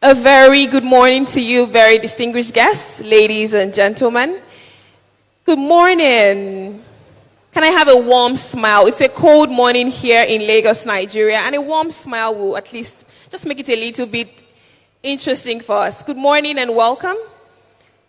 A very good morning to you, very distinguished guests, ladies and gentlemen. Good morning. Can I have a warm smile? It's a cold morning here in Lagos, Nigeria, and a warm smile will at least just make it a little bit interesting for us. Good morning and welcome.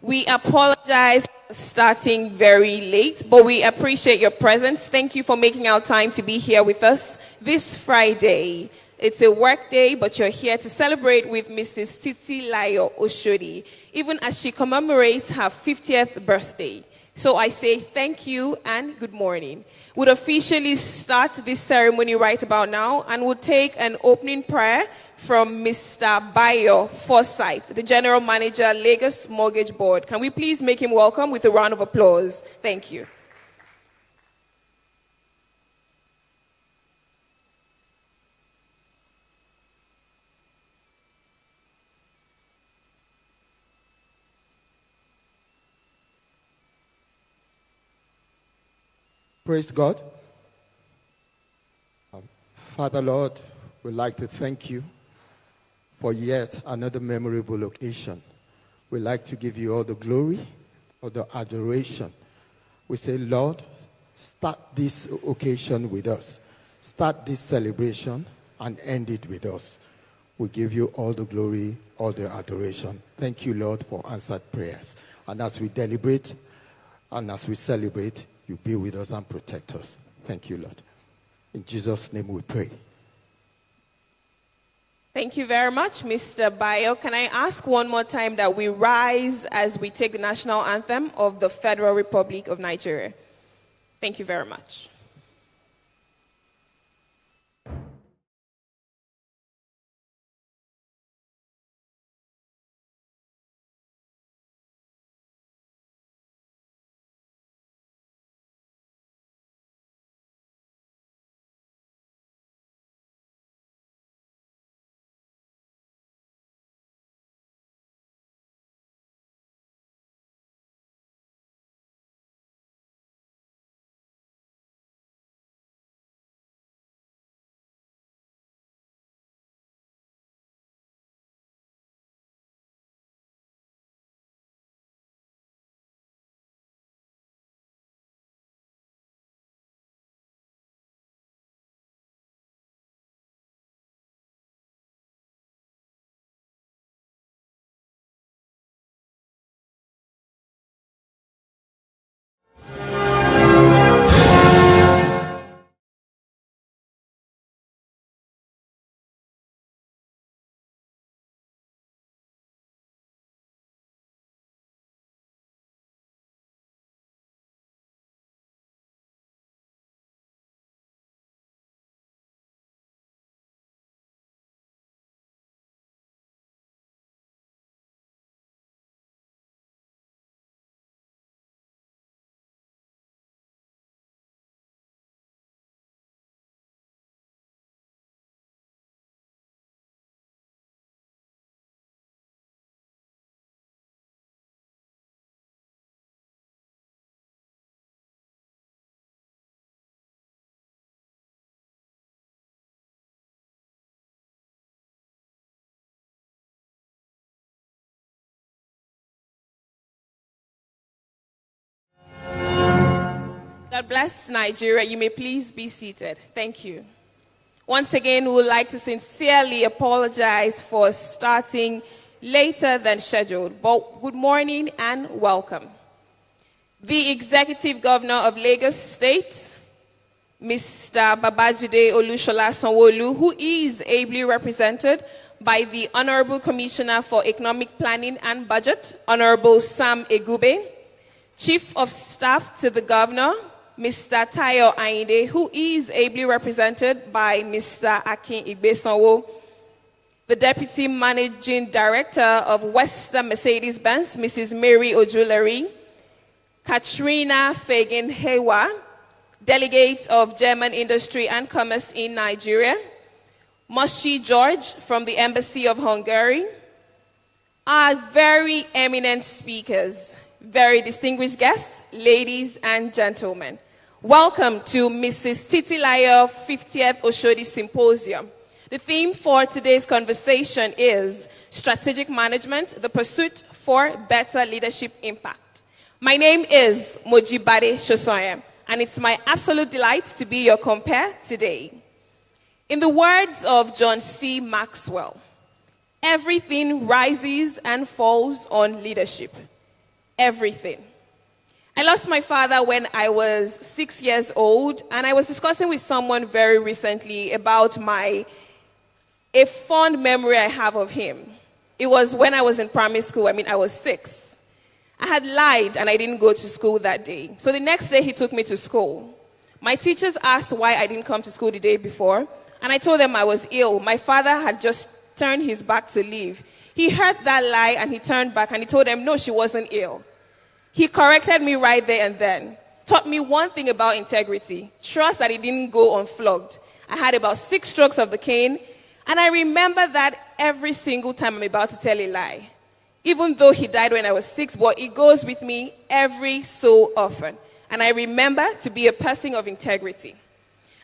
We apologize for starting very late, but we appreciate your presence. Thank you for making our time to be here with us this Friday. It's a work day, but you're here to celebrate with Mrs. Titilayo Oshodi, even as she commemorates her 50th birthday. So I say thank you and good morning. We'll officially start this ceremony right about now, and we'll take an opening prayer from Mr. Bayo Forsyth, the General Manager, Lagos Mortgage Board. Can we please make him welcome with a round of applause? Thank you. Praise God. Father Lord, we'd like to thank you for yet another memorable occasion. We'd like to give you all the glory, all the adoration. We say, Lord, start this occasion with us. Start this celebration and end it with us. We give you all the glory, all the adoration. Thank you, Lord, for answered prayers. And as we deliberate and as we celebrate, you be with us and protect us. Thank you, Lord. In Jesus' name we pray. Thank you very much, Mr. Bayo. Can I ask one more time that we rise as we take the national anthem of the Federal Republic of Nigeria? Thank you very much. God bless Nigeria. You may please be seated. Thank you. Once again, we would like to sincerely apologize for starting later than scheduled. But good morning and welcome. The Executive Governor of Lagos State, Mr. Babajide Olushola Sanwo-Olu, who is ably represented by the Honorable Commissioner for Economic Planning and Budget, Honorable Sam Egube, Chief of Staff to the Governor, Mr. Tayo Ayinde, who is ably represented by Mr. Akin Igbesanwo, the Deputy Managing Director of Western Mercedes-Benz, Mrs. Mary Ojulari, Katrina Fagan-Hewa, Delegate of German Industry and Commerce in Nigeria, Moshi George from the Embassy of Hungary, our very eminent speakers, very distinguished guests, ladies and gentlemen. Welcome to Mrs. Titilayo 50th Oshodi Symposium. The theme for today's conversation is strategic management, the pursuit for better leadership impact. My name is Mojibade Shosoye, and it's my absolute delight to be your compere today. In the words of John C. Maxwell, everything rises and falls on leadership. Everything. I lost my father when I was 6 years old, and I was discussing with someone very recently about a fond memory I have of him. It was when I was in primary school. I was 6. I had lied and I didn't go to school that day. So the next day he took me to school. My teachers asked why I didn't come to school the day before, and I told them I was ill. My father had just turned his back to leave. He heard that lie and he turned back and he told them, no, she wasn't ill. He corrected me right there and then. Taught me one thing about integrity. Trust that it didn't go unflogged. I had about 6 strokes of the cane, and I remember that every single time I'm about to tell a lie. Even though he died when I was 6, but it goes with me every so often. And I remember to be a person of integrity.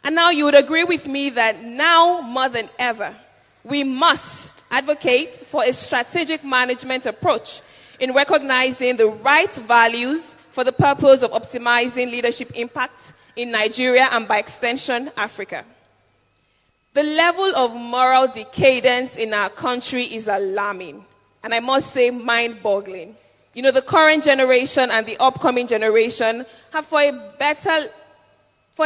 And now you would agree with me that now more than ever, we must advocate for a strategic management approach in recognizing the right values for the purpose of optimizing leadership impact in Nigeria and by extension, Africa. The level of moral decadence in our country is alarming, and I must say mind-boggling. The current generation and the upcoming generation have, for a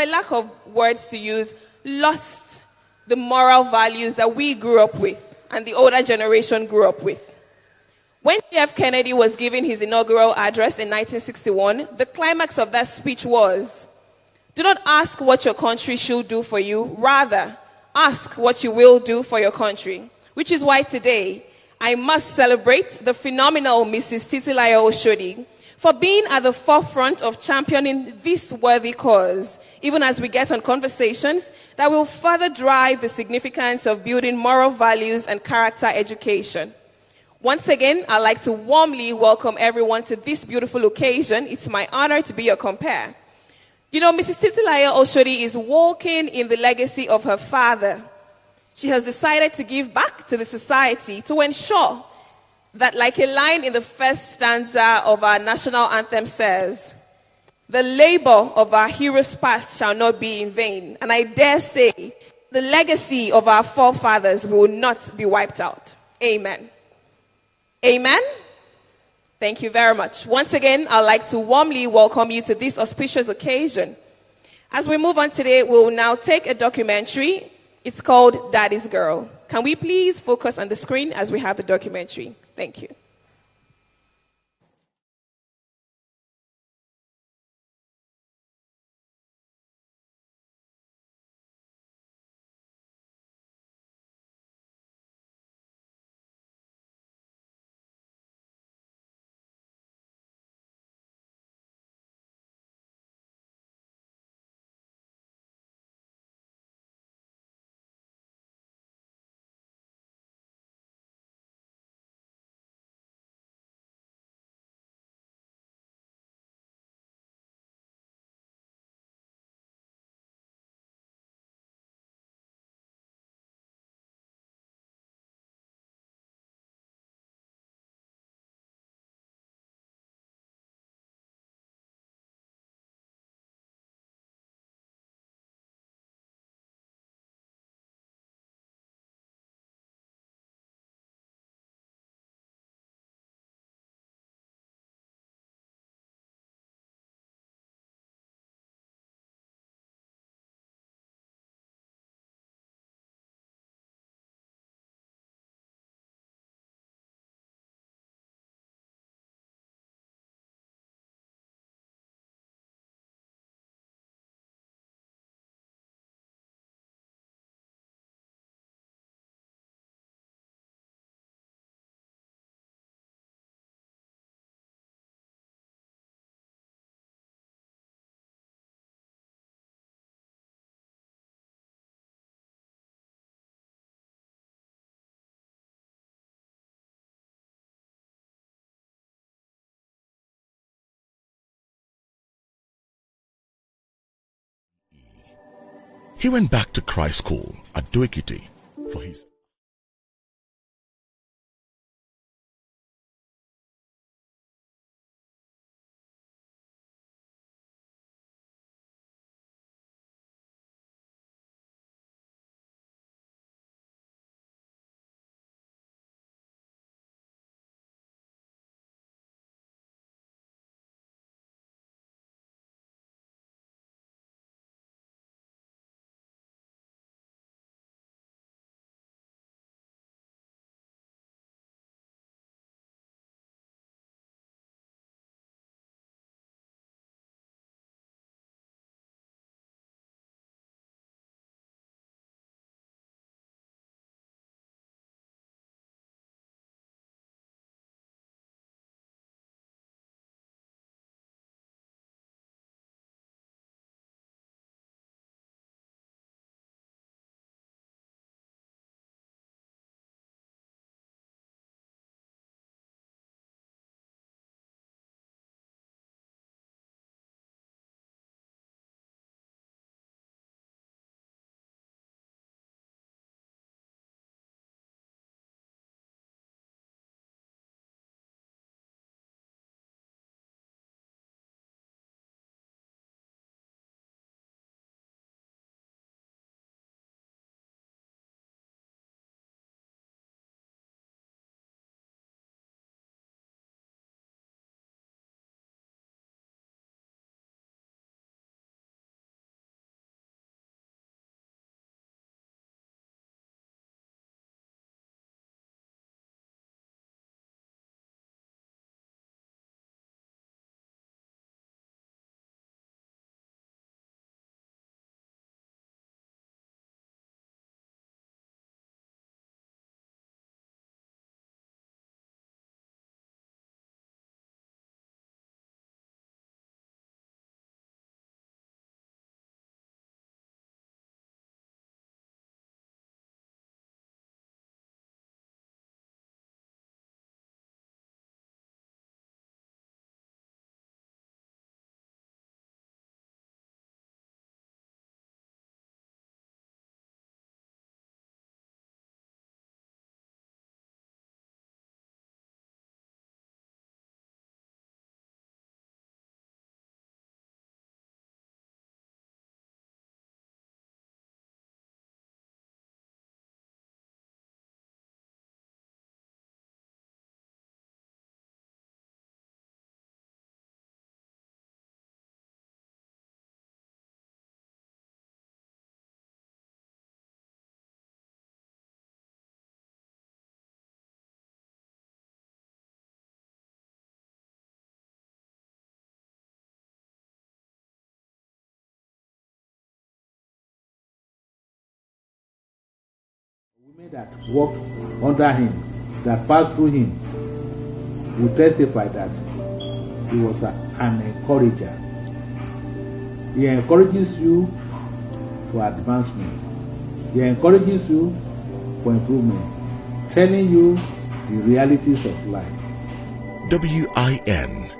lack of words to use, lost the moral values that we grew up with and the older generation grew up with. When J.F. Kennedy was giving his inaugural address in 1961, the climax of that speech was, do not ask what your country should do for you, rather, ask what you will do for your country. Which is why today, I must celebrate the phenomenal Mrs. Titilayo Oshodi for being at the forefront of championing this worthy cause, even as we get on conversations that will further drive the significance of building moral values and character education. Once again, I'd like to warmly welcome everyone to this beautiful occasion. It's my honor to be your compere. Mrs. Titilayo Oshodi is walking in the legacy of her father. She has decided to give back to the society to ensure that, like a line in the first stanza of our national anthem says, the labor of our heroes past shall not be in vain. And I dare say, the legacy of our forefathers will not be wiped out. Amen. Amen? Thank you very much. Once again, I'd like to warmly welcome you to this auspicious occasion. As we move on today, we'll now take a documentary. It's called Daddy's Girl. Can we please focus on the screen as we have the documentary? Thank you. He went back to Christ School at Doekiti for his women that worked under him, that passed through him, will testify that he was an encourager. He encourages you for advancement. He encourages you for improvement, telling you the realities of life. WIN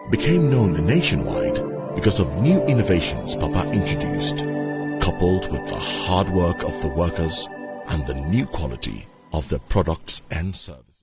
became known nationwide because of new innovations Papa introduced, coupled with the hard work of the workers and the new quality of their products and services.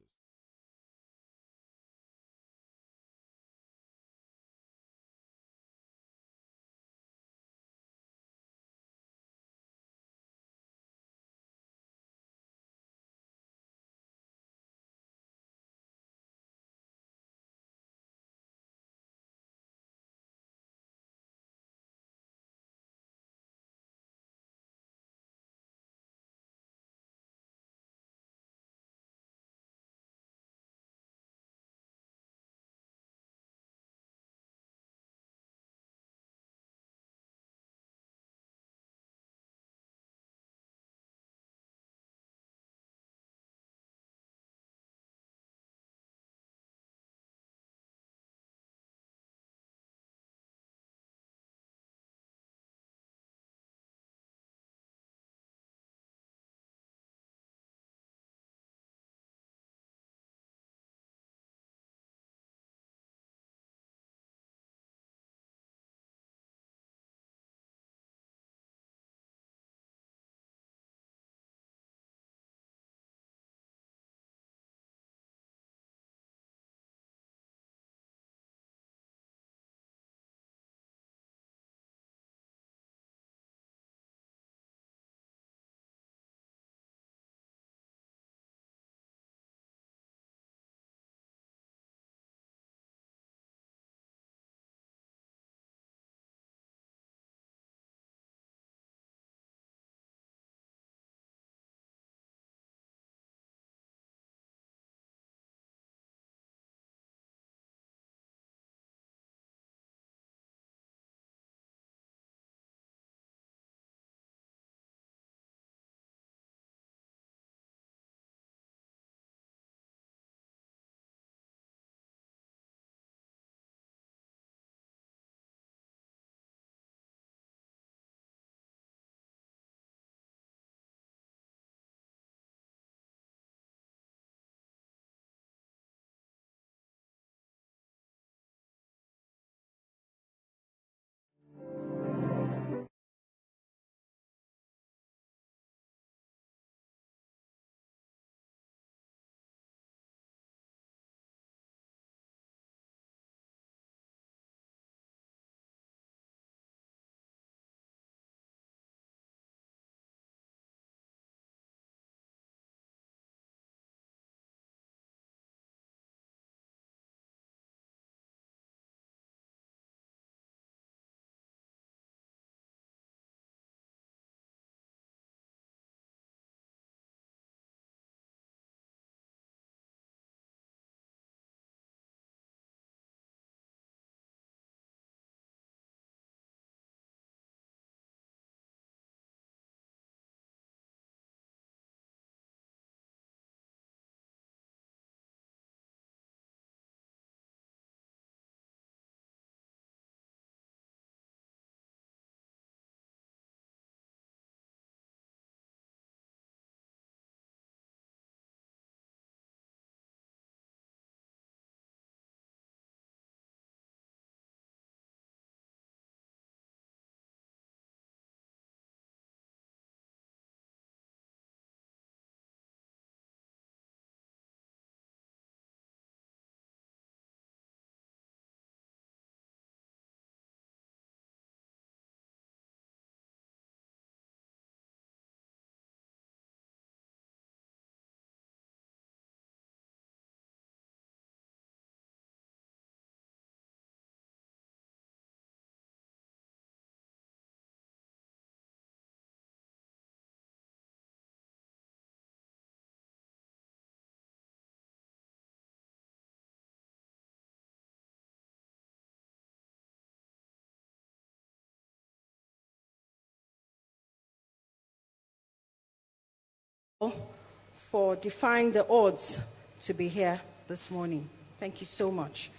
for defying the odds to be here this morning. Thank you so much.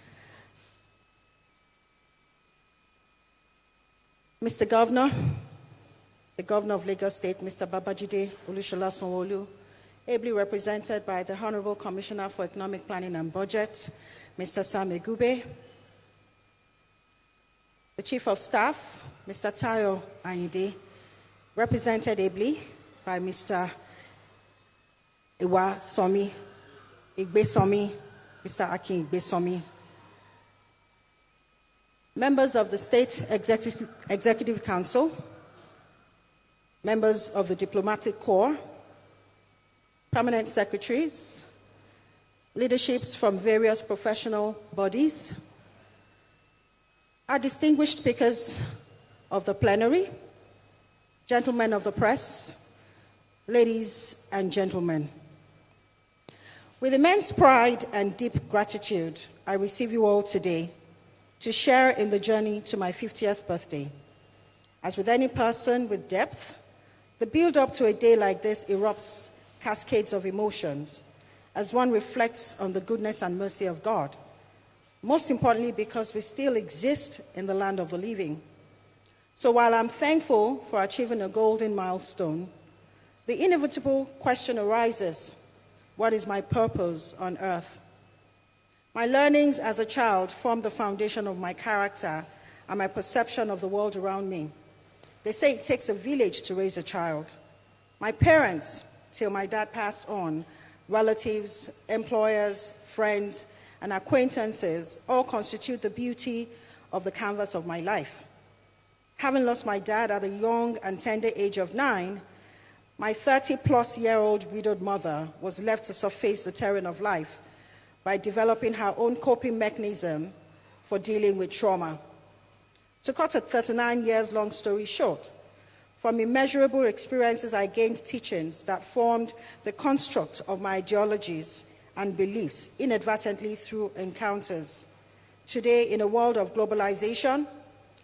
Mr. Governor, the Governor of Lagos State, Mr. Babajide Olusola Sanwo-Olu, ably represented by the Honorable Commissioner for Economic Planning and Budget, Mr. Sam Egube, the Chief of Staff, Mr. Tayo Ayinde, represented ably by Mr. Igbesomi, Mr. Akin Igbesomi, members of the State Executive Council, members of the Diplomatic Corps, permanent secretaries, leaderships from various professional bodies, our distinguished speakers of the plenary, gentlemen of the press, ladies and gentlemen. With immense pride and deep gratitude, I receive you all today to share in the journey to my 50th birthday. As with any person with depth, the build-up to a day like this erupts cascades of emotions as one reflects on the goodness and mercy of God. Most importantly, because we still exist in the land of the living. So while I'm thankful for achieving a golden milestone, the inevitable question arises, what is my purpose on earth? My learnings as a child formed the foundation of my character and my perception of the world around me. They say it takes a village to raise a child. My parents, till my dad passed on, relatives, employers, friends, and acquaintances all constitute the beauty of the canvas of my life. Having lost my dad at a young and tender age of 9, my 30-plus-year-old widowed mother was left to surface the terrain of life by developing her own coping mechanism for dealing with trauma. To cut a 39-years-long story short, from immeasurable experiences, I gained teachings that formed the construct of my ideologies and beliefs inadvertently through encounters. Today, in a world of globalization,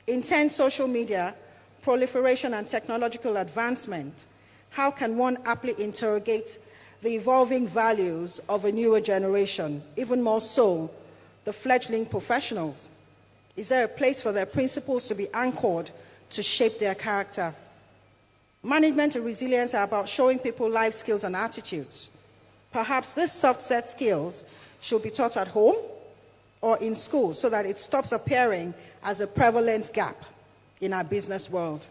intense social media, proliferation, and technological advancement, how can one aptly interrogate the evolving values of a newer generation, even more so, the fledgling professionals? Is there a place for their principles to be anchored to shape their character? Management and resilience are about showing people life skills and attitudes. Perhaps these soft set skills should be taught at home or in school so that it stops appearing as a prevalent gap in our business world.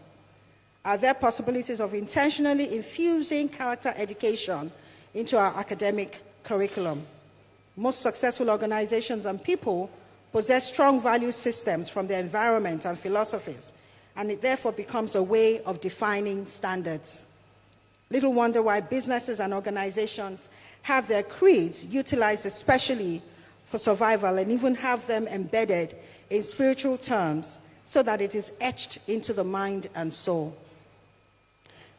Are there possibilities of intentionally infusing character education into our academic curriculum? Most successful organizations and people possess strong value systems from their environment and philosophies, and it therefore becomes a way of defining standards. Little wonder why businesses and organizations have their creeds utilized especially for survival and even have them embedded in spiritual terms so that it is etched into the mind and soul.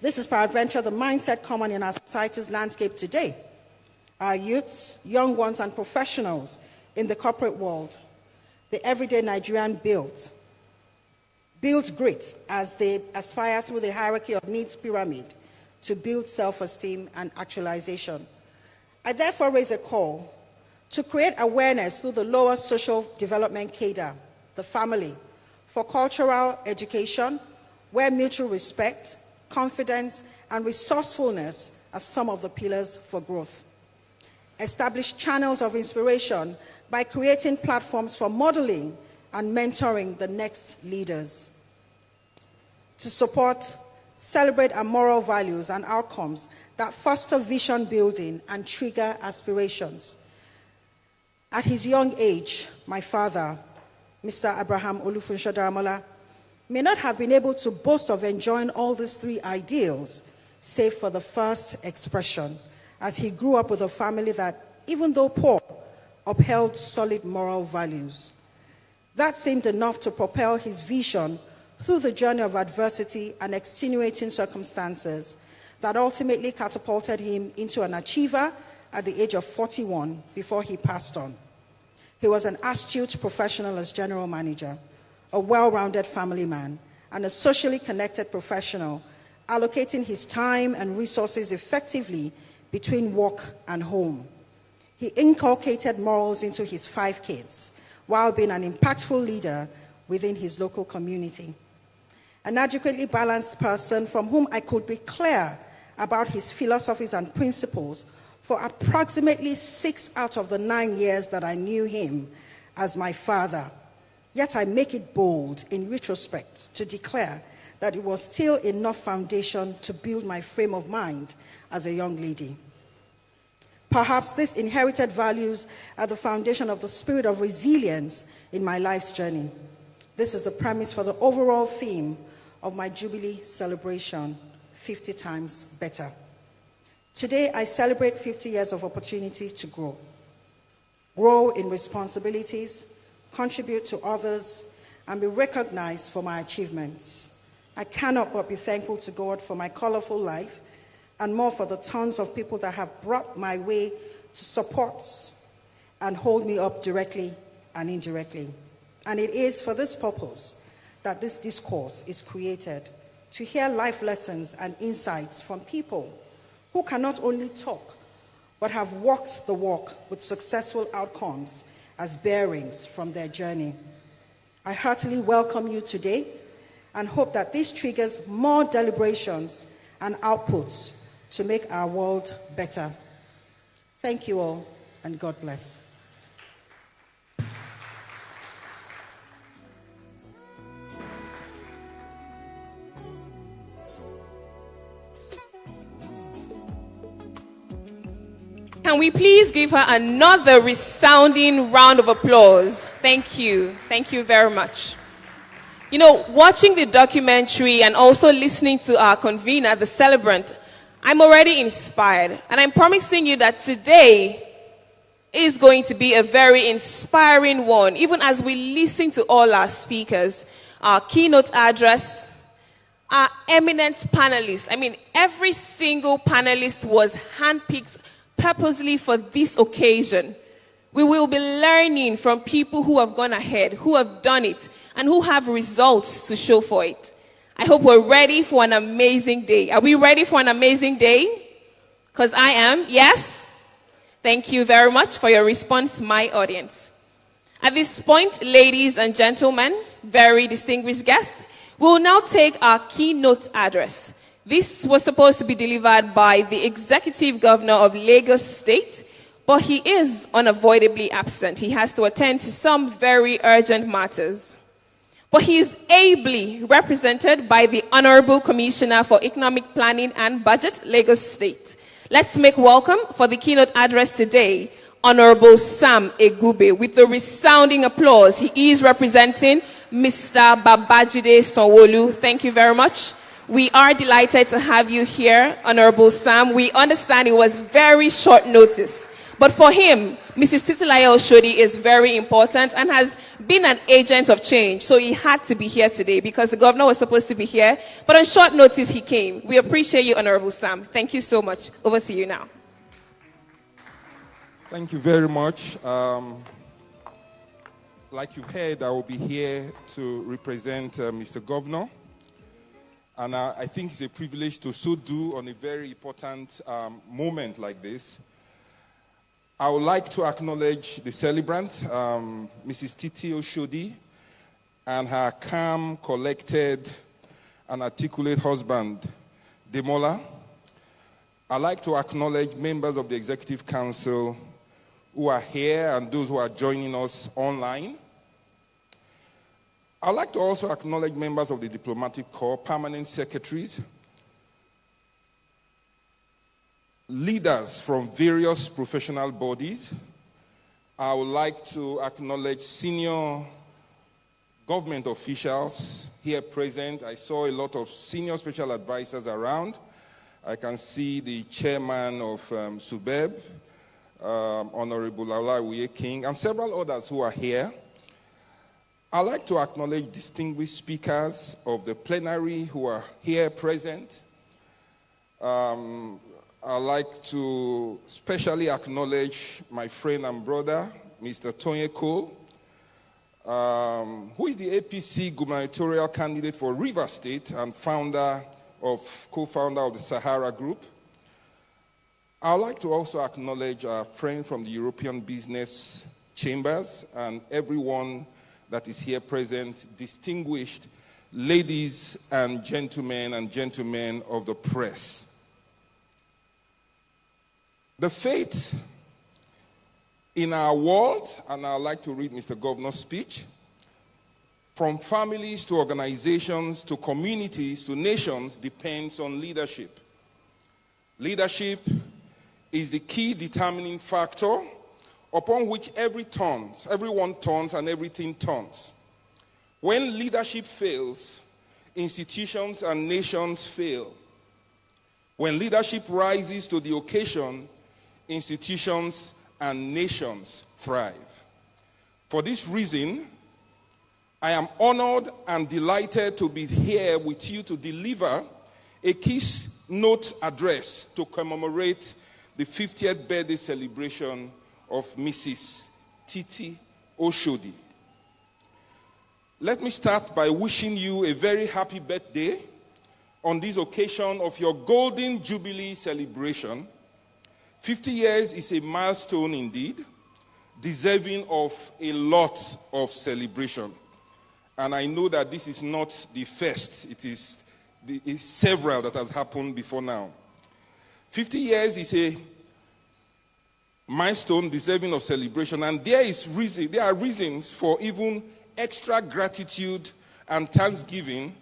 This is peradventure the mindset common in our society's landscape today. Our youths, young ones, and professionals in the corporate world, the everyday Nigerian build grit as they aspire through the hierarchy of needs pyramid to build self-esteem and actualization. I therefore raise a call to create awareness through the lower social development cadre, the family, for cultural education, where mutual respect, confidence, and resourcefulness are some of the pillars for growth. Establish channels of inspiration by creating platforms for modeling and mentoring the next leaders. To support, celebrate our moral values and outcomes that foster vision building and trigger aspirations. At his young age, my father, Mr. Abraham Olufunsho Daramola, may not have been able to boast of enjoying all these three ideals, save for the first expression, as he grew up with a family that, even though poor, upheld solid moral values. That seemed enough to propel his vision through the journey of adversity and extenuating circumstances that ultimately catapulted him into an achiever at the age of 41 before he passed on. He was an astute professional as general manager, a well-rounded family man, and a socially connected professional allocating his time and resources effectively between work and home. He inculcated morals into his 5 kids while being an impactful leader within his local community. An adequately balanced person from whom I could be clear about his philosophies and principles for approximately 6 out of the 9 years that I knew him as my father. Yet I make it bold in retrospect to declare that it was still enough foundation to build my frame of mind as a young lady. Perhaps these inherited values are the foundation of the spirit of resilience in my life's journey. This is the premise for the overall theme of my Jubilee celebration, 50 times better. Today, I celebrate 50 years of opportunity to grow. Grow in responsibilities, contribute to others, and be recognized for my achievements. I cannot but be thankful to God for my colorful life, and more for the tons of people that have brought my way to support and hold me up directly and indirectly. And it is for this purpose that this discourse is created, to hear life lessons and insights from people who can not only talk, but have walked the walk with successful outcomes as bearings from their journey. I heartily welcome you today and hope that this triggers more deliberations and outputs to make our world better. Thank you all, and God bless. Can we please give her another resounding round of applause? Thank you. Thank you very much. You know, watching the documentary and also listening to our convener, the celebrant, I'm already inspired. And I'm promising you that today is going to be a very inspiring one, even as we listen to all our speakers, our keynote address, our eminent panelists. I mean, every single panelist was handpicked purposely for this occasion. We will be learning from people who have gone ahead, who have done it, and who have results to show for it. I hope we're ready for an amazing day. Are we ready for an amazing day? Because I am. Yes? Thank you very much for your response, my audience. At this point, ladies and gentlemen, very distinguished guests, we'll now take our keynote address. This was supposed to be delivered by the Executive Governor of Lagos State, but he is unavoidably absent. He has to attend to some very urgent matters. But he is ably represented by the Honorable Commissioner for Economic Planning and Budget, Lagos State. Let's make welcome for the keynote address today, Honorable Sam Egube. With a resounding applause, he is representing Mr. Babajide Sanwo-Olu. Thank you very much. We are delighted to have you here, Honorable Sam. We understand it was very short notice. But for him, Mrs. Titilayo Oshodi is very important and has been an agent of change. So he had to be here today because the governor was supposed to be here. But on short notice, he came. We appreciate you, Honorable Sam. Thank you so much. Over to you now. Thank you very much. Like you heard, I will be here to represent Mr. Governor. And I think it's a privilege to so do on a very important moment like this. I would like to acknowledge the celebrant, Mrs. Titilayo Oshodi, and her calm, collected, and articulate husband, Demola. I'd like to acknowledge members of the Executive Council who are here and those who are joining us online. I'd like to also acknowledge members of the Diplomatic Corps, permanent secretaries, leaders from various professional bodies. I would like to acknowledge senior government officials here present. I saw a lot of senior special advisors around. I can see the chairman of SUBEB, Honorable Olawiye King, and several others who are here. I'd like to acknowledge distinguished speakers of the plenary who are here present. I'd like to specially acknowledge my friend and brother, Mr. Tonye Cole, who is the APC gubernatorial candidate for Rivers State and founder co-founder of the Sahara Group. I'd like to also acknowledge our friend from the European Business Chambers and everyone that is here present, distinguished ladies and gentlemen of the press. The fate in our world, and I'd like to read Mr. Governor's speech, from families to organizations to communities to nations depends on leadership. Leadership is the key determining factor upon which everyone turns and everything turns. When leadership fails, institutions and nations fail. When leadership rises to the occasion, institutions and nations thrive. For this reason, I am honored and delighted to be here with you to deliver a keynote address to commemorate the 50th birthday celebration of Mrs. Titilayo Oshodi. Let me start by wishing you a very happy birthday on this occasion of your Golden Jubilee celebration. 50 years is a milestone indeed, deserving of a lot of celebration. And I know that this is not the first. It is several that has happened before now. 50 years is a milestone deserving of celebration, and there are reasons for even extra gratitude and thanksgiving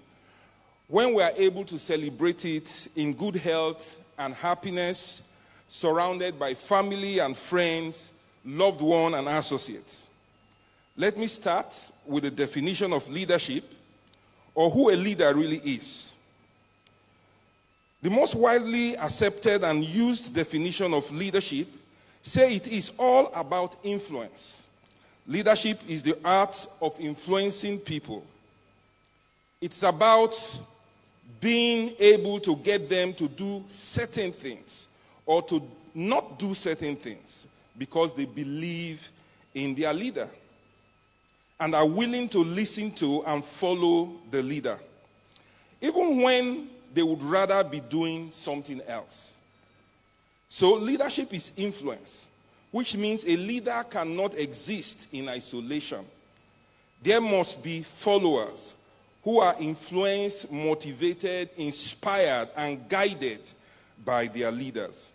when we are able to celebrate it in good health and happiness, surrounded by family and friends, loved ones and associates. Let me start with the definition of leadership, or who a leader really is. The most widely accepted and used definition of leadership say it is all about influence. Leadership is the art of influencing people. It's about being able to get them to do certain things or to not do certain things because they believe in their leader and are willing to listen to and follow the leader, even when they would rather be doing something else. So leadership is influence, which means a leader cannot exist in isolation. There must be followers who are influenced, motivated, inspired, and guided by their leaders.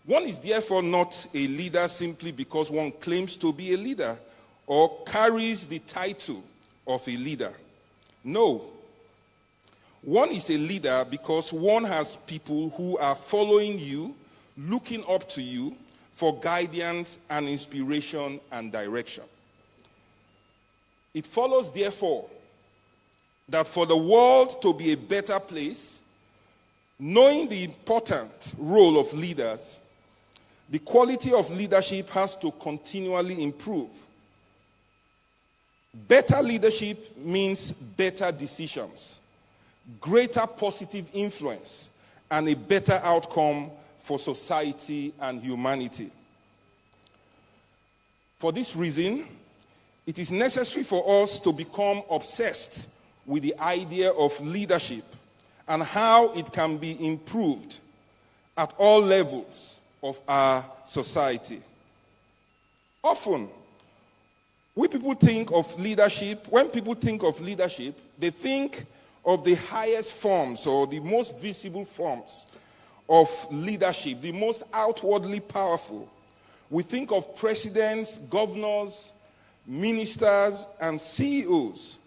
One is therefore not a leader simply because one claims to be a leader or carries the title of a leader. No. One is a leader because one has people who are following you, looking up to you for guidance and inspiration and direction. It follows, therefore, that for the world to be a better place, knowing the important role of leaders, the quality of leadership has to continually improve. Better leadership means better decisions, greater positive influence, and a better outcome for society and humanity. For this reason, it is necessary for us to become obsessed with the idea of leadership and how it can be improved at all levels of our society. Often, when people think of leadership, they think of the highest forms or the most visible forms of leadership, the most outwardly powerful. We think of presidents, governors, ministers, and CEOs,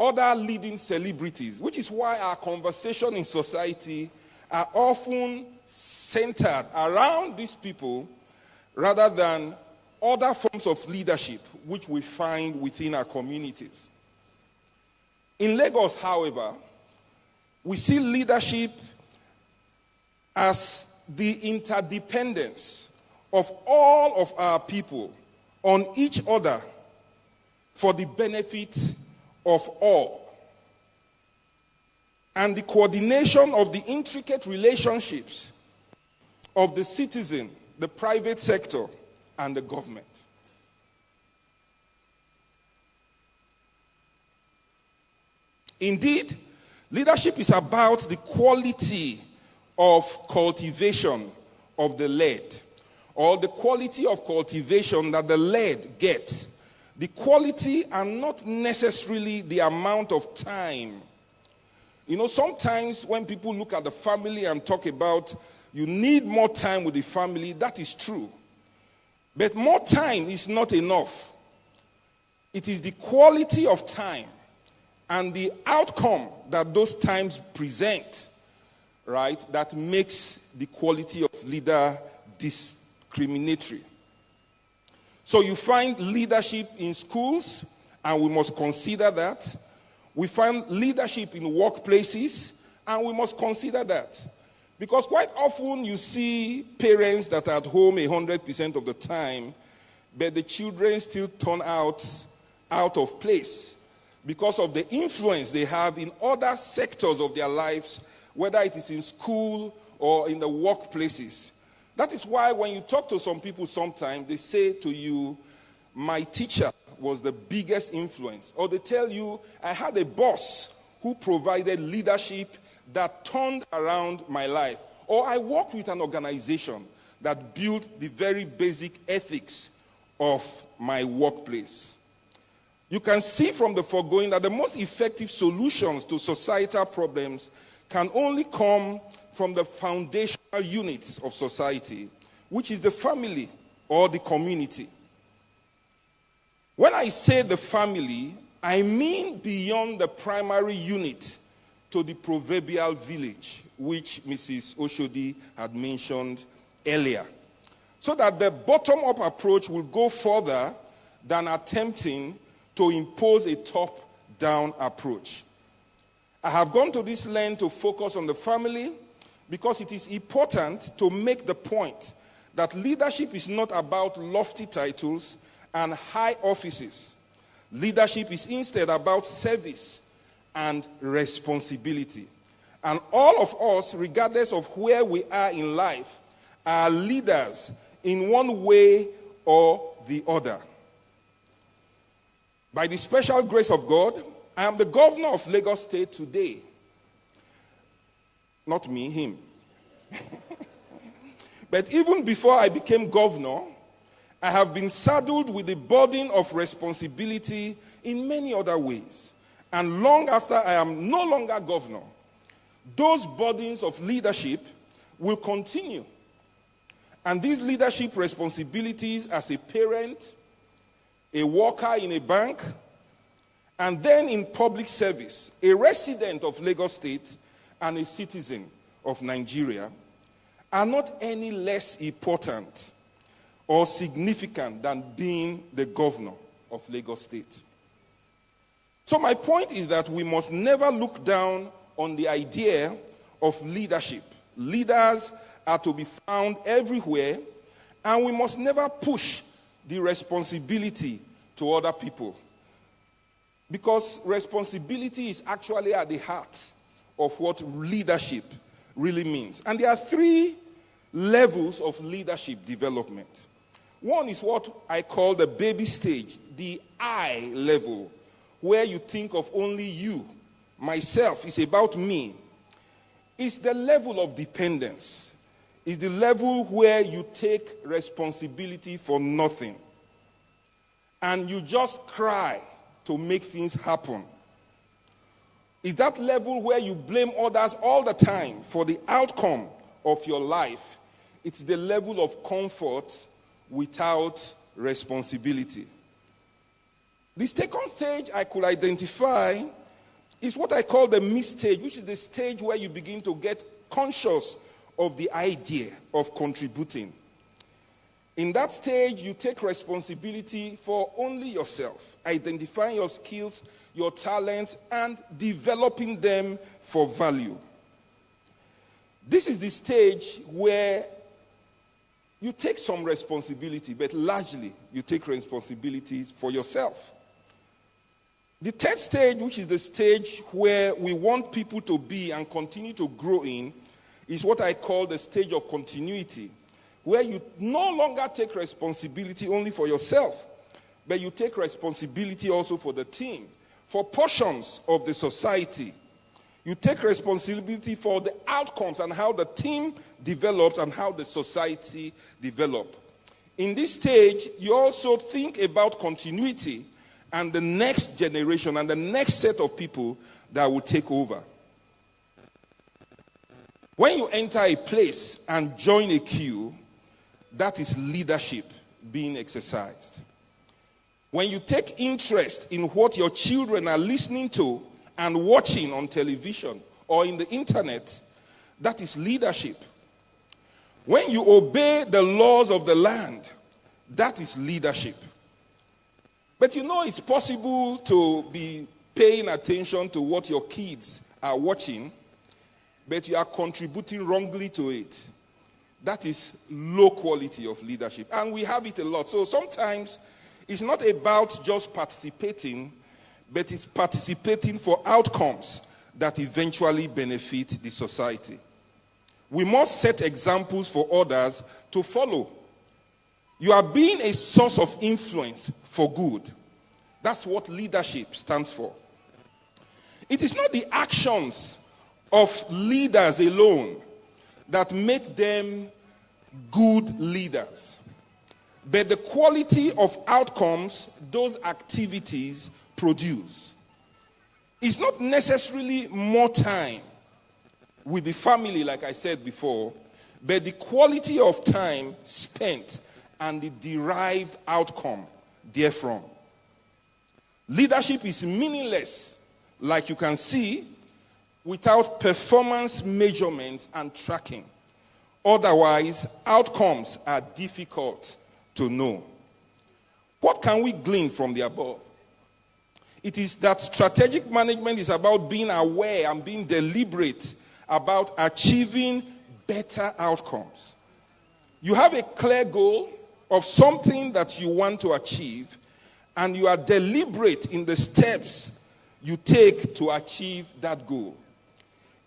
other leading celebrities, which is why our conversation in society are often centered around these people rather than other forms of leadership which we find within our communities. In Lagos, however, we see leadership as the interdependence of all of our people on each other for the benefit of all, and the coordination of the intricate relationships of the citizen, the private sector, and the government. Indeed, Leadership is about the quality of cultivation of the led, or the quality of cultivation that the led get. The quality and not necessarily the amount of time. You know, sometimes when people look at the family and talk about you need more time with the family, that is true. But more time is not enough. It is the quality of time and the outcome that those times present, right, that makes the quality of leader discriminatory. So you find leadership in schools, and we must consider that. We find leadership in workplaces, and we must consider that. Because quite often you see parents that are at home 100% of the time, but the children still turn out of place because of the influence they have in other sectors of their lives, whether it is in school or in the workplaces. That is why when you talk to some people sometimes, they say to you, my teacher was the biggest influence. Or they tell you, I had a boss who provided leadership that turned around my life. Or I worked with an organization that built the very basic ethics of my workplace. You can see from the foregoing that the most effective solutions to societal problems can only come from the foundational units of society, which is the family or the community. When I say the family, I mean beyond the primary unit to the proverbial village, which Mrs. Oshodi had mentioned earlier. So that the bottom-up approach will go further than attempting to impose a top-down approach. I have gone to this length to focus on the family because it is important to make the point that leadership is not about lofty titles and high offices. Leadership is instead about service and responsibility. And all of us, regardless of where we are in life, are leaders in one way or the other. By the special grace of God, I am the governor of Lagos State today. Not me, him. But even before I became governor, I have been saddled with the burden of responsibility in many other ways. And long after I am no longer governor, those burdens of leadership will continue. And these leadership responsibilities as a parent, a worker in a bank, and then in public service, a resident of Lagos State and a citizen of Nigeria, are not any less important or significant than being the governor of Lagos State. So my point is that we must never look down on the idea of leadership. Leaders are to be found everywhere, and we must never push the responsibility to other people. Because responsibility is actually at the heart of what leadership really means. And there are three levels of leadership development. One is what I call the baby stage, the I level, where you think of only you, myself, it's about me. It's the level of dependence. It's the level where you take responsibility for nothing. And you just cry to make things happen. It's that level where you blame others all the time for the outcome of your life. It's the level of comfort without responsibility. The second stage I could identify is what I call the mid stage, which is the stage where you begin to get conscious of the idea of contributing. In that stage, you take responsibility for only yourself, identifying your skills, your talents, and developing them for value. This is the stage where you take some responsibility, but largely you take responsibility for yourself. The third stage, which is the stage where we want people to be and continue to grow in, is what I call the stage of continuity, where you no longer take responsibility only for yourself, but you take responsibility also for the team, for portions of the society. You take responsibility for the outcomes and how the team develops and how the society develops. In this stage, you also think about continuity and the next generation and the next set of people that will take over. When you enter a place and join a queue, that is leadership being exercised. When you take interest in what your children are listening to and watching on television or in the internet, that is leadership. When you obey the laws of the land, that is leadership. But you know it's possible to be paying attention to what your kids are watching, but you are contributing wrongly to it. That is low quality of leadership. And we have it a lot. So sometimes it's not about just participating, but it's participating for outcomes that eventually benefit the society. We must set examples for others to follow. You are being a source of influence for good. That's what leadership stands for. It is not the actions of leaders alone that make them good leaders, but the quality of outcomes those activities produce. It's not necessarily more time with the family, like I said before, but the quality of time spent and the derived outcome therefrom. Leadership is meaningless, like you can see, without performance measurements and tracking. Otherwise, outcomes are difficult to know. What can we glean from the above? It is that strategic management is about being aware and being deliberate about achieving better outcomes. You have a clear goal of something that you want to achieve, and you are deliberate in the steps you take to achieve that goal.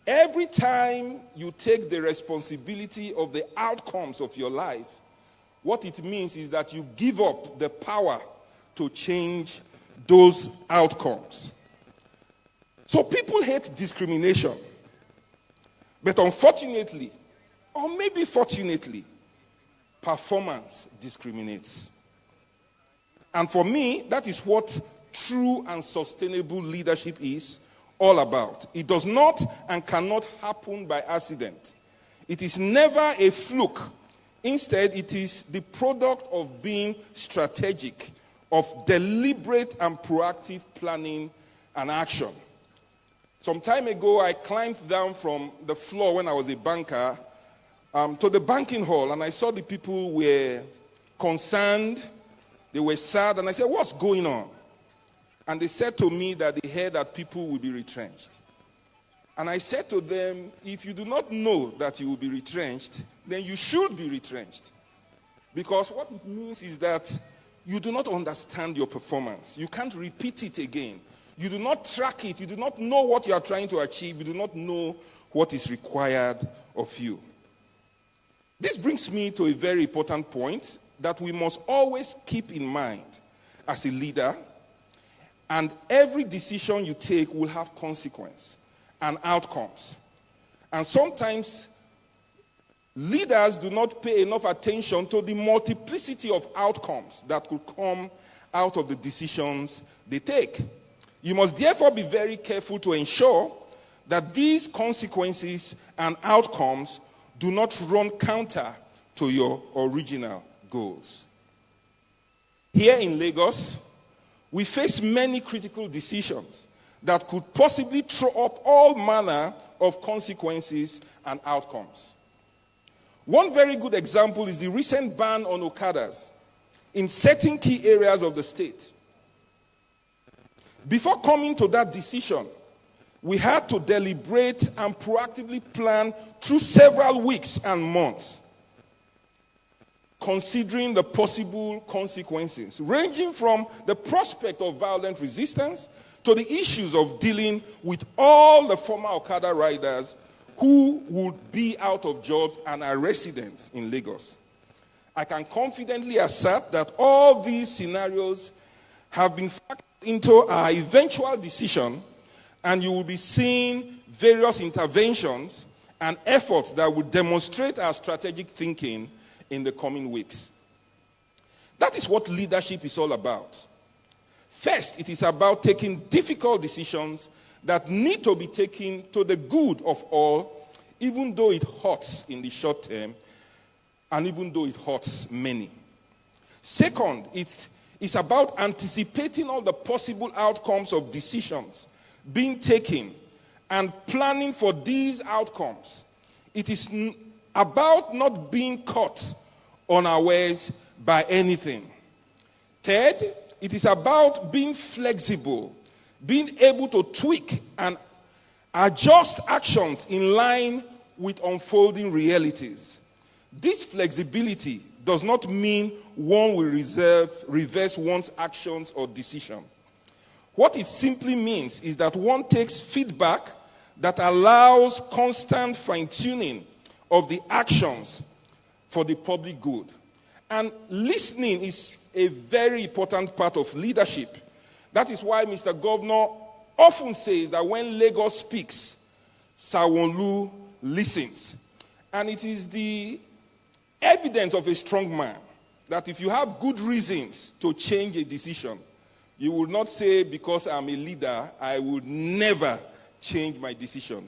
Every time you take the responsibility of the outcomes of your life, what it means is that you give up the power to change those outcomes. So people hate discrimination. But unfortunately, or maybe fortunately, performance discriminates. And for me, that is what true and sustainable leadership is all about. It does not and cannot happen by accident. It is never a fluke. Instead, it is the product of being strategic, of deliberate and proactive planning and action. Some time ago, I climbed down from the floor when I was a banker to the banking hall, and I saw the people were concerned, they were sad, and I said, "What's going on?" And they said to me that they heard that people will be retrenched. And I said to them, if you do not know that you will be retrenched, then you should be retrenched. Because what it means is that you do not understand your performance. You can't repeat it again. You do not track it. You do not know what you are trying to achieve. You do not know what is required of you. This brings me to a very important point that we must always keep in mind as a leader. And every decision you take will have consequence and outcomes. And sometimes leaders do not pay enough attention to the multiplicity of outcomes that could come out of the decisions they take. You must therefore be very careful to ensure that these consequences and outcomes do not run counter to your original goals. Here in Lagos, we face many critical decisions that could possibly throw up all manner of consequences and outcomes. One very good example is the recent ban on Okadas in certain key areas of the state. Before coming to that decision, we had to deliberate and proactively plan through several weeks and months, considering the possible consequences, ranging from the prospect of violent resistance to the issues of dealing with all the former Okada riders who would be out of jobs and are residents in Lagos. I can confidently assert that all these scenarios have been factored into our eventual decision, And you will be seeing various interventions and efforts that will demonstrate our strategic thinking in the coming weeks. That is what leadership is all about. First, it is about taking difficult decisions that need to be taken to the good of all, even though it hurts in the short term, and even though it hurts many. Second, it is about anticipating all the possible outcomes of decisions being taken and planning for these outcomes. It is about not being caught unawares by anything. Third, it is about being flexible, being able to tweak and adjust actions in line with unfolding realities. This flexibility does not mean one will reverse one's actions or decision. What it simply means is that one takes feedback that allows constant fine-tuning of the actions for the public good. And listening is a very important part of leadership. That is why Mr. Governor often says that when Lagos speaks, Sawolu listens. And it is the evidence of a strong man that if you have good reasons to change a decision, you will not say, because I'm a leader, I would never change my decision.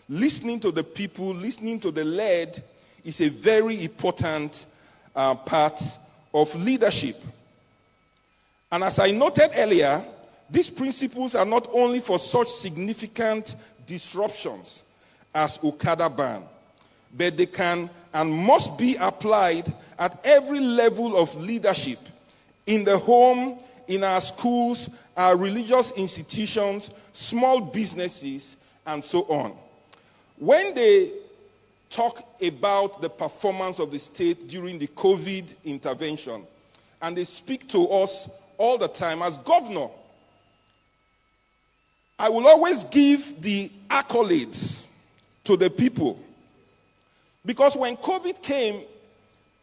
Listening to the people, listening to the led is a very important part of leadership. And as I noted earlier, these principles are not only for such significant disruptions as Okada ban, but they can and must be applied at every level of leadership, in the home, in our schools, our religious institutions, small businesses, and so on. When they talk about the performance of the state during the COVID intervention, and they speak to us all the time, as governor, I will always give the accolades to the people. Because when COVID came,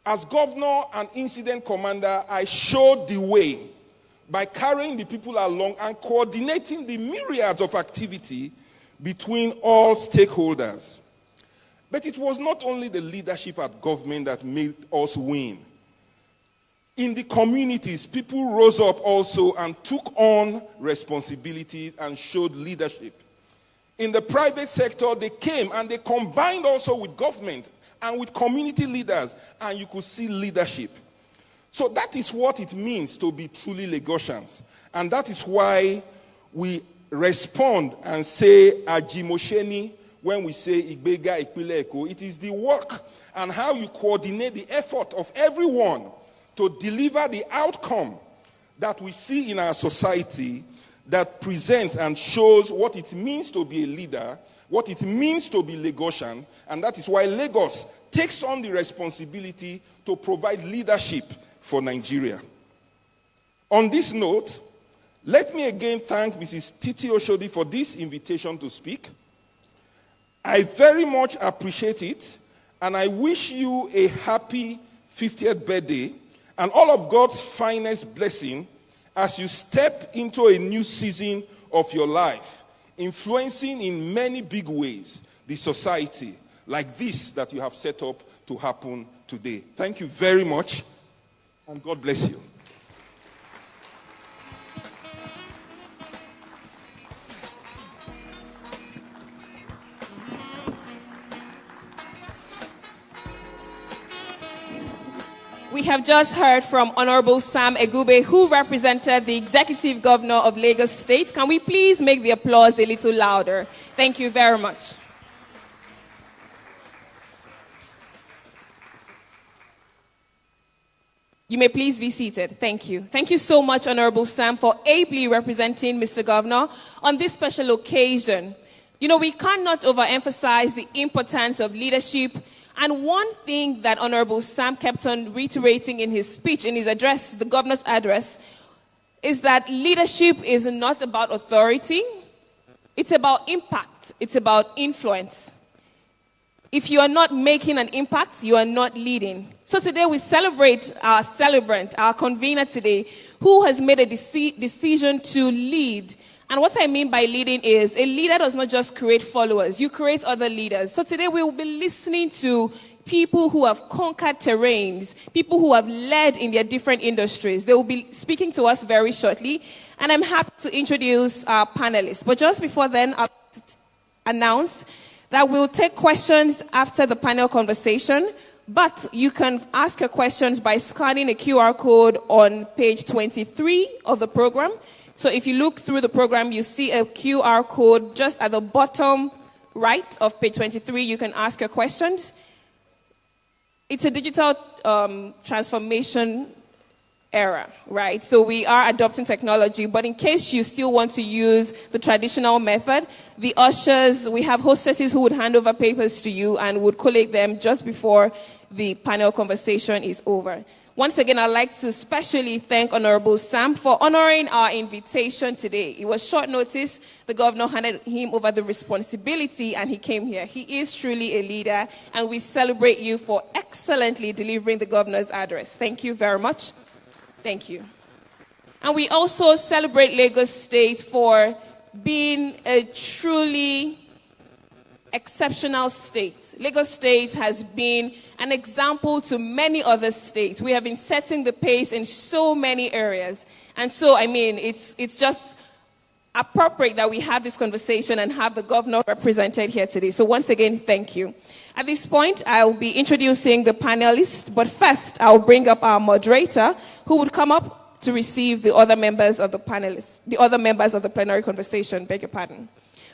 as governor and incident commander, I showed the way by carrying the people along and coordinating the myriads of activity between all stakeholders. But it was not only the leadership at government that made us win. In the communities, people rose up also and took on responsibilities and showed leadership. In the private sector, they came and they combined also with government and with community leaders, and you could see leadership. So that is what it means to be truly Lagosians. And that is why we respond and say Ajimosheni when we say Igbega Ikpile Eko. It is the work and how you coordinate the effort of everyone to deliver the outcome that we see in our society that presents and shows what it means to be a leader, what it means to be Lagosian, and that is why Lagos takes on the responsibility to provide leadership for Nigeria. On this note, let me again thank Mrs. Titilayo Oshodi for this invitation to speak. I very much appreciate it, and I wish you a happy 50th birthday and all of God's finest blessing as you step into a new season of your life, influencing in many big ways the society like this that you have set up to happen today. Thank you very much, and God bless you. We have just heard from Honorable Sam Egube, who represented the Executive Governor of Lagos State. Can we please make the applause a little louder? Thank you very much. You may please be seated. Thank you. Thank you so much, Honorable Sam, for ably representing Mr. Governor on this special occasion. You know, we cannot overemphasize the importance of leadership. And one thing that Honorable Sam kept on reiterating in his speech, in his address, the governor's address, is that leadership is not about authority. It's about impact. It's about influence. If you are not making an impact, you are not leading. So today we celebrate our celebrant, our convener today, who has made a decision to lead And what I mean by leading is a leader does not just create followers, you create other leaders. So today we will be listening to people who have conquered terrains, people who have led in their different industries. They will be speaking to us very shortly. And I'm happy to introduce our panelists. But just before then, I'll announce that we'll take questions after the panel conversation. But you can ask your questions by scanning a QR code on page 23 of the program. So if you look through the program, you see a QR code just at the bottom right of page 23. You can ask your questions. It's a digital transformation era, right? So we are adopting technology, but in case you still want to use the traditional method, the ushers, we have hostesses who would hand over papers to you and would collate them just before the panel conversation is over. Once again, I'd like to especially thank Honorable Sam for honoring our invitation today. It was short notice. The governor handed him over the responsibility and he came here. He is truly a leader and we celebrate you for excellently delivering the governor's address. Thank you very much. Thank you. And we also celebrate Lagos State for being a truly exceptional state. Lagos State has been an example to many other states. We have been setting the pace in so many areas. And so, I mean, it's just appropriate that we have this conversation and have the governor represented here today. So once again, thank you. At this point, I'll be introducing the panelists, but first I'll bring up our moderator who would come up to receive the other members of the panelists, the other members of the plenary conversation, beg your pardon.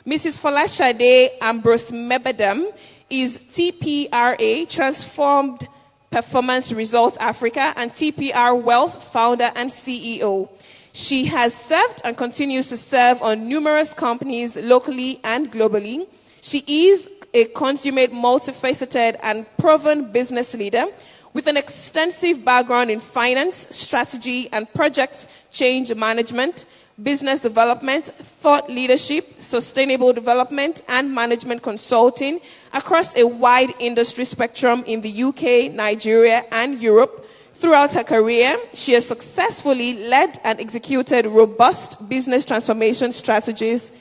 Mrs. Folashade Ambrose Mebedem is TPRA, Transformed Performance Results Africa, and TPR Wealth founder and CEO. She has served and continues to serve on numerous companies locally and globally. She is a consummate, multifaceted, and proven business leader with an extensive background in finance, strategy, and project change management, business development, thought leadership, sustainable development, and management consulting across a wide industry spectrum in the UK, Nigeria, and Europe. Throughout her career, she has successfully led and executed robust business transformation strategies,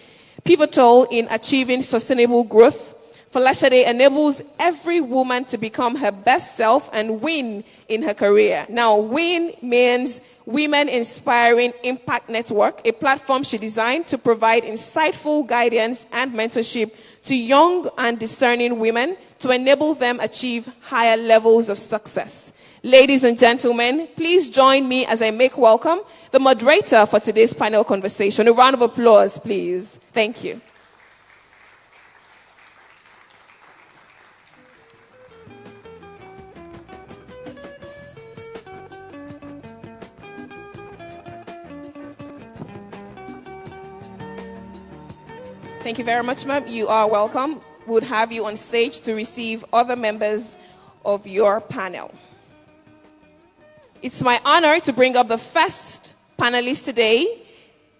pivotal in achieving sustainable growth. Folashade enables every woman to become her best self and win in her career. Now, win means Women Inspiring Impact Network, a platform she designed to provide insightful guidance and mentorship to young and discerning women to enable them achieve higher levels of success. Ladies and gentlemen, please join me as I make welcome the moderator for today's panel conversation. A round of applause, please. Thank you. Thank you very much, ma'am. You are welcome. We would have you on stage to receive other members of your panel. It's my honor to bring up the first panelist today.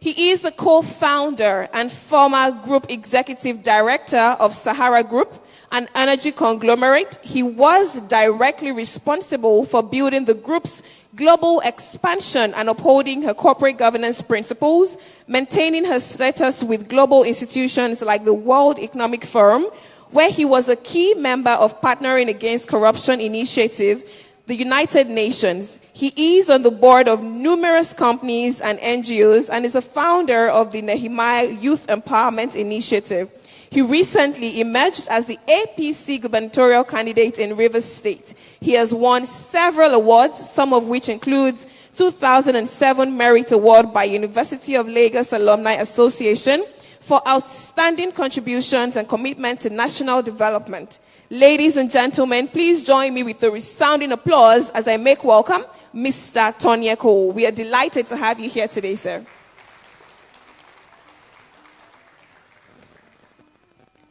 He is the co-founder and former group executive director of Sahara Group, an energy conglomerate. He was directly responsible for building the group's global expansion and upholding her corporate governance principles, maintaining her status with global institutions like the World Economic Forum, where he was a key member of Partnering Against Corruption Initiative, the United Nations. He is on the board of numerous companies and NGOs and is a founder of the Nehemiah Youth Empowerment Initiative. He recently emerged as the APC gubernatorial candidate in Rivers State. He has won several awards, some of which includes 2007 Merit Award by University of Lagos Alumni Association for outstanding contributions and commitment to national development. Ladies and gentlemen, please join me with a resounding applause as I make welcome Mr. Tonyeko. We are delighted to have you here today, sir.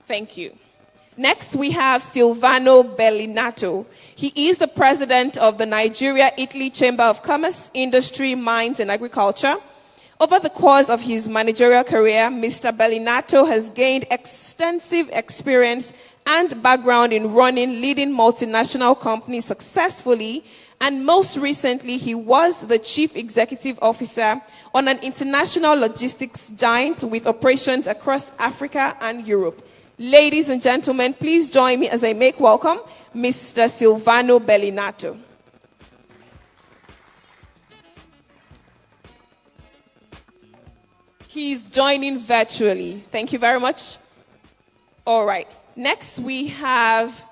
Thank you. Next, we have Silvano Bellinato. He is the president of the Nigeria-Italy Chamber of Commerce, Industry, Mines, and Agriculture. Over the course of his managerial career, Mr. Bellinato has gained extensive experience and background in running leading multinational companies successfully, and most recently, he was the Chief Executive Officer on an international logistics giant with operations across Africa and Europe. Ladies and gentlemen, please join me as I make welcome Mr. Silvano Bellinato. He's joining virtually. Thank you very much. All right. Next, we have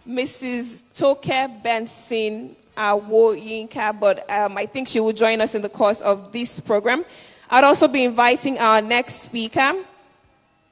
Mrs. Toke Benson Awoyinka, but I think she will join us in the course of this program. I'd also be inviting our next speaker,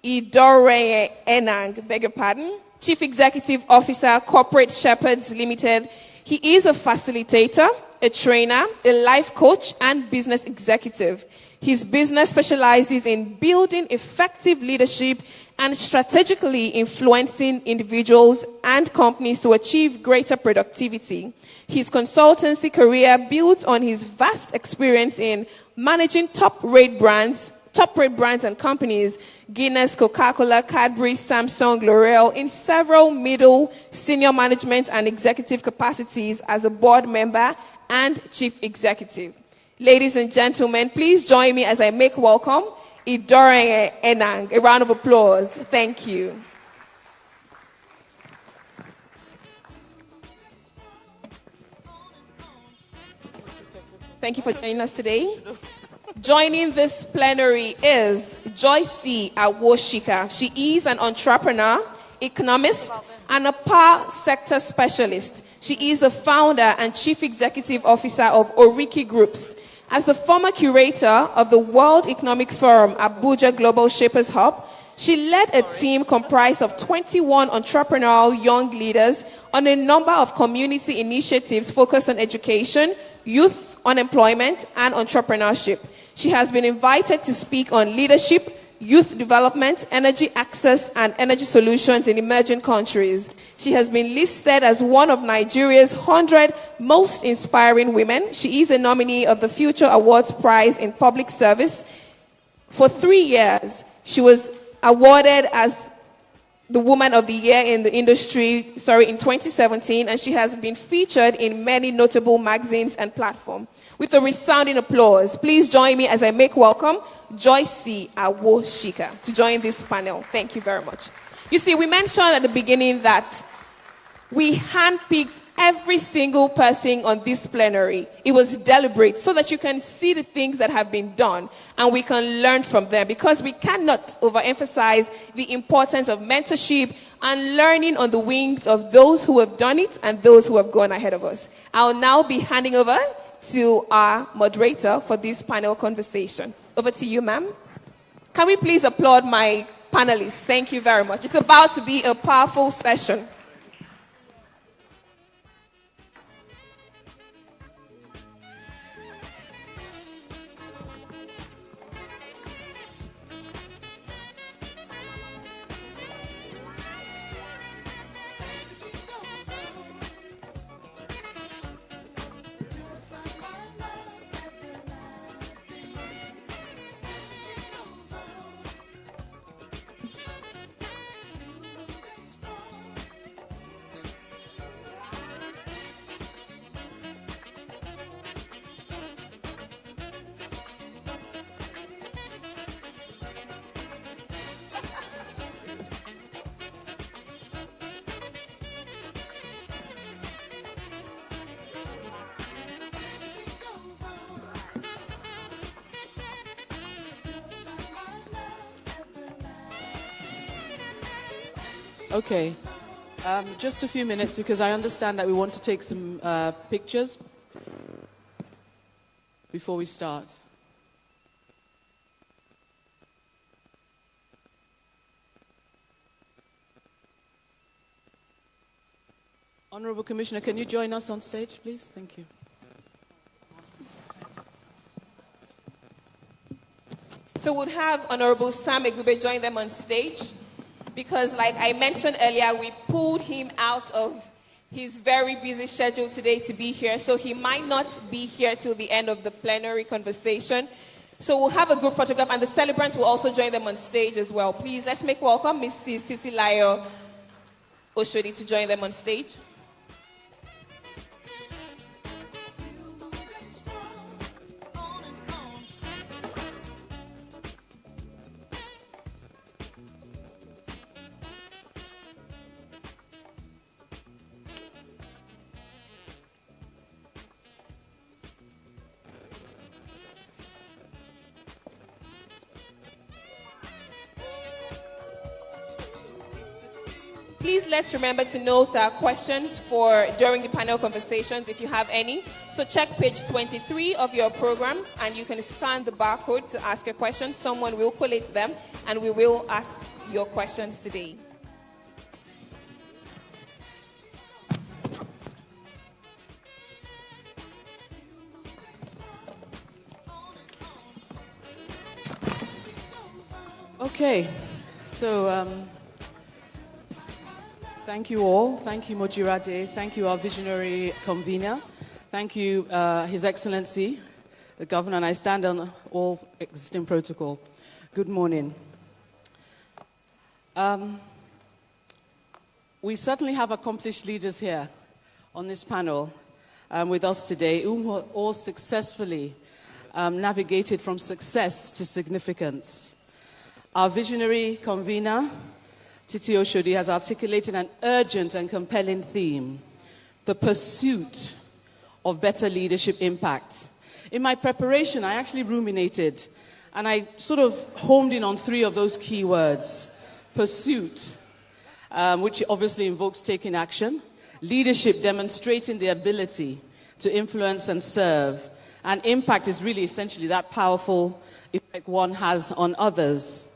Idore Enang, beg your pardon, Chief Executive Officer, Corporate Shepherds Limited. He is a facilitator, a trainer, a life coach, and business executive. His business specializes in building effective leadership and strategically influencing individuals and companies to achieve greater productivity. His consultancy career builds on his vast experience in managing top-rate brands and companies, Guinness, Coca-Cola, Cadbury, Samsung, L'Oreal, in several middle, senior management and executive capacities as a board member and chief executive. Ladies and gentlemen, please join me as I make welcome Idore Enang. A round of applause. Thank you. Thank you for joining us today. Joining this plenary is Joyce Awoshika. She is an entrepreneur, economist, and a power sector specialist. She is the founder and chief executive officer of Oriki Groups. As the former curator of the World Economic Forum Abuja Global Shapers Hub, she led a team comprised of 21 entrepreneurial young leaders on a number of community initiatives focused on education, youth unemployment, and entrepreneurship. She has been invited to speak on leadership, youth development, energy access, and energy solutions in emerging countries. She has been listed as one of Nigeria's 100 most inspiring women. She is a nominee of the Future Awards Prize in Public Service. For 3 years, she was awarded as the Woman of the Year in the industry, in 2017, and she has been featured in many notable magazines and platforms. With a resounding applause, please join me as I make welcome Joyce Awoshika to join this panel. Thank you very much. You see, we mentioned at the beginning that we handpicked every single person on this plenary. It was deliberate so that you can see the things that have been done and we can learn from them, because we cannot overemphasize the importance of mentorship and learning on the wings of those who have done it and those who have gone ahead of us. I'll now be handing over to our moderator for this panel conversation. Over to you, ma'am. Can we please applaud my panelists? Thank you very much. It's about to be a powerful session. Okay, just a few minutes because I understand that we want to take some pictures before we start. Honorable Commissioner, can you join us on stage, please? Thank you. So we'll have Honorable Sam Egube join them on stage, because like I mentioned earlier, we pulled him out of his very busy schedule today to be here, so he might not be here till the end of the plenary conversation. So we'll have a group photograph, and the celebrants will also join them on stage as well. Please, let's make welcome Mrs. Titilayo Oshodi to join them on stage. Please let's remember to note our questions for during the panel conversations if you have any. So check page 23 of your program and you can scan the barcode to ask a question. Someone will collate them and we will ask your questions today. Okay, so thank you all. Thank you, Mojirade. Thank you, our visionary convener. Thank you, His Excellency, the Governor, and I stand on all existing protocol. Good morning. We certainly have accomplished leaders here on this panel with us today who all successfully navigated from success to significance. Our visionary convener, Titilayo Oshodi, has articulated an urgent and compelling theme: the pursuit of better leadership impact. In my preparation, I actually ruminated, and I sort of homed in on three of those key words: pursuit, which obviously invokes taking action; leadership, demonstrating the ability to influence and serve; and impact is really essentially that powerful effect one has on others.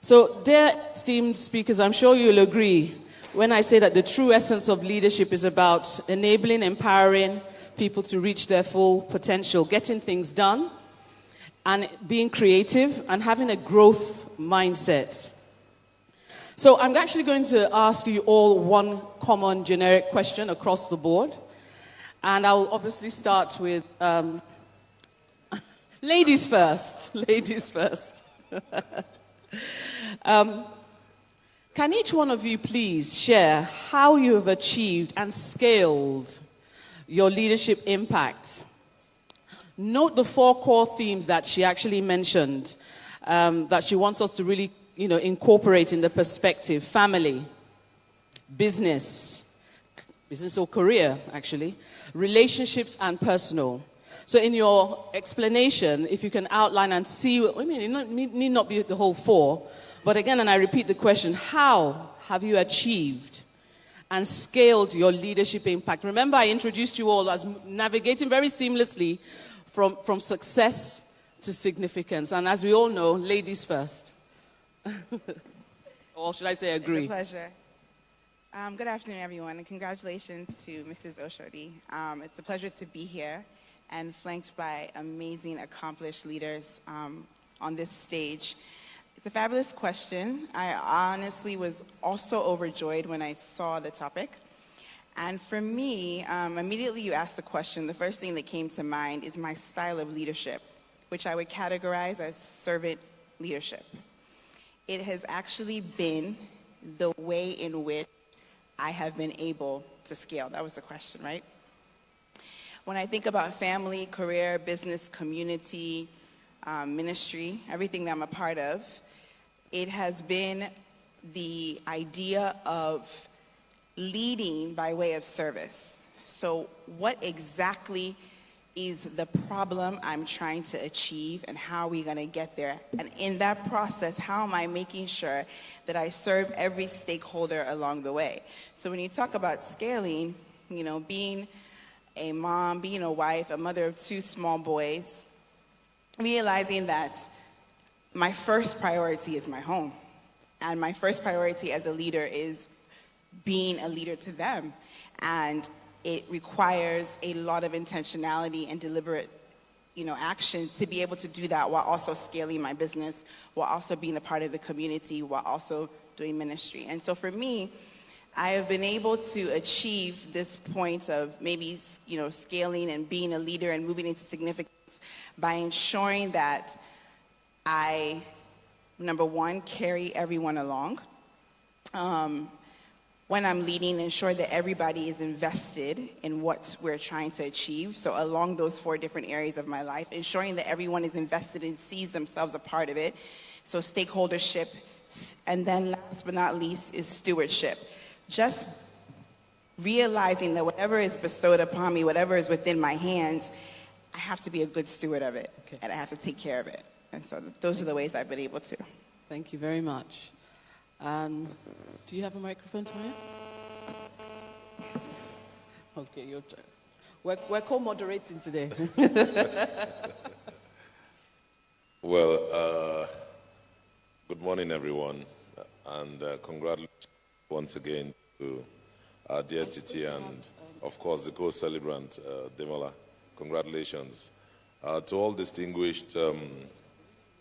So, dear esteemed speakers, I'm sure you'll agree when I say that the true essence of leadership is about enabling, empowering people to reach their full potential, getting things done, and being creative, and having a growth mindset. So I'm actually going to ask you all one common generic question across the board. And I'll obviously start with ladies first. Ladies first. Can each one of you please share how you have achieved and scaled your leadership impact? Note the 4 core themes that she actually mentioned, that she wants us to really, incorporate in the perspective: family, business or career, actually, relationships, and personal. So in your explanation, if you can outline and see, it need not be the whole 4, but again, and I repeat the question: how have you achieved and scaled your leadership impact? Remember, I introduced you all as navigating very seamlessly from success to significance. And as we all know, ladies first. Or should I say agree? It's a pleasure. Good afternoon, everyone, and congratulations to Mrs. Oshodi. It's a pleasure to be here and flanked by amazing, accomplished leaders on this stage. It's a fabulous question. I honestly was also overjoyed when I saw the topic. And for me, immediately you asked the question, the first thing that came to mind is my style of leadership, which I would categorize as servant leadership. It has actually been the way in which I have been able to scale. That was the question, right? When I think about family, career, business, community, ministry, everything that I'm a part of, it has been the idea of leading by way of service. So what exactly is the problem I'm trying to achieve, and how are we going to get there? And in that process, how am I making sure that I serve every stakeholder along the way? So when you talk about scaling, being a mom, being a wife, a mother of 2 small boys, realizing that my first priority is my home. And my first priority as a leader is being a leader to them. And it requires a lot of intentionality and deliberate, action to be able to do that while also scaling my business, while also being a part of the community, while also doing ministry. And so for me, I have been able to achieve this point of maybe, scaling and being a leader and moving into significance by ensuring that I, number one, carry everyone along. When I'm leading, ensure that everybody is invested in what we're trying to achieve. So along those 4 different areas of my life, ensuring that everyone is invested and sees themselves a part of it. So stakeholdership, and then last but not least is stewardship. Just realizing that whatever is bestowed upon me, whatever is within my hands, I have to be a good steward of it, and I have to take care of it. And so those are the ways I've been able to. Thank you very much. Do you have a microphone, Toya? Okay, your turn. We're co-moderating today. Well, good morning, everyone, and congratulations once again to our dear Titi and, of course, the co-celebrant, Demola. Congratulations. To all distinguished,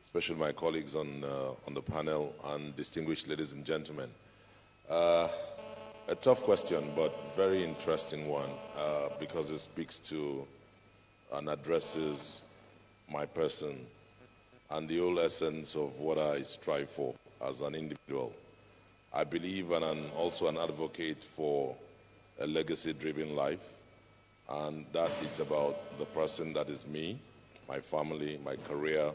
especially my colleagues on the panel, and distinguished ladies and gentlemen. A tough question, but very interesting one, because it speaks to and addresses my person and the whole essence of what I strive for as an individual. I believe and I'm also an advocate for a legacy-driven life, and that is about the person that is me, my family, my career,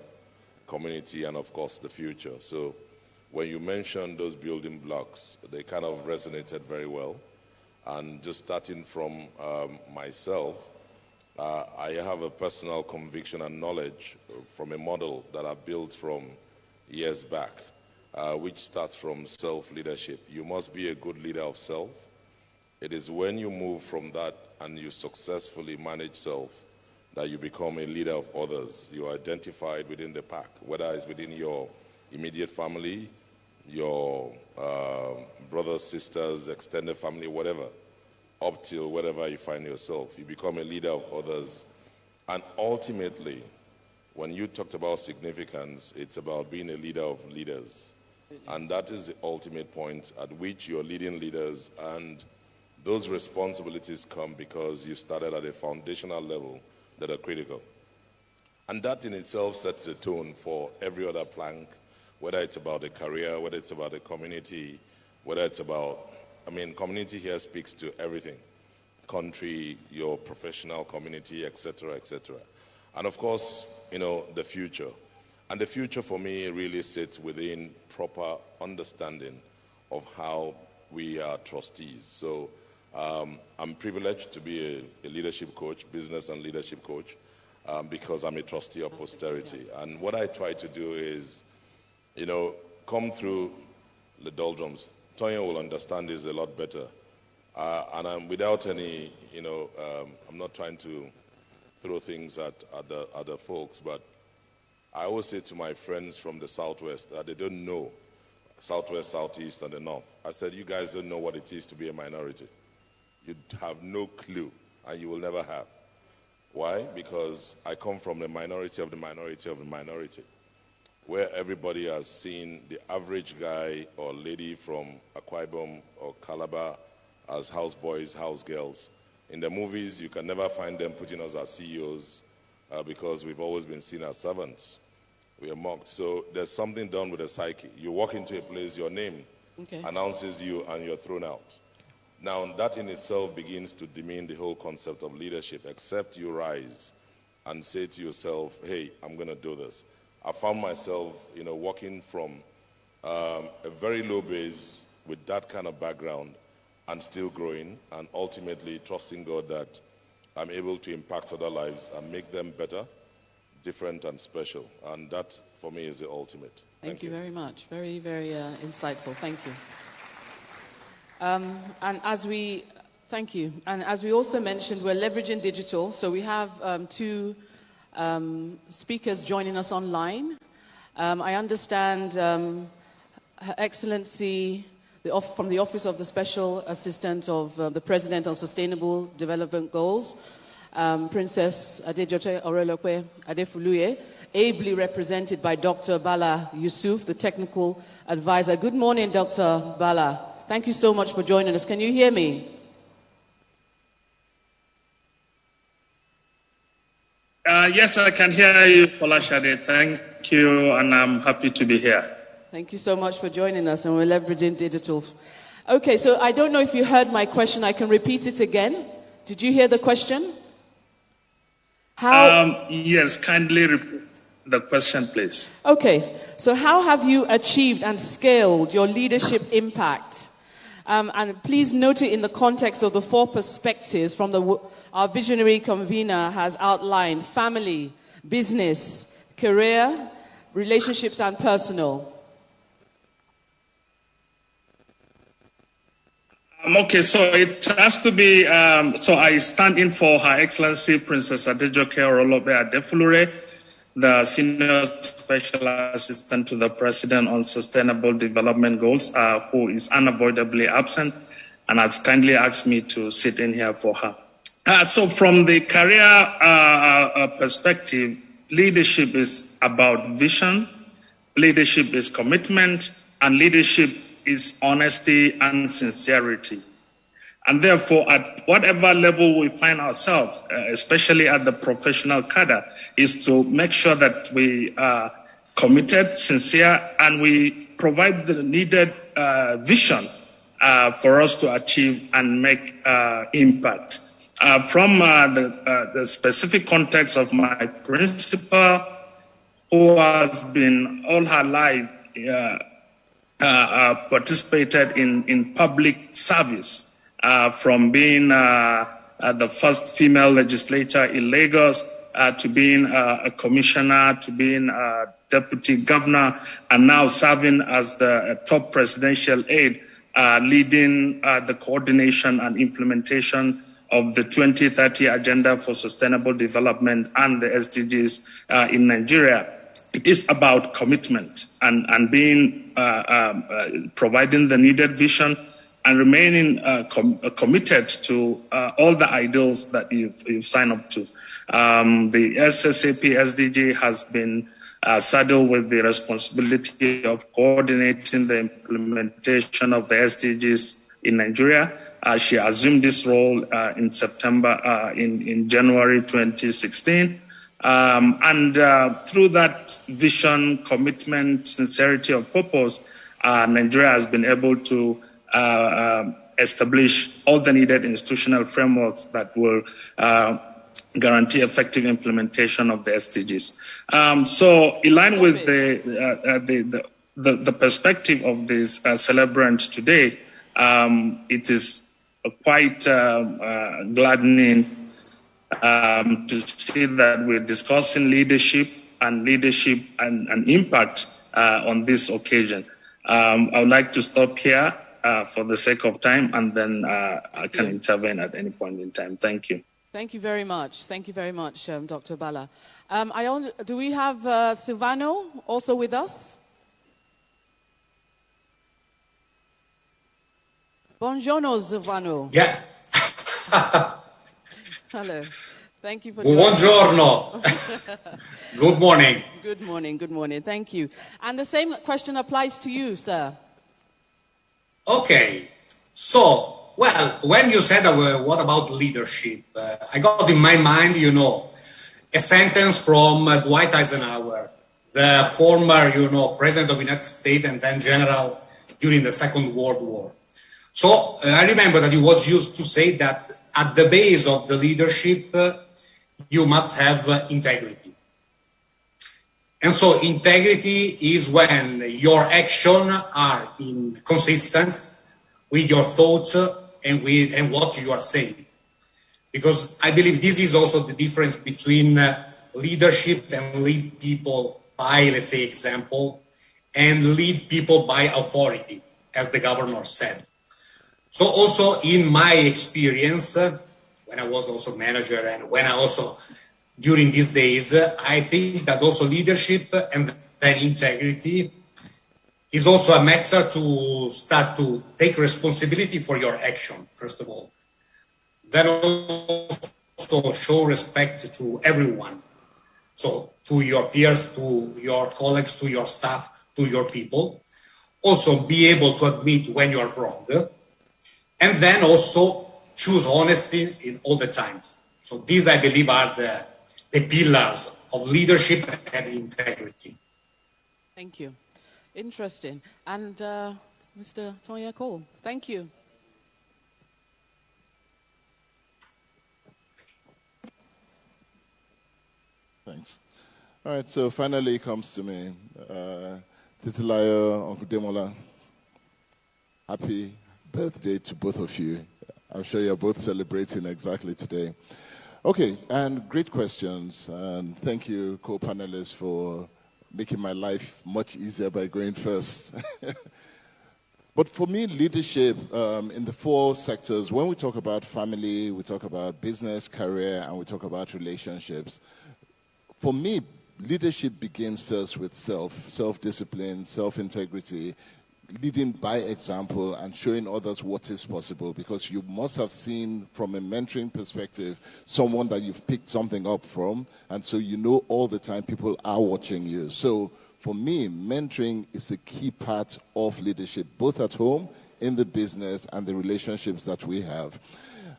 community, and of course the future. So when you mentioned those building blocks, they kind of resonated very well. And just starting from myself, I have a personal conviction and knowledge from a model that I built from years back, which starts from self-leadership. You must be a good leader of self. It is when you move from that and you successfully manage self that you become a leader of others. You are identified within the pack, whether it's within your immediate family, your brothers, sisters, extended family, whatever, up till wherever you find yourself. You become a leader of others. And ultimately, when you talked about significance, it's about being a leader of leaders. And that is the ultimate point at which you're leading leaders, and those responsibilities come because you started at a foundational level that are critical. And that in itself sets the tone for every other plank, whether it's about a career, whether it's about a community, whether it's about, community here speaks to everything. Country, your professional community, etc., etc. And of course, the future. And the future for me really sits within proper understanding of how we are trustees. So I'm privileged to be a leadership coach, business and leadership coach, because I'm a trustee of posterity. And what I try to do is, come through the doldrums. Tonya will understand this a lot better. And I'm without any, I'm not trying to throw things at the folks, but I always say to my friends from the Southwest that they don't know Southwest, Southeast, and the North. I said, you guys don't know what it is to be a minority. You have no clue, and you will never have. Why? Because I come from the minority of the minority of the minority, where everybody has seen the average guy or lady from Akwa Ibom or Calabar as houseboys, housegirls. In the movies, you can never find them putting us as CEOs because we've always been seen as servants. We are mocked. So there's something done with the psyche. You walk into a place, your name announces you, and you're thrown out. Now, that in itself begins to demean the whole concept of leadership, except you rise and say to yourself, hey, I'm going to do this. I found myself, walking from a very low base with that kind of background and still growing, and ultimately trusting God that I'm able to impact other lives and make them better, different, and special. And that, for me, is the ultimate. Thank you very much. Very, very insightful. Thank you. Thank you. And as we also mentioned, we're leveraging digital. So we have two speakers joining us online. I understand Her Excellency, from the Office of the Special Assistant of the President on Sustainable Development Goals, Princess Adejoke Orelokwe Adefuluye, ably represented by Dr. Bala Yusuf, the Technical Advisor. Good morning, Dr. Bala. Thank you so much for joining us. Can you hear me? Yes, I can hear you, Folashade. you, and I'm happy to be here. Thank you so much for joining us, and we're leveraging digital. Okay, so I don't know if you heard my question. I can repeat it again. Did you hear the question? Yes, kindly repeat the question, please. Okay, so how have you achieved and scaled your leadership impact? And please note it in the context of the 4 perspectives from our visionary convener has outlined: family, business, career, relationships, and personal. Okay, so it has to be, so I stand in for Her Excellency Princess Adejoke Orolobe Adefulure, the Senior Special Assistant to the President on Sustainable Development Goals, who is unavoidably absent and has kindly asked me to sit in here for her. So from the career perspective, leadership is about vision, leadership is commitment, and leadership is honesty and sincerity. And therefore, at whatever level we find ourselves, especially at the professional cadre, is to make sure that we are committed, sincere, and we provide the needed vision for us to achieve and make impact. From the specific context of my principal, who has been all her life participated in public service, from being the first female legislator in Lagos, to being a commissioner, to being a deputy governor, and now serving as the top presidential aide, leading the coordination and implementation of the 2030 Agenda for Sustainable Development and the SDGs in Nigeria. It is about commitment and being providing the needed vision and remaining committed to all the ideals that you've signed up to. The SSAP SDG has been saddled with the responsibility of coordinating the implementation of the SDGs in Nigeria. She assumed this role in September, in January 2016. And through that vision, commitment, sincerity of purpose, Nigeria has been able to establish all the needed institutional frameworks that will guarantee effective implementation of the SDGs. So, in line with the perspective of this celebrant today, it is quite gladdening to see that we're discussing leadership and impact on this occasion. I would like to stop here for the sake of time, and then I can intervene at any point in time. Thank you. Thank you very much. Thank you very much, Dr. Bala. Do we have Silvano also with us? Buongiorno, Silvano. Yeah. Hello. Thank you for Buongiorno. Good morning. Good morning. Good morning. Thank you. And the same question applies to you, sir. Okay. So, well, when you said what about leadership, I got in my mind, a sentence from Dwight Eisenhower, the former, president of the United States and then general during the Second World War. So I remember that he was used to say that at the base of the leadership, you must have integrity. And so integrity is when your actions are consistent with your thoughts and what you are saying. Because I believe this is also the difference between leadership and lead people by, let's say, example, and lead people by authority, as the governor said. So also in my experience, when I was also manager and when I also, during these days, I think that also leadership and then integrity is also a matter to start to take responsibility for your action, first of all. Then also show respect to everyone. So to your peers, to your colleagues, to your staff, to your people. Also be able to admit when you are wrong. And then also choose honesty in all the times. So these, I believe, are the pillars of leadership and integrity. Thank you. Interesting. And Mr. Tonya Cole, thank you. Thanks. All right, so finally it comes to me. Titilayo, Uncle Demola, happy birthday to both of you. I'm sure you're both celebrating exactly today. Okay, and great questions. And thank you, co-panelists, for making my life much easier by going first. But for me, leadership in the 4 sectors, when we talk about family, we talk about business, career, and we talk about relationships. For me, leadership begins first with self-discipline, self-integrity, leading by example and showing others what is possible, because you must have seen from a mentoring perspective someone that you've picked something up from, and so you know all the time people are watching you. So for me, mentoring is a key part of leadership, both at home, in the business, and the relationships that we have.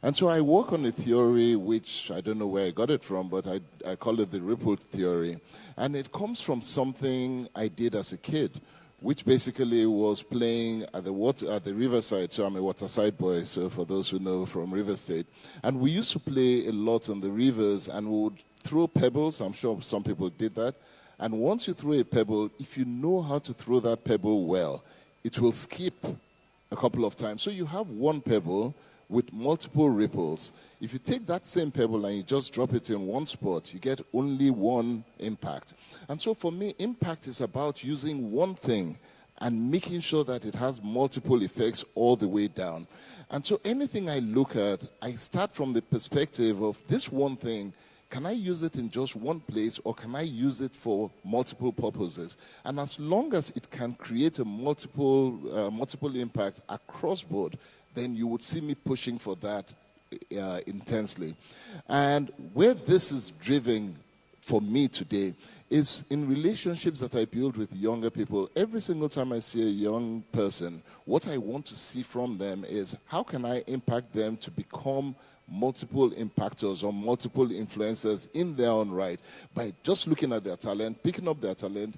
And so I work on a theory which I don't know where I got it from, but I call it the ripple theory. And it comes from something I did as a kid, which basically was playing at the riverside. So I'm a waterside boy, so for those who know from River State. And we used to play a lot on the rivers, and we would throw pebbles. I'm sure some people did that. And once you throw a pebble, if you know how to throw that pebble well, it will skip a couple of times. So you have one pebble with multiple ripples. If you take that same pebble and you just drop it in one spot, you get only one impact. And so for me, impact is about using one thing and making sure that it has multiple effects all the way down. And so anything I look at, I start from the perspective of this one thing. Can I use it in just one place, or can I use it for multiple purposes? And as long as it can create a multiple impact across board, then you would see me pushing for that intensely. And where this is driven for me today is in relationships that I build with younger people. Every single time I see a young person, what I want to see from them is how can I impact them to become multiple impactors or multiple influencers in their own right by just looking at their talent, picking up their talent,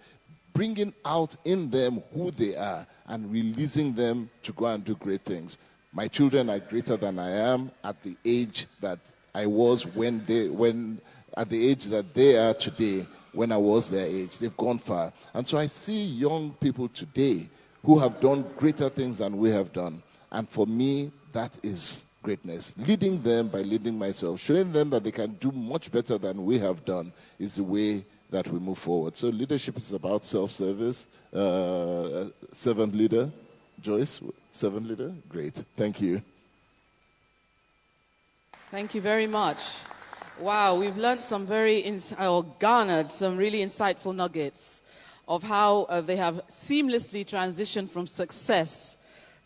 bringing out in them who they are, and releasing them to go and do great things. My children are greater than I am at the age that I was at the age that they are today when I was their age. They've gone far. And so I see young people today who have done greater things than we have done. And for me, that is greatness. Leading them by leading myself, showing them that they can do much better than we have done is the way that we move forward. So leadership is about self-service. Servant leader. Joyce, servant leader? Great. Thank you. Thank you very much. Wow, we've learned some garnered some really insightful nuggets of how they have seamlessly transitioned from success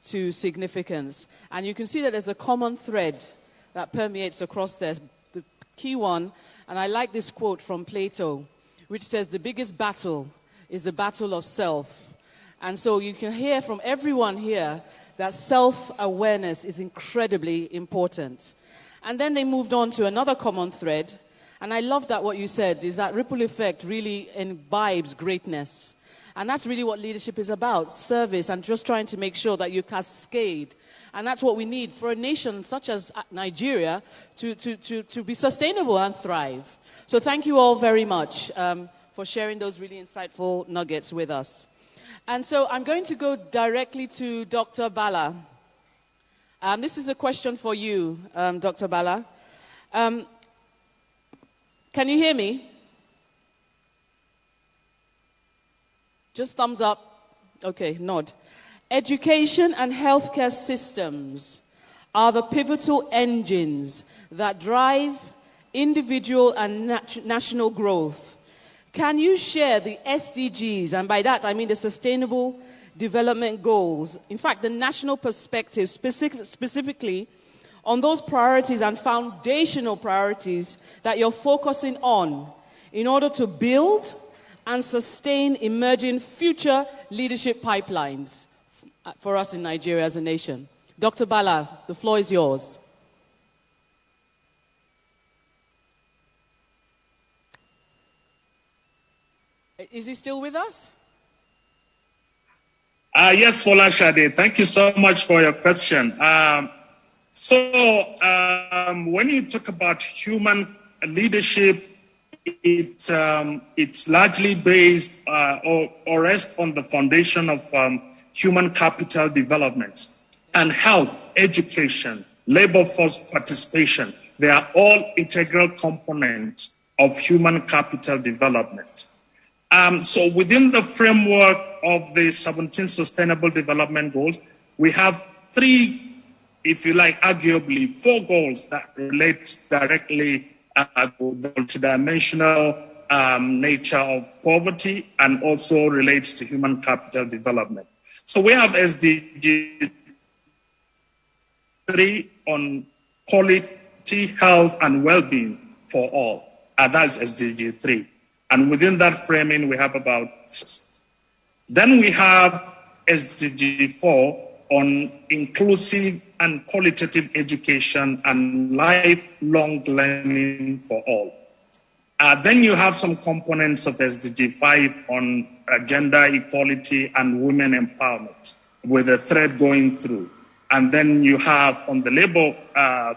to significance. And you can see that there's a common thread that permeates across there. The key one, and I like this quote from Plato, which says, the biggest battle is the battle of self. And so you can hear from everyone here that self-awareness is incredibly important. And then they moved on to another common thread. And I love that what you said is that ripple effect really imbibes greatness. And that's really what leadership is about, service, and just trying to make sure that you cascade. And that's what we need for a nation such as Nigeria to be sustainable and thrive. So thank you all very much for sharing those really insightful nuggets with us. And so I'm going to go directly to Dr. Bala. This is a question for you, Dr. Bala. Can you hear me? Just thumbs up. Okay, nod. Education and healthcare systems are the pivotal engines that drive individual and national growth. Can you share the SDGs, and by that I mean the Sustainable Development Goals, in fact the national perspective specifically on those priorities and foundational priorities that you're focusing on in order to build and sustain emerging future leadership pipelines for us in Nigeria as a nation? Dr. Bala, the floor is yours. Is he still with us? Yes, Fola Shade, thank you so much for your question. When you talk about human leadership, it's largely based or rests on the foundation of human capital development and health, education, labor force participation. They are all integral components of human capital development. So within the framework of the 17 Sustainable Development Goals, we have 3, if you like, arguably 4 goals that relate directly to the multidimensional nature of poverty and also relates to human capital development. So we have SDG 3 on quality, health, and well-being for all. That's SDG 3. And within that framing, we have about 6. Then we have SDG 4 on inclusive and qualitative education and lifelong learning for all. Then you have some components of SDG 5 on gender equality and women empowerment with a thread going through. And then you have on the labor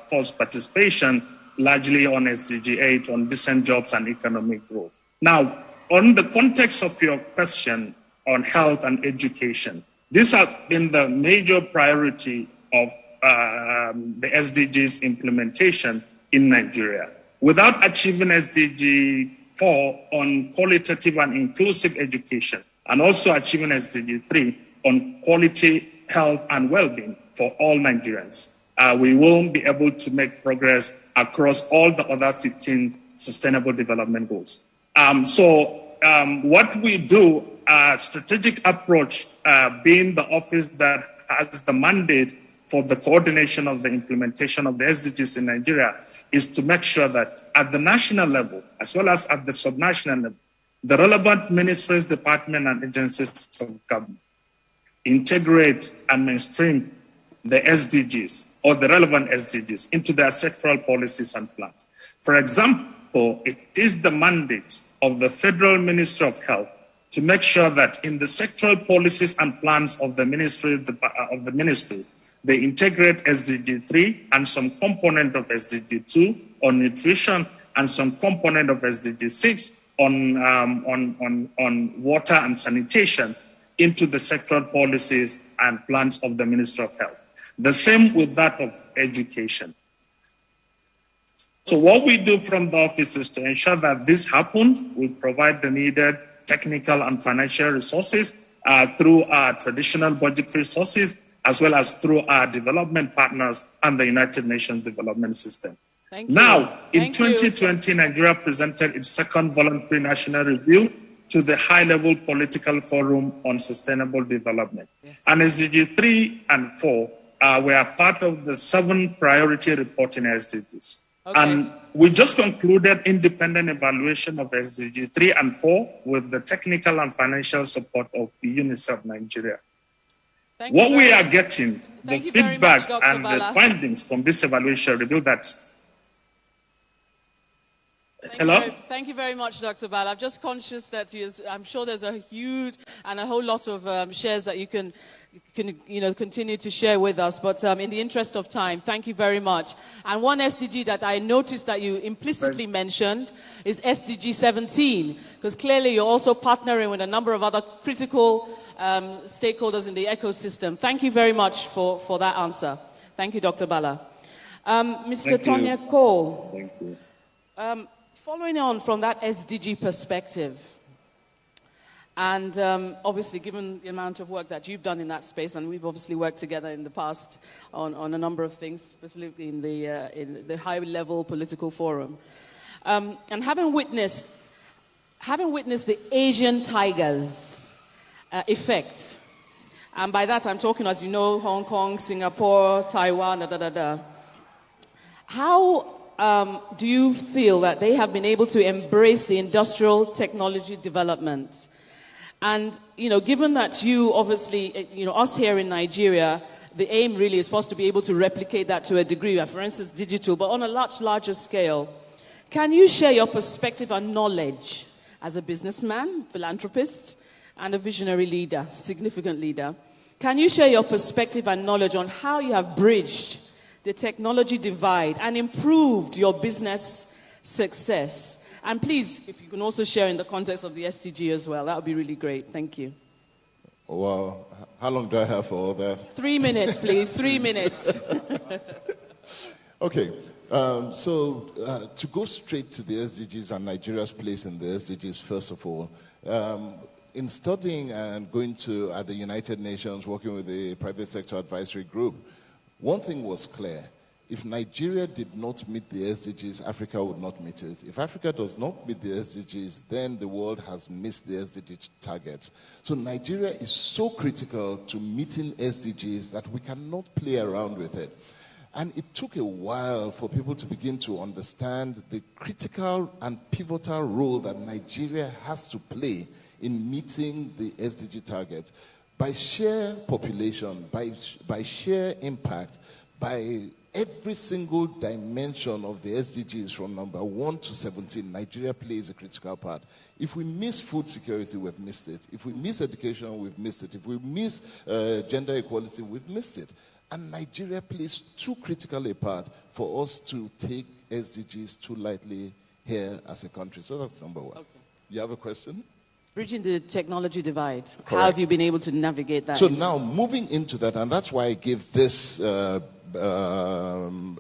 force participation, largely on SDG 8 on decent jobs and economic growth. Now, on the context of your question on health and education, this has been the major priority of the SDGs implementation in Nigeria. Without achieving SDG 4 on qualitative and inclusive education, and also achieving SDG 3 on quality, health, and well-being for all Nigerians, we won't be able to make progress across all the other 15 Sustainable Development Goals. What we do, strategic approach, being the office that has the mandate for the coordination of the implementation of the SDGs in Nigeria, is to make sure that at the national level, as well as at the subnational level, the relevant ministries, departments, and agencies of government integrate and mainstream the SDGs or the relevant SDGs into their sectoral policies and plans. For example, it is the mandate of the Federal Ministry of Health to make sure that in the sectoral policies and plans of the ministry, they integrate SDG 3 and some component of SDG 2 on nutrition and some component of SDG 6 on water and sanitation into the sectoral policies and plans of the Ministry of Health. The same with that of education. So what we do from the office is to ensure that this happens. We provide the needed technical and financial resources through our traditional budgetary sources, as well as through our development partners and the United Nations Development System. Thank you. Now, in 2020, Nigeria presented its second voluntary national review to the high-level political forum on sustainable development. Yes. And SDG 3 and 4 were part of the 7 priority reporting SDGs. Okay. And we just concluded independent evaluation of SDG 3 and 4 with the technical and financial support of UNICEF Nigeria. What we are getting, the feedback and the findings from this evaluation reveal that. Thank you very much, Dr. Bala. I'm just conscious that I'm sure there's a huge and a whole lot of shares that you can continue to share with us. But in the interest of time, thank you very much. And one SDG that I noticed that you implicitly mentioned is SDG 17, because clearly you're also partnering with a number of other critical stakeholders in the ecosystem. Thank you very much for that answer. Thank you, Dr. Bala. Mr. Tonya Cole. Thank you. Following on from that SDG perspective, and obviously given the amount of work that you've done in that space, and we've obviously worked together in the past on a number of things, specifically in the high-level political forum, and having witnessed the Asian tigers effect, and by that I'm talking, as you know, Hong Kong, Singapore, Taiwan, how do you feel that they have been able to embrace the industrial technology development? And, given that you obviously, us here in Nigeria, the aim really is for us to be able to replicate that to a degree, for instance, digital, but on a much larger scale. Can you share your perspective and knowledge as a businessman, philanthropist, and a visionary leader, significant leader. Can you share your perspective and knowledge on how you have bridged the technology divide and improved your business success? And please, if you can also share in the context of the SDG as well, that would be really great. Thank you. Wow. How long do I have for all that? 3 minutes, please. 3 minutes. Okay. To go straight to the SDGs and Nigeria's place in the SDGs, first of all, in studying and going to at the United Nations, working with the private sector advisory group, one thing was clear. If Nigeria did not meet the SDGs, Africa would not meet it. If Africa does not meet the SDGs, then the world has missed the SDG targets. So Nigeria is so critical to meeting SDGs that we cannot play around with it. And it took a while for people to begin to understand the critical and pivotal role that Nigeria has to play in meeting the SDG targets. By sheer population, by sheer impact, by every single dimension of the SDGs from number 1 to 17, Nigeria plays a critical part. If we miss food security, we've missed it. If we miss education, we've missed it. If we miss gender equality, we've missed it. And Nigeria plays too critical a part for us to take SDGs too lightly here as a country. So that's number 1. Okay. You have a question? Bridging the technology divide. Correct. How have you been able to navigate that? So now moving into that, and that's why I gave this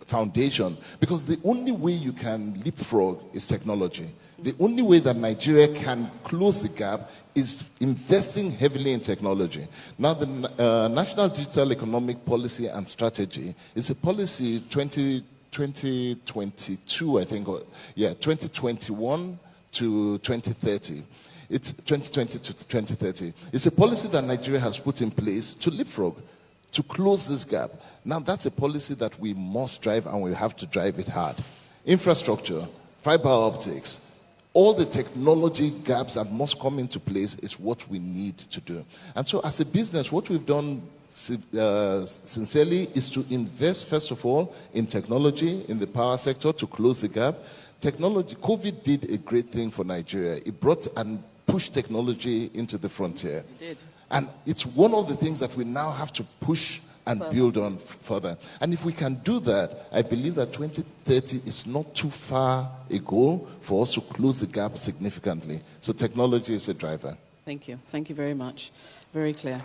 foundation, because the only way you can leapfrog is technology. The only way that Nigeria can close the gap is investing heavily in technology. Now, the National Digital Economic Policy and Strategy is a policy 2022, I think, 2021 to 2030. It's 2020 to 2030. It's a policy that Nigeria has put in place to leapfrog, to close this gap. Now, that's a policy that we must drive, and we have to drive it hard. Infrastructure, fiber optics, all the technology gaps that must come into place is what we need to do. And so as a business, what we've done sincerely is to invest, first of all, in technology, in the power sector to close the gap. Technology, COVID did a great thing for Nigeria. It brought and pushed technology into the frontier. It did. And it's one of the things that we now have to push and build on further. And if we can do that, I believe that 2030 is not too far a goal for us to close the gap significantly. So technology is a driver. Thank you. Thank you very much. Very clear.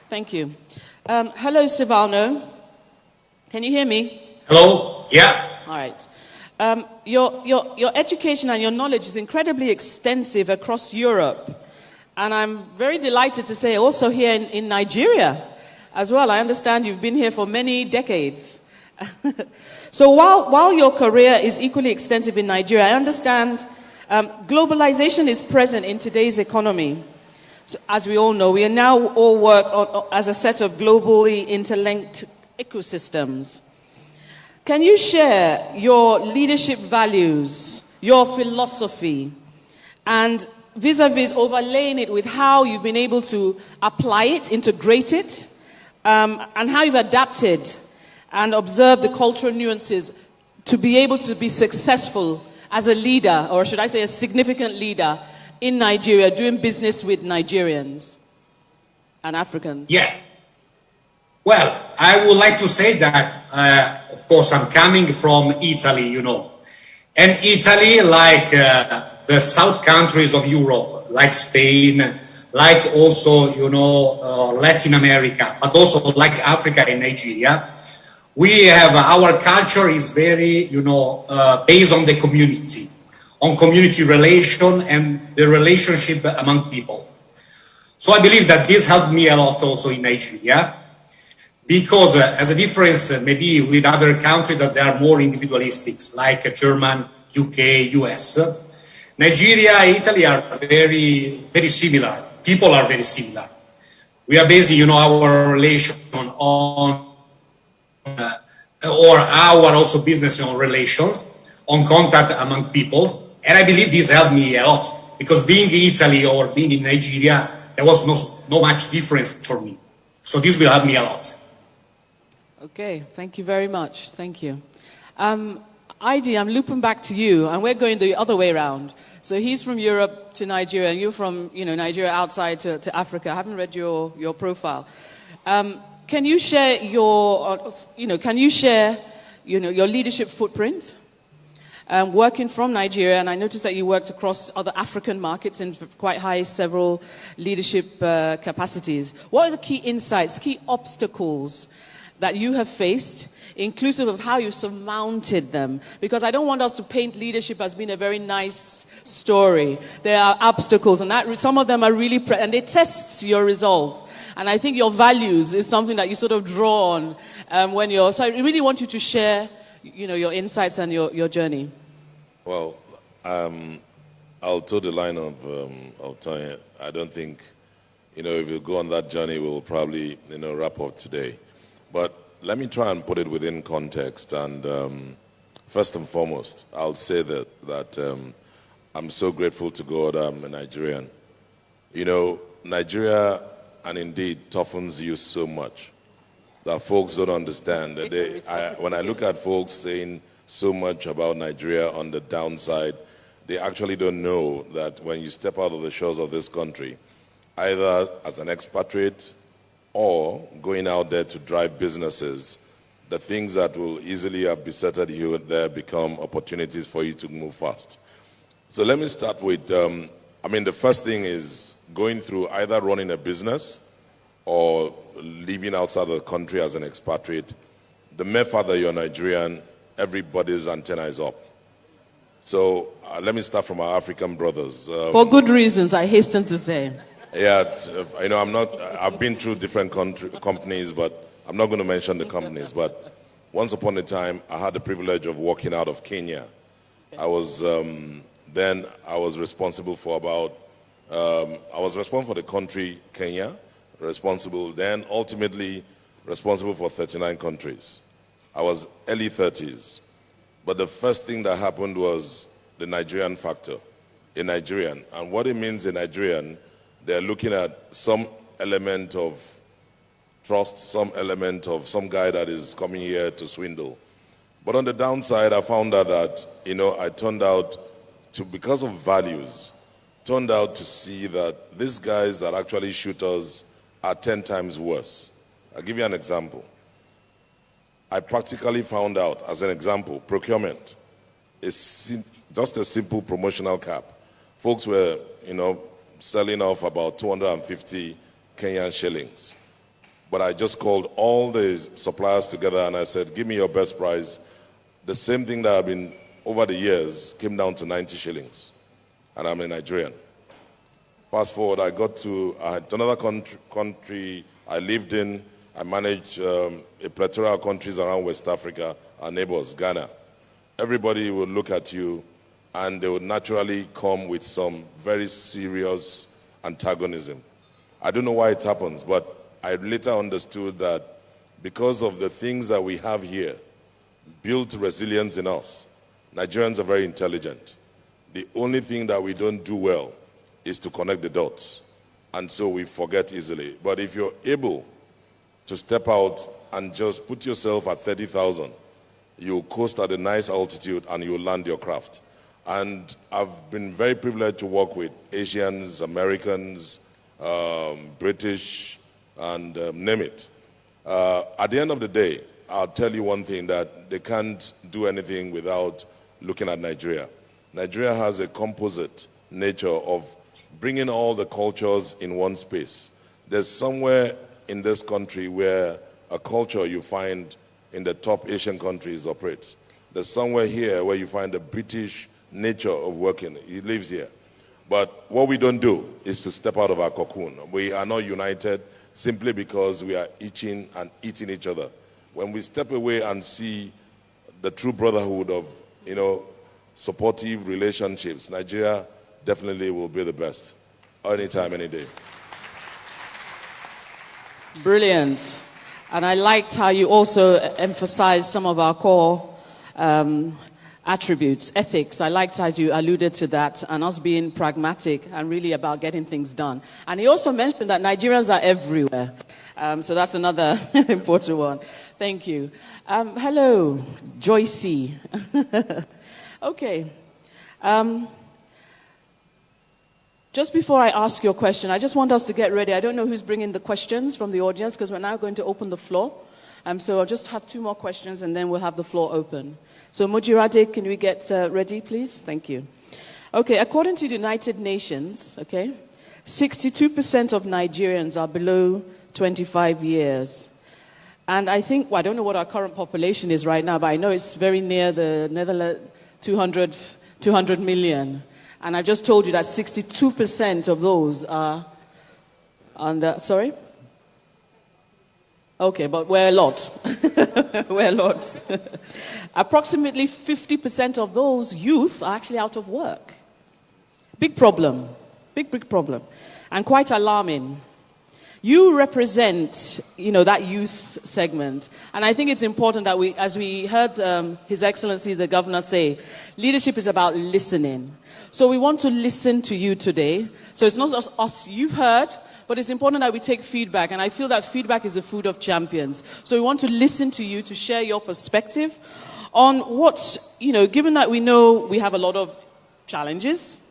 Thank you. Hello, Silvano. Can you hear me? Hello? Yeah. All right. Your education and your knowledge is incredibly extensive across Europe. And I'm very delighted to say also here in Nigeria as well. I understand you've been here for many decades. So while your career is equally extensive in Nigeria, I understand globalization is present in today's economy. So, as we all know, we are now all work as a set of globally interlinked ecosystems. Can you share your leadership values, your philosophy, and vis-a-vis overlaying it with how you've been able to apply it, integrate it, and how you've adapted and observed the cultural nuances to be able to be successful as a leader, or should I say a significant leader in Nigeria, doing business with Nigerians and Africans? Yeah. Well, I would like to say that, of course, I'm coming from Italy, you know. And Italy, like the south countries of Europe, like Spain, like also, you know, Latin America, but also like Africa and Nigeria, we have, our culture is very, you know, based on the community, on community relation and the relationship among people. So I believe that this helped me a lot also in Nigeria, because as a difference maybe with other countries that they are more individualistic, like German, UK, US, Nigeria, Italy are very, very similar. People are very similar. We are basing, you know, our relation on, or our also business on relations, on contact among people. And I believe this helped me a lot, because being in Italy or being in Nigeria, there was no much difference for me. So this will help me a lot. Okay, thank you very much. Thank you. ID, I'm looping back to you, and we're going the other way around. So he's from Europe to Nigeria, and you're from Nigeria outside to Africa. I haven't read your profile. Can you share your leadership footprint? Working from Nigeria, and I noticed that you worked across other African markets in quite high several leadership capacities. What are the key insights, key obstacles that you have faced, inclusive of how you surmounted them? Because I don't want us to paint leadership as being a very nice story. There are obstacles, and some of them are really, and they test your resolve. And I think your values is something that you sort of draw on when you're. So I really want you to share, your insights and your journey. Well, I'll toe the line of Tanya. I don't think, if you go on that journey, we'll probably, wrap up today. But let me try and put it within context. And first and foremost, I'll say that I'm so grateful to God I'm a Nigerian. Nigeria, and indeed, toughens you so much that folks don't understand. When I look at folks saying so much about Nigeria on the downside, they actually don't know that when you step out of the shores of this country, either as an expatriate or going out there to drive businesses, the things that will easily have besetted you there become opportunities for you to move fast. So let me start with, the first thing is going through either running a business or living outside of the country as an expatriate. The mere fact that you're Nigerian, everybody's antenna is up. So let me start from our African brothers. For good reasons, I hasten to say. Yeah, I've been through different companies, but I'm not going to mention the companies. But once upon a time, I had the privilege of working out of Kenya. I was responsible for the country Kenya, then ultimately responsible for 39 countries. I was early 30s. But the first thing that happened was the Nigerian factor, a Nigerian. And what it means a Nigerian, they're looking at some element of trust, some element of some guy that is coming here to swindle. But on the downside, I found out that, I turned out to, because of values, turned out to see that these guys that actually shoot us are 10 times worse. I'll give you an example. I practically found out, as an example, procurement is just a simple promotional cap. Folks were, selling off about 250 Kenyan shillings. But I just called all the suppliers together and I said, give me your best price. The same thing that I've been over the years came down to 90 shillings. And I'm a Nigerian. Fast forward, I got to another country I lived in. I managed a plethora of countries around West Africa, our neighbors, Ghana. Everybody would look at you and they would naturally come with some very serious antagonism. I don't know why it happens, but I later understood that because of the things that we have here, built resilience in us. Nigerians are very intelligent. The only thing that we don't do well is to connect the dots. And so we forget easily. But if you're able to step out and just put yourself at 30,000, you'll coast at a nice altitude and you'll land your craft. And I've been very privileged to work with Asians, Americans, British, and name it. At the end of the day, I'll tell you one thing, that they can't do anything without looking at Nigeria. Nigeria has a composite nature of bringing all the cultures in one space. There's somewhere in this country where a culture you find in the top Asian countries operates. There's somewhere here where you find the British nature of working. He lives here. But what we don't do is to step out of our cocoon. We are not united simply because we are itching and eating each other. When we step away and see the true brotherhood of, supportive relationships, Nigeria definitely will be the best. Anytime, any day. Brilliant. And I liked how you also emphasized some of our core attributes, ethics. I liked how you alluded to that, and us being pragmatic and really about getting things done. And he also mentioned that Nigerians are everywhere. So that's another important one. Thank you. Hello, Joycey. Okay. Just before I ask your question, I just want us to get ready. I don't know who's bringing the questions from the audience because we're now going to open the floor. So I'll just have 2 more questions and then we'll have the floor open. So Mujirade, can we get ready, please? Thank you. Okay, according to the United Nations, 62% of Nigerians are below 25 years. And I think, I don't know what our current population is right now, but I know it's very near the Netherlands, 200 million. And I just told you that 62% of those are under, sorry? Okay, but we're a lot. We're a lot. Approximately 50% of those youth are actually out of work. Big problem. Big problem. And quite alarming. You represent, that youth segment. And I think it's important that we, as we heard His Excellency, the Governor say, leadership is about listening. So we want to listen to you today. So it's not just us you've heard, but it's important that we take feedback. And I feel that feedback is the food of champions. So we want to listen to you to share your perspective on what, given that we know we have a lot of challenges.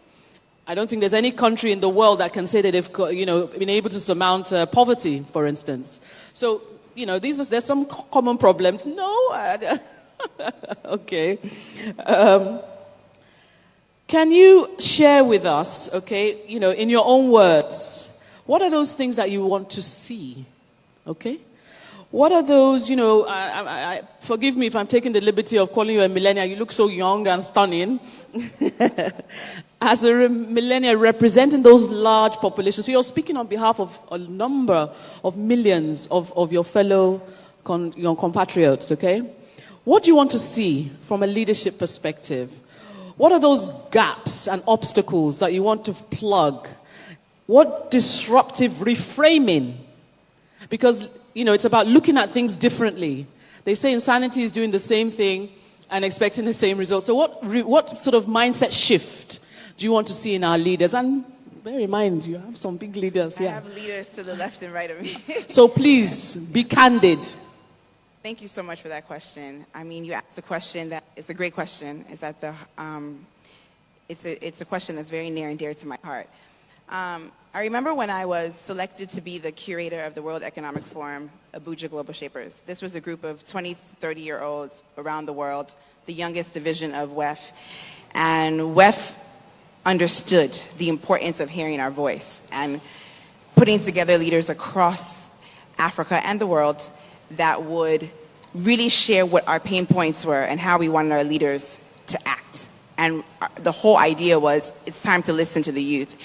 I don't think there's any country in the world that can say that they've, been able to surmount poverty, for instance. So, there's some common problems. No? Okay. Can you share with us, in your own words, what are those things that you want to see? Okay? What are those, forgive me if I'm taking the liberty of calling you a millennial. You look so young and stunning. As a millennial representing those large populations. So you're speaking on behalf of a number of millions of your fellow compatriots, okay? What do you want to see from a leadership perspective? What are those gaps and obstacles that you want to plug? What disruptive reframing? Because, it's about looking at things differently. They say insanity is doing the same thing and expecting the same result. So what sort of mindset shift do you want to see in our leaders? And bear in mind, you have some big leaders here. I have leaders to the left and right of me. So please, be candid. Thank you so much for that question. I mean, you asked a question that it's a great question. It's at the it's a question that's very near and dear to my heart. I remember when I was selected to be the curator of the World Economic Forum, Abuja Global Shapers. This was a group of 20 to 30-year-olds around the world, the youngest division of WEF. And WEF understood the importance of hearing our voice and putting together leaders across Africa and the world that would really share what our pain points were and how we wanted our leaders to act. And the whole idea was, it's time to listen to the youth.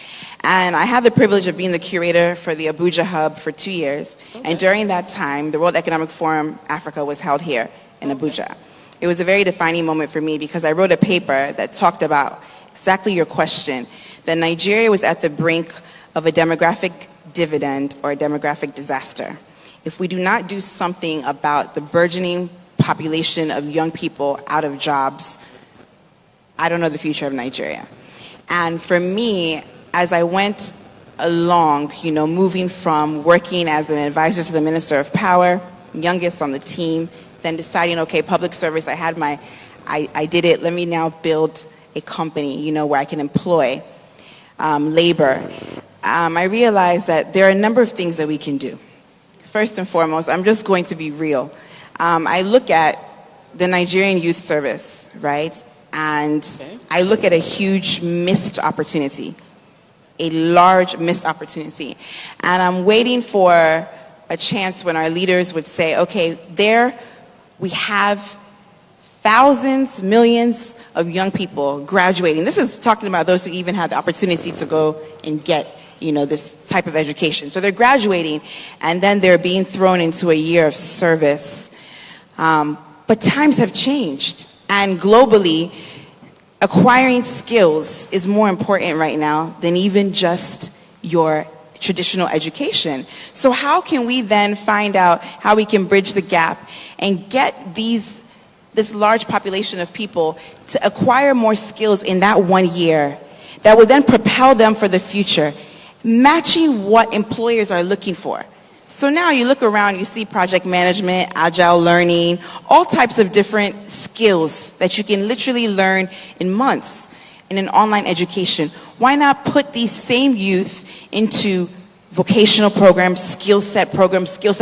And I had the privilege of being the curator for the Abuja Hub for 2 years. Okay. And during that time, the World Economic Forum Africa was held here in Abuja. It was a very defining moment for me because I wrote a paper that talked about exactly your question, that Nigeria was at the brink of a demographic dividend or a demographic disaster. If we do not do something about the burgeoning population of young people out of jobs, I don't know the future of Nigeria. And for me, as I went along, moving from working as an advisor to the Minister of Power, youngest on the team, then deciding, okay, public service, I did it, let me now build a company, where I can employ labor. I realized that there are a number of things that we can do. First and foremost, I'm just going to be real. I look at the Nigerian Youth Service, right? And I look at a huge missed opportunity, a large missed opportunity. And I'm waiting for a chance when our leaders would say, okay, there we have thousands, millions of young people graduating. This is talking about those who even have the opportunity to go and get, this type of education. So they're graduating, and then they're being thrown into a year of service. But times have changed. And globally, acquiring skills is more important right now than even just your traditional education. So how can we then find out how we can bridge the gap and get this large population of people to acquire more skills in that 1 year that will then propel them for the future, matching what employers are looking for? So now you look around, you see project management, agile learning, all types of different skills that you can literally learn in months in an online education. Why not put these same youth into vocational programs, skill set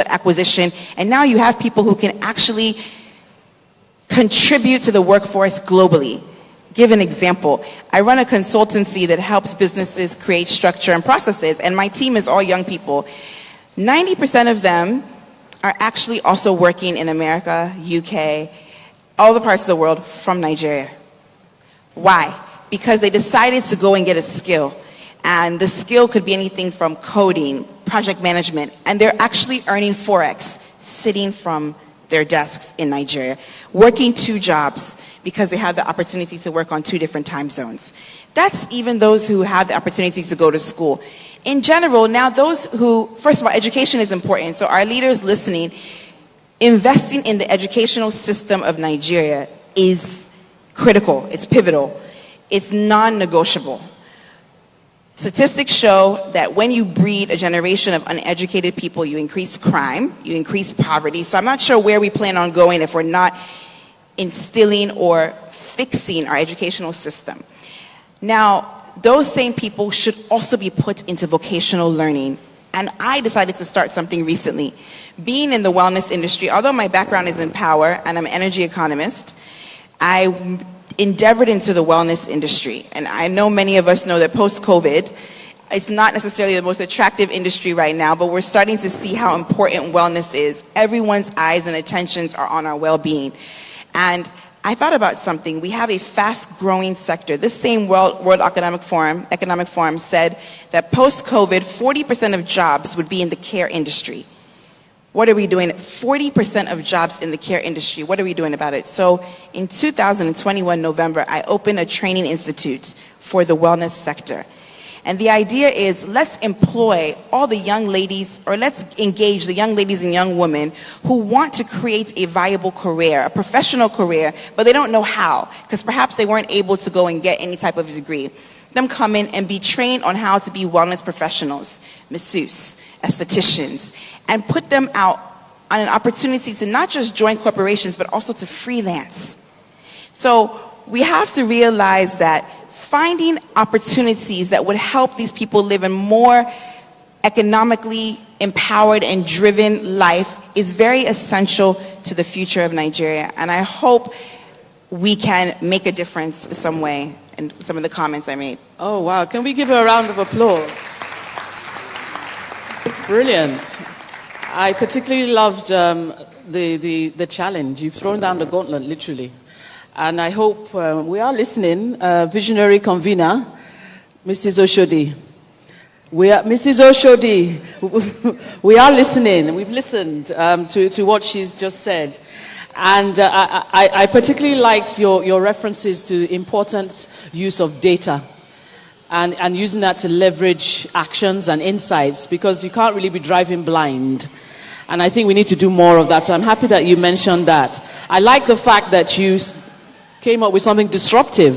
acquisition, and now you have people who can actually contribute to the workforce globally. Give an example. I run a consultancy that helps businesses create structure and processes, and my team is all young people. 90% of them are actually also working in America, UK, all the parts of the world from Nigeria. Why? Because they decided to go and get a skill. And the skill could be anything from coding, project management, and they're actually earning Forex sitting from their desks in Nigeria, working 2 jobs because they have the opportunity to work on 2 different time zones. That's even those who have the opportunity to go to school. In general, now those who, first of all, education is important. So our leaders listening, investing in the educational system of Nigeria is critical. It's pivotal. It's non-negotiable. Statistics show that when you breed a generation of uneducated people, you increase crime, you increase poverty. So I'm not sure where we plan on going if we're not instilling or fixing our educational system. Now, those same people should also be put into vocational learning. And I decided to start something recently. Being in the wellness industry, although my background is in power and I'm an energy economist, I endeavored into the wellness industry. And I know many of us know that post-COVID, it's not necessarily the most attractive industry right now, but we're starting to see how important wellness is. Everyone's eyes and attentions are on our well-being. And I thought about something. We have a fast-growing sector. This same World Economic Forum said that post-COVID, 40% of jobs would be in the care industry. What are we doing? 40% of jobs in the care industry. What are we doing about it? So in 2021, November, I opened a training institute for the wellness sector. And the idea is, let's employ all the young ladies, or let's engage the young ladies and young women who want to create a viable career, a professional career, but they don't know how, because perhaps they weren't able to go and get any type of degree. Them come in and be trained on how to be wellness professionals, masseuse, estheticians, and put them out on an opportunity to not just join corporations, but also to freelance. So we have to realize that finding opportunities that would help these people live a more economically empowered and driven life is very essential to the future of Nigeria. And I hope we can make a difference in some way in some of the comments I made. Oh, wow. Can we give her a round of applause? Brilliant. I particularly loved the challenge. You've thrown down the gauntlet, literally. And I hope we are listening. Visionary convener, Mrs. Oshodi. Mrs. Oshodi, we are listening. We've listened to what she's just said. And I particularly liked your references to important use of data and using that to leverage actions and insights, because you can't really be driving blind. And I think we need to do more of that. So I'm happy that you mentioned that. I like the fact that you came up with something disruptive,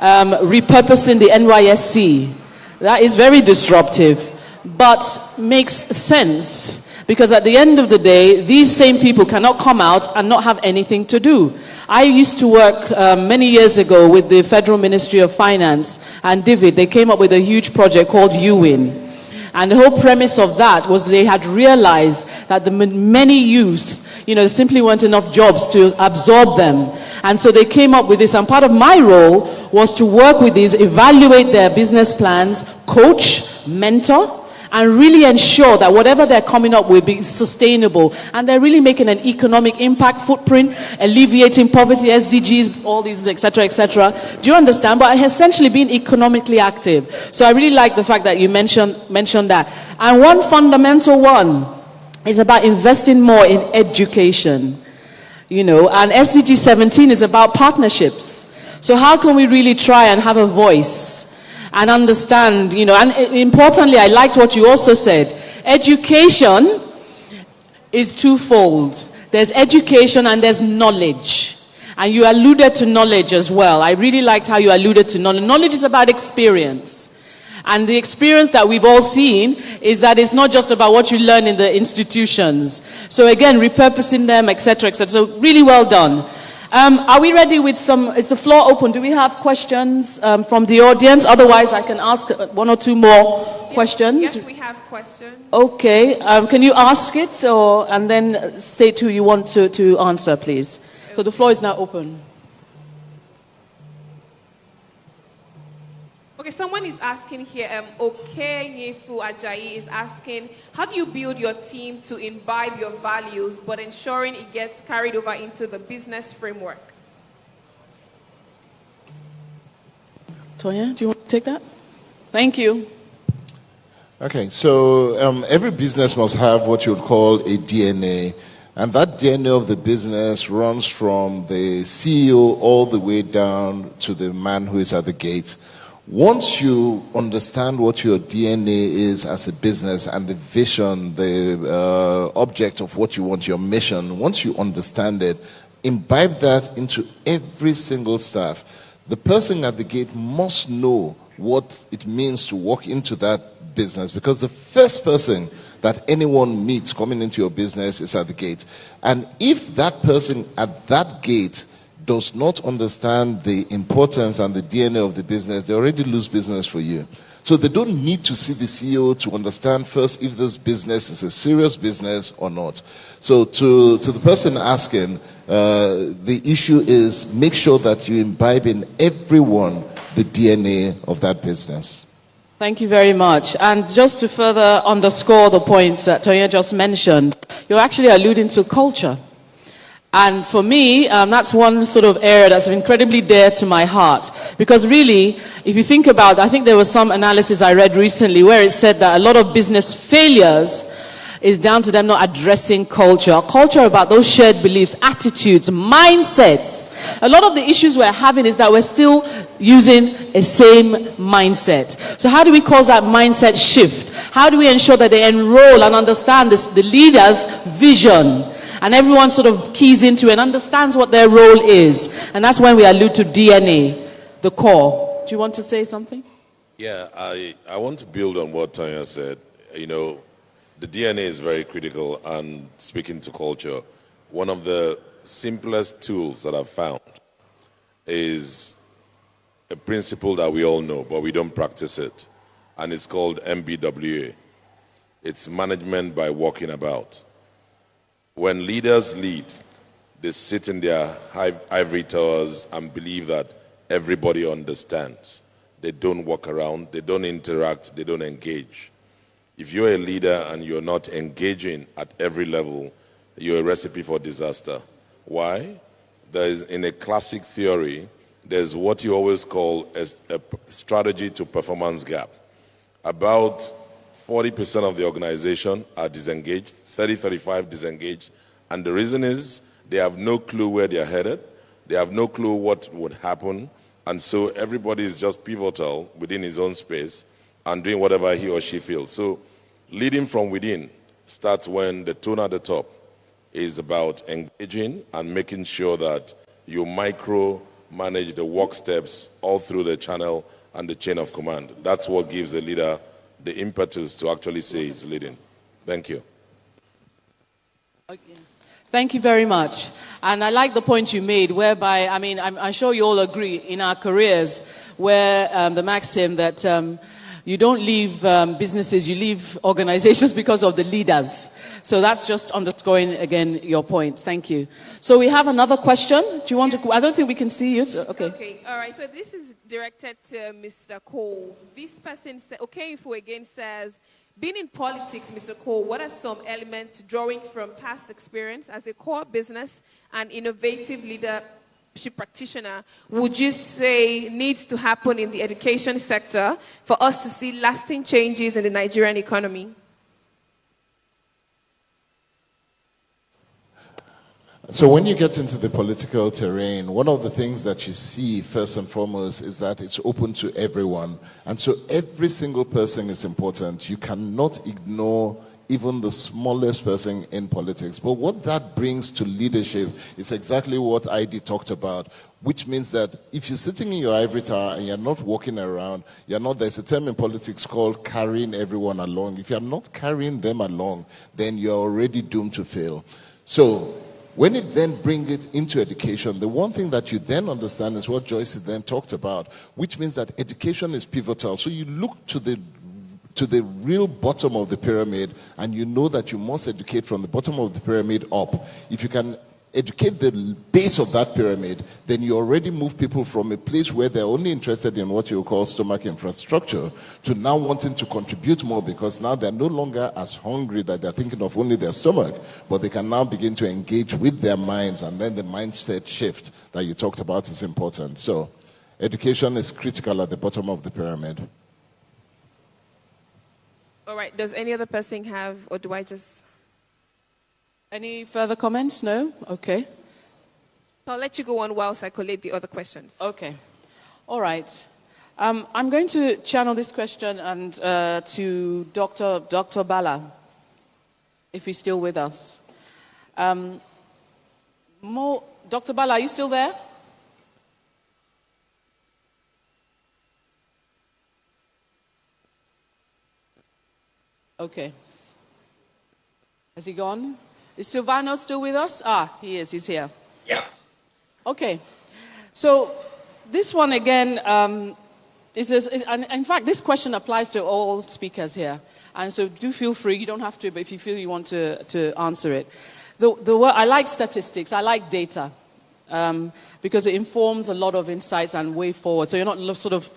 repurposing the NYSC. That is very disruptive, but makes sense, because at the end of the day, these same people cannot come out and not have anything to do. I used to work many years ago with the Federal Ministry of Finance and David. They came up with a huge project called UWIN. And the whole premise of that was they had realized that the many youths, there simply weren't enough jobs to absorb them. And so they came up with this. And part of my role was to work with these, evaluate their business plans, coach, mentor, and really ensure that whatever they're coming up with is sustainable. And they're really making an economic impact footprint, alleviating poverty, SDGs, all these, etc., etc. Do you understand? But essentially being economically active. So I really like the fact that you mentioned that. And one fundamental one is about investing more in education. And SDG 17 is about partnerships. So how can we really try and have a voice and understand, and importantly, I liked what you also said. Education is twofold. There's education and there's knowledge. And you alluded to knowledge as well. I really liked how you alluded to knowledge. Knowledge is about experience. And the experience that we've all seen is that it's not just about what you learn in the institutions. So again, repurposing them, etc., etc. So really well done. Are we ready with some? Is the floor open? Do we have questions from the audience? Otherwise, I can ask one or two more questions. Yes, we have questions. Okay. Can you ask it, and then state who you want to answer, please? So the floor is now open. Okay, someone is asking here, Okenyefu Ajayi is asking, how do you build your team to imbibe your values, but ensuring it gets carried over into the business framework? Tonya, do you want to take that? Thank you. Okay, so every business must have what you would call a DNA. And that DNA of the business runs from the CEO all the way down to the man who is at the gate. Once you understand what your DNA is as a business and the vision, the object of what you want, your mission, once you understand it, imbibe that into every single staff. The person at the gate must know what it means to walk into that business, because the first person that anyone meets coming into your business is at the gate. And if that person at that gate does not understand the importance and the DNA of the business, they already lose business for you. So they don't need to see the CEO to understand first if this business is a serious business or not. So to the person asking, the issue is make sure that you imbibe in everyone the DNA of that business. Thank you very much. And just to further underscore the points that Tonya just mentioned, you're actually alluding to culture. And for me, that's one sort of area that's incredibly dear to my heart. Because really, if you think about, I think there was some analysis I read recently where it said that a lot of business failures is down to them not addressing culture. Culture about those shared beliefs, attitudes, mindsets. A lot of the issues we're having is that we're still using a same mindset. So how do we cause that mindset shift? How do we ensure that they enroll and understand the leader's vision? And everyone sort of keys into and understands what their role is. And that's when we allude to DNA, the core. Do you want to say something? Yeah, I want to build on what Tanya said. You know, the DNA is very critical, and speaking to culture, one of the simplest tools that I've found is a principle that we all know, but we don't practice it. And it's called MBWA. It's management by walking about. When leaders lead, they sit in their ivory towers and believe that everybody understands. They don't walk around, they don't interact, they don't engage. If you're a leader and you're not engaging at every level, you're a recipe for disaster. Why? There is, in a classic theory, there's what you always call a strategy to performance gap. About 40% of the organization are disengaged, 35 disengaged, and the reason is they have no clue where they are headed, they have no clue what would happen, and so everybody is just pivotal within his own space and doing whatever he or she feels. So leading from within starts when the tone at the top is about engaging and making sure that you micro-manage the work steps all through the channel and the chain of command. That's what gives the leader the impetus to actually say he's leading. Thank you. Okay. Thank you very much. And I like the point you made, whereby, I mean, I'm sure you all agree in our careers, where the maxim that you don't leave businesses, you leave organizations because of the leaders. So that's just underscoring, again, your point. Thank you. So we have another question. Do you want to? I don't think we can see you. So, okay. Okay. All right. So this is directed to Mr. Cole. This person, Okenyefu again says, being in politics, Mr. Cole, what are some elements drawing from past experience as a core business and innovative leadership practitioner would you say needs to happen in the education sector for us to see lasting changes in the Nigerian economy? So when you get into the political terrain, one of the things that you see first and foremost is that it's open to everyone. And so every single person is important. You cannot ignore even the smallest person in politics. But what that brings to leadership is exactly what ID talked about. which means that if you're sitting in your ivory tower and you're not walking around, there's a term in politics called carrying everyone along. If you're not carrying them along, then you're already doomed to fail. So when it then brings it into education, the one thing that you then understand is what Joyce then talked about, which means that education is pivotal. So you look to the real bottom of the pyramid, and you know that you must educate from the bottom of the pyramid up. If you can educate the base of that pyramid, then you already move people from a place where they're only interested in what you call stomach infrastructure to now wanting to contribute more, because now they're no longer as hungry that they're thinking of only their stomach, but they can now begin to engage with their minds, and then the mindset shift that you talked about is important. So education is critical at the bottom of the pyramid. All right, does any other person have, or do I just... Any further comments? No? Okay. I'll let you go on whilst I collate the other questions. Okay. All right. I'm going to channel this question and to Dr. Bala, if he's still with us. Dr. Bala, are you still there? Okay. Has he gone? Is Silvano still with us? He is. He's here. Yeah. Okay. So this one again and in fact, this question applies to all speakers here. And so do feel free. You don't have to, but if you feel you want to answer it. I like statistics. I like data because it informs a lot of insights and way forward. So you're not sort of,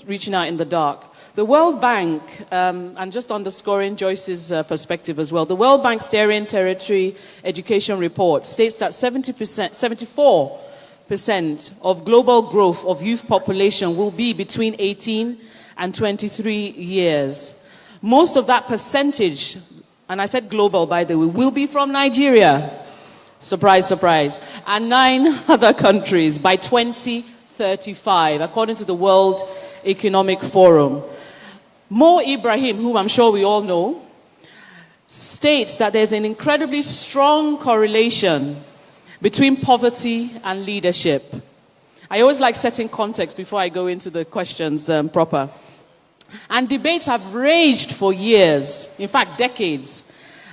reaching out in the dark. The World Bank, and just underscoring Joyce's perspective as well, the World Bank's Darien Territory Education Report states that 74% of global growth of youth population will be between 18 and 23 years. Most of that percentage, and I said global by the way, will be from Nigeria. Surprise, surprise. And 9 other countries by 2035, according to the World Economic Forum. Mo Ibrahim, whom I'm sure we all know, states that there's an incredibly strong correlation between poverty and leadership. I always like setting context before I go into the questions proper. And debates have raged for years, in fact decades,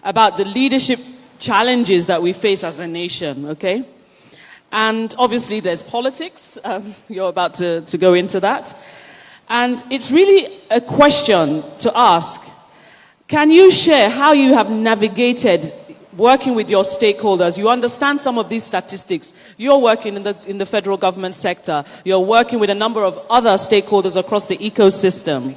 about the leadership challenges that we face as a nation, okay? And obviously there's politics. You're about to go into that. And it's really a question to ask, can you share how you have navigated working with your stakeholders? You understand some of these statistics. You're working in the federal government sector. You're working with a number of other stakeholders across the ecosystem.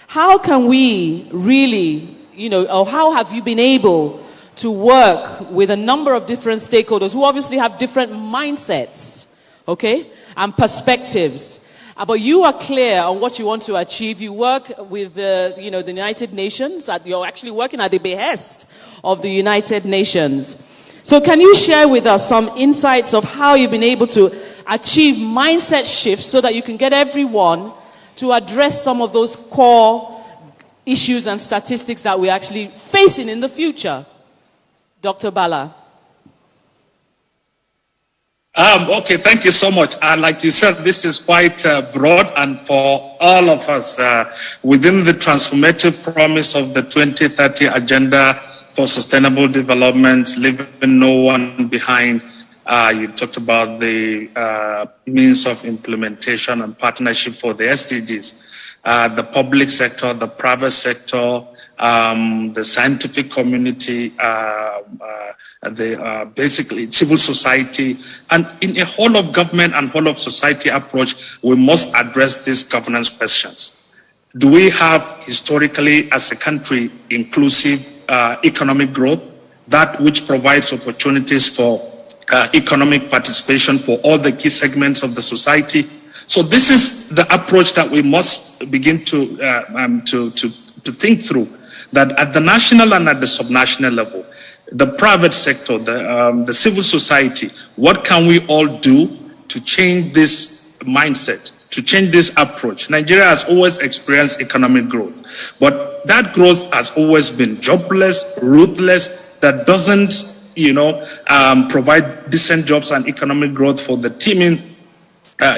How can we really, or how have you been able to work with a number of different stakeholders who obviously have different mindsets, okay, and perspectives? But you are clear on what you want to achieve. You work with the United Nations. You're actually working at the behest of the United Nations. So can you share with us some insights of how you've been able to achieve mindset shifts so that you can get everyone to address some of those core issues and statistics that we're actually facing in the future? Dr. Bala. Okay, thank you so much. Like you said, this is quite broad, and for all of us within the transformative promise of the 2030 Agenda for Sustainable Development, leaving no one behind. You talked about the means of implementation and partnership for the SDGs. The public sector, the private sector, the scientific community, basically civil society, and in a whole of government and whole of society approach, we must address these governance questions. Do we have historically as a country inclusive economic growth, that which provides opportunities for economic participation for all the key segments of the society? So this is the approach that we must begin to think through, that at the national and at the subnational level, the private sector, the civil society, what can we all do to change this mindset, to change this approach? Nigeria has always experienced economic growth, but that growth has always been jobless, ruthless, that doesn't provide decent jobs and economic growth for the teeming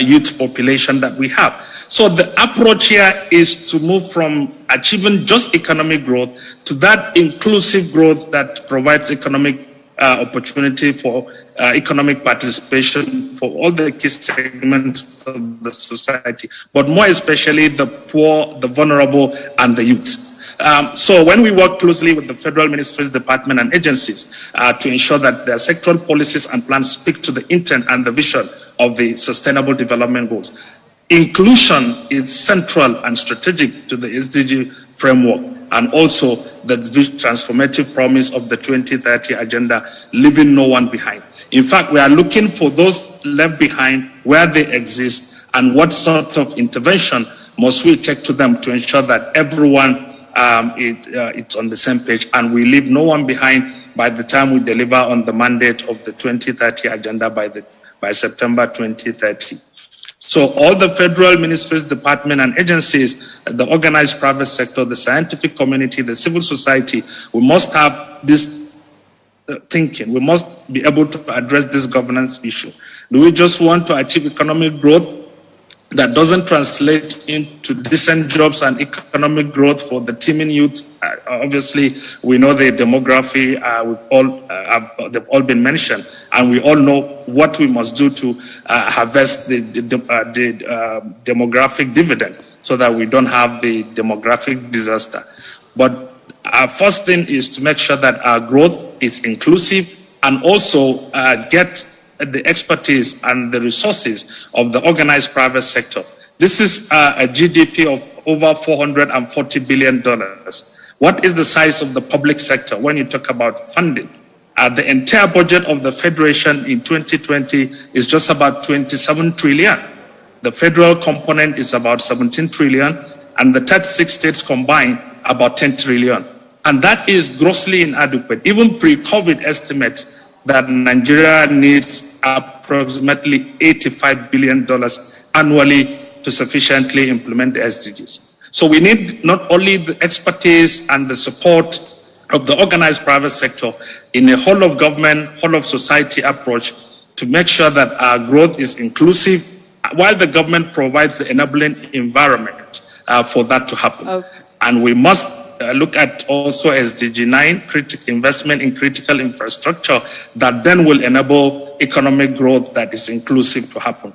youth population that we have. So the approach here is to move from achieving just economic growth to that inclusive growth that provides economic opportunity for economic participation for all the key segments of the society, but more especially the poor, the vulnerable, and the youth. So when we work closely with the federal ministries, department, and agencies to ensure that their sectoral policies and plans speak to the intent and the vision of the Sustainable Development Goals, inclusion is central and strategic to the SDG framework, and also the transformative promise of the 2030 agenda, leaving no one behind. In fact, we are looking for those left behind, where they exist, and what sort of intervention must we take to them to ensure that everyone it's on the same page, and we leave no one behind by the time we deliver on the mandate of the 2030 agenda by September 2030. So all the federal ministries, departments, and agencies, the organized private sector, the scientific community, the civil society, we must have this thinking. We must be able to address this governance issue. Do we just want to achieve economic growth that doesn't translate into decent jobs and economic growth for the teeming youth? Obviously, we know the demography, they've all been mentioned, and we all know what we must do to harvest the demographic dividend so that we don't have the demographic disaster. But our first thing is to make sure that our growth is inclusive, and also get the expertise and the resources of the organized private sector. This is a GDP of over $440 billion. What is the size of the public sector when you talk about funding? The entire budget of the Federation in 2020 is just about 27 trillion. The federal component is about 17 trillion, and the 36 states combined about 10 trillion. And that is grossly inadequate. Even pre-COVID estimates that Nigeria needs approximately $85 billion annually to sufficiently implement the SDGs. So we need not only the expertise and the support of the organized private sector in a whole of government, whole of society approach to make sure that our growth is inclusive, while the government provides the enabling environment for that to happen. Okay. And we must look at also SDG 9, critical investment in critical infrastructure that then will enable economic growth that is inclusive to happen.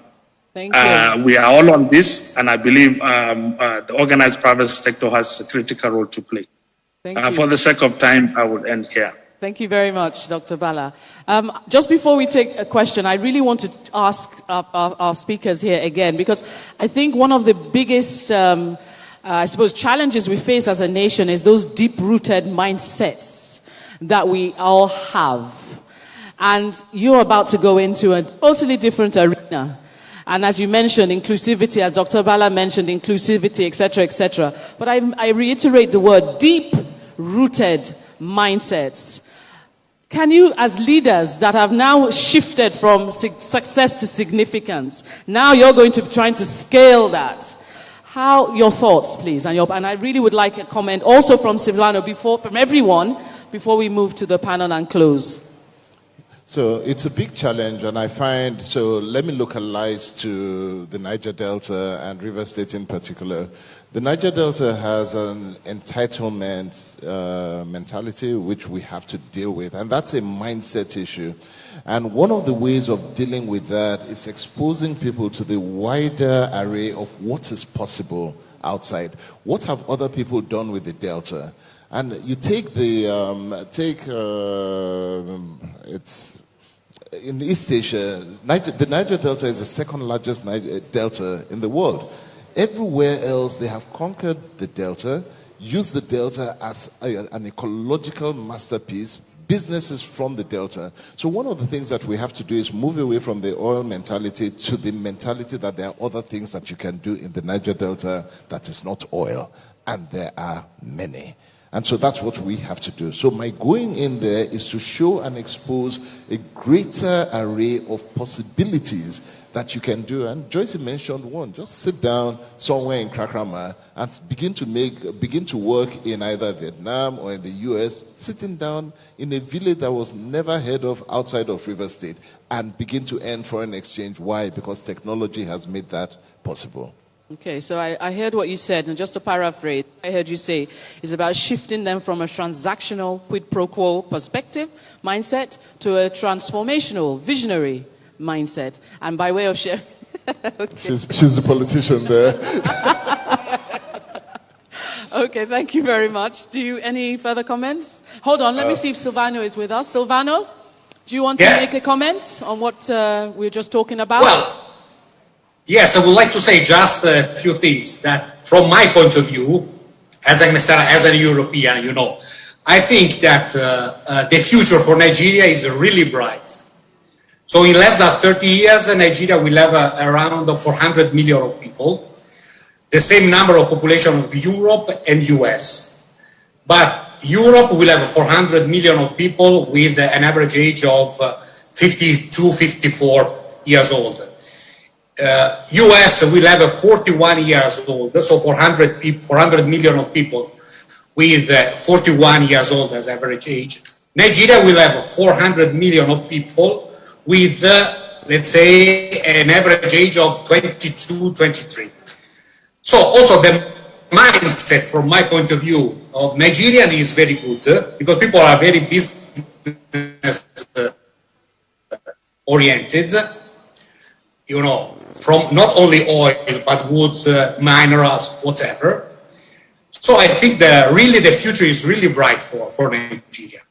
Thank you. We are all on this, and I believe the organized private sector has a critical role to play. Thank you. For the sake of time, I will end here. Thank you very much, Dr. Bala. Just before we take a question, I really want to ask our speakers here again, because I think one of the biggest challenges we face as a nation is those deep-rooted mindsets that we all have. And you're about to go into a totally different arena. And as you mentioned, inclusivity, as Dr. Bala mentioned, inclusivity, etc., etc. But I reiterate the word deep-rooted mindsets. Can you, as leaders that have now shifted from success to significance, now you're going to be trying to scale that. How, your thoughts, please, and I really would like a comment also from Silvano, from everyone, before we move to the panel and close. So it's a big challenge, and I find, so let me localize to the Niger Delta and River State in particular. The Niger Delta has an entitlement mentality which we have to deal with, and that's a mindset issue. And one of the ways of dealing with that is exposing people to the wider array of what is possible outside. What have other people done with the Delta? And you take it's in East Asia, the Niger Delta is the second largest delta in the world. Everywhere else, they have conquered the Delta, used the Delta as an ecological masterpiece, businesses from the Delta. So one of the things that we have to do is move away from the oil mentality to the mentality that there are other things that you can do in the Niger Delta that is not oil. And there are many. And so that's what we have to do. So my going in there is to show and expose a greater array of possibilities that you can do. And Joyce mentioned one. Just sit down somewhere in Krakrama and begin to work in either Vietnam or in the US, sitting down in a village that was never heard of outside of River State, and begin to earn foreign exchange. Why? Because technology has made that possible. Okay, so I heard what you said, and just to paraphrase, I heard you say is about shifting them from a transactional quid pro quo perspective mindset to a transformational, visionary mindset. And by way of sharing... Okay. She's the politician there. Okay, thank you very much. Any further comments? Hold on, let me see if Silvano is with us. Silvano, do you want to make a comment on what we were just talking about? Well, yes, I would like to say just a few things that from my point of view, as a European, I think that the future for Nigeria is really bright. So in less than 30 years, Nigeria will have around 400 million of people, the same number of population of Europe and US. But Europe will have 400 million of people with an average age of 52, 54 years old. US will have 41 years old, so 400 million of people with 41 years old as average age. Nigeria will have 400 million of people with, let's say, an average age of 22, 23. So also the mindset, from my point of view, of Nigerian is very good because people are very business oriented, from not only oil, but woods, minerals, whatever. So I think the future is really bright for Nigeria.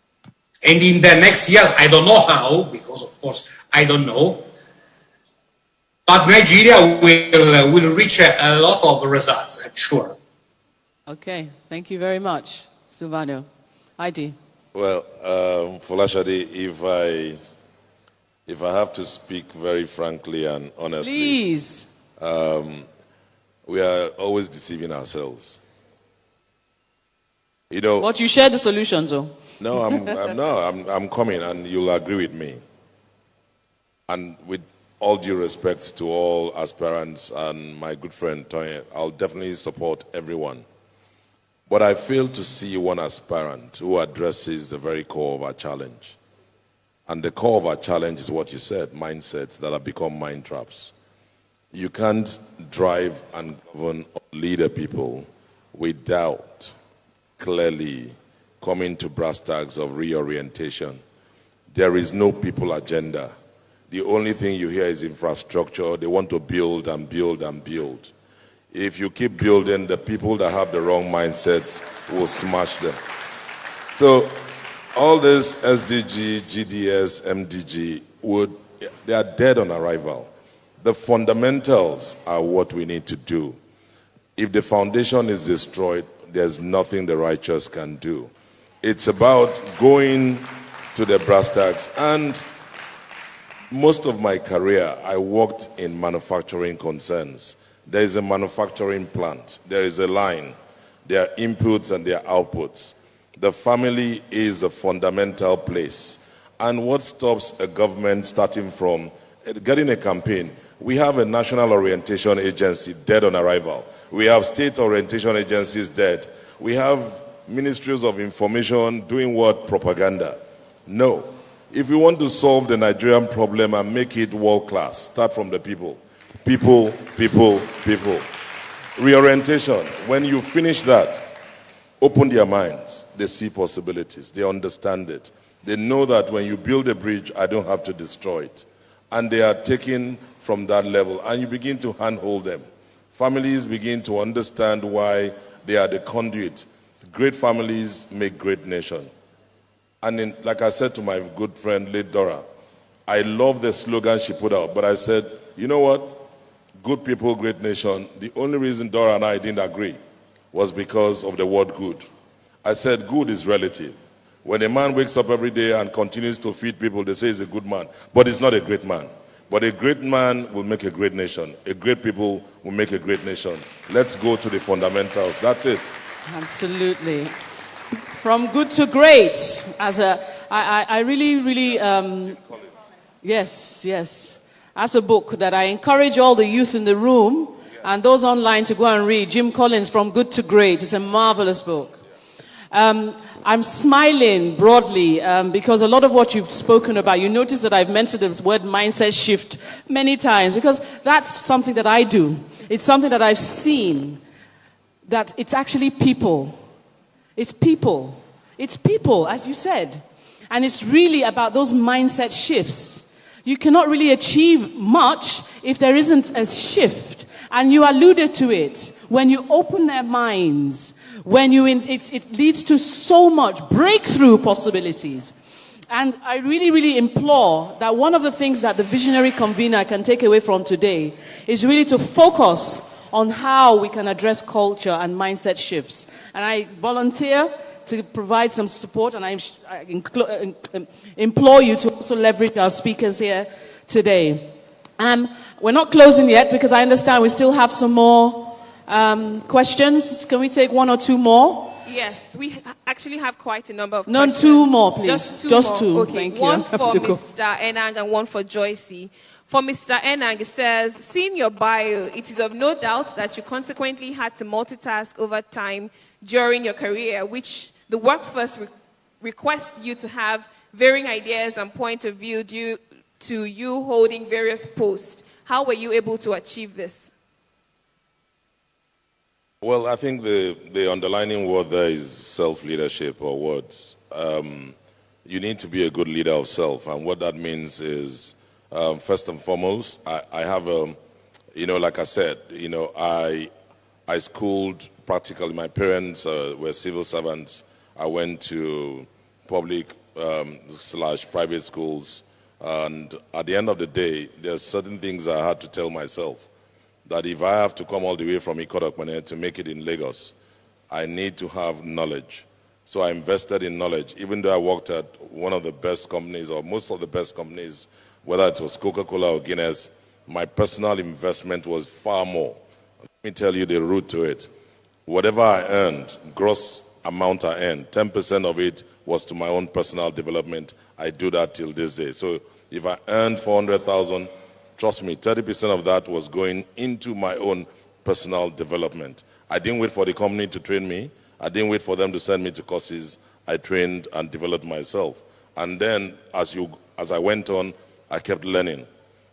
And in the next year, I don't know how, because of course I don't know, but Nigeria will reach a lot of results, I'm sure. Okay, thank you very much, Silvano. Heidi. Well, Folashade, if I have to speak very frankly and honestly, please. We are always deceiving ourselves. But you share the solutions, though. No, I'm coming, and you'll agree with me. And with all due respect to all aspirants and my good friend Tony, I'll definitely support everyone. But I fail to see one aspirant who addresses the very core of our challenge. And the core of our challenge is what you said, mindsets that have become mind traps. You can't drive and govern or lead a people without clearly coming to brass tacks of reorientation. There is no people agenda. The only thing you hear is infrastructure. They want to build and build and build. If you keep building, the people that have the wrong mindsets will smash them. So all this SDG, GDS, MDG, they are dead on arrival. The fundamentals are what we need to do. If the foundation is destroyed, there's nothing the righteous can do. It's about going to the brass tacks. And most of my career, I worked in manufacturing concerns. There is a manufacturing plant. There is a line. There are inputs and there are outputs. The family is a fundamental place. And what stops a government starting from getting a campaign? We have a national orientation agency dead on arrival. We have state orientation agencies dead. We have ministries of information doing what? Propaganda. No. If we want to solve the Nigerian problem and make it world class, start from the people. People, people, people. Reorientation. When you finish that, open their minds. They see possibilities. They understand it. They know that when you build a bridge, I don't have to destroy it. And they are taken from that level. And you begin to handhold them. Families begin to understand why they are the conduit. Great families make great nation. And like I said to my good friend, late Dora, I love the slogan she put out. But I said, you know what? Good people, great nation. The only reason Dora and I didn't agree was because of the word good. I said good is relative. When a man wakes up every day and continues to feed people, they say he's a good man. But he's not a great man. But a great man will make a great nation. A great people will make a great nation. Let's go to the fundamentals. That's it. Absolutely. From good to great. I really, yes. As a book that I encourage all the youth in the room and those online to go and read. Jim Collins, From Good to Great. It's a marvelous book. I'm smiling broadly because a lot of what you've spoken about, you notice that I've mentioned the word mindset shift many times because that's something that I do. It's something that I've seen, that it's actually people. It's people. It's people, as you said. And it's really about those mindset shifts. You cannot really achieve much if there isn't a shift. And you alluded to it. When you open their minds, it leads to so much breakthrough possibilities. And I really implore that one of the things that the visionary convener can take away from today is really to focus on how we can address culture and mindset shifts. And I volunteer to provide some support, and I implore you to also leverage our speakers here today. We're not closing yet because I understand we still have some more questions. Can we take one or two more? Yes, we actually have quite a number of No, questions. two more, please. Just two. More. Okay, Thank one you. for Mr. Enang and one for Joycey. For Mr. Enang, it says, seeing your bio, it is of no doubt that you consequently had to multitask over time during your career, which the workforce requests you to have varying ideas and point of view due to you holding various posts. How were you able to achieve this? Well, I think the underlining word there is self-leadership or words. You need to be a good leader of self, and what that means is, first and foremost, I have like I said, I schooled practically. My parents were civil servants. I went to public / private schools, and at the end of the day, there are certain things I had to tell myself. That if I have to come all the way from Ikodokmane to make it in Lagos, I need to have knowledge. So I invested in knowledge. Even though I worked at one of the best companies or most of the best companies, whether it was Coca-Cola or Guinness, my personal investment was far more. Let me tell you the root to it. Whatever I earned, gross amount I earned, 10% of it was to my own personal development. I do that till this day. So if I earned 400,000, trust me, 30% of that was going into my own personal development. I didn't wait for the company to train me. I didn't wait for them to send me to courses. I trained and developed myself. And then as I went on, I kept learning.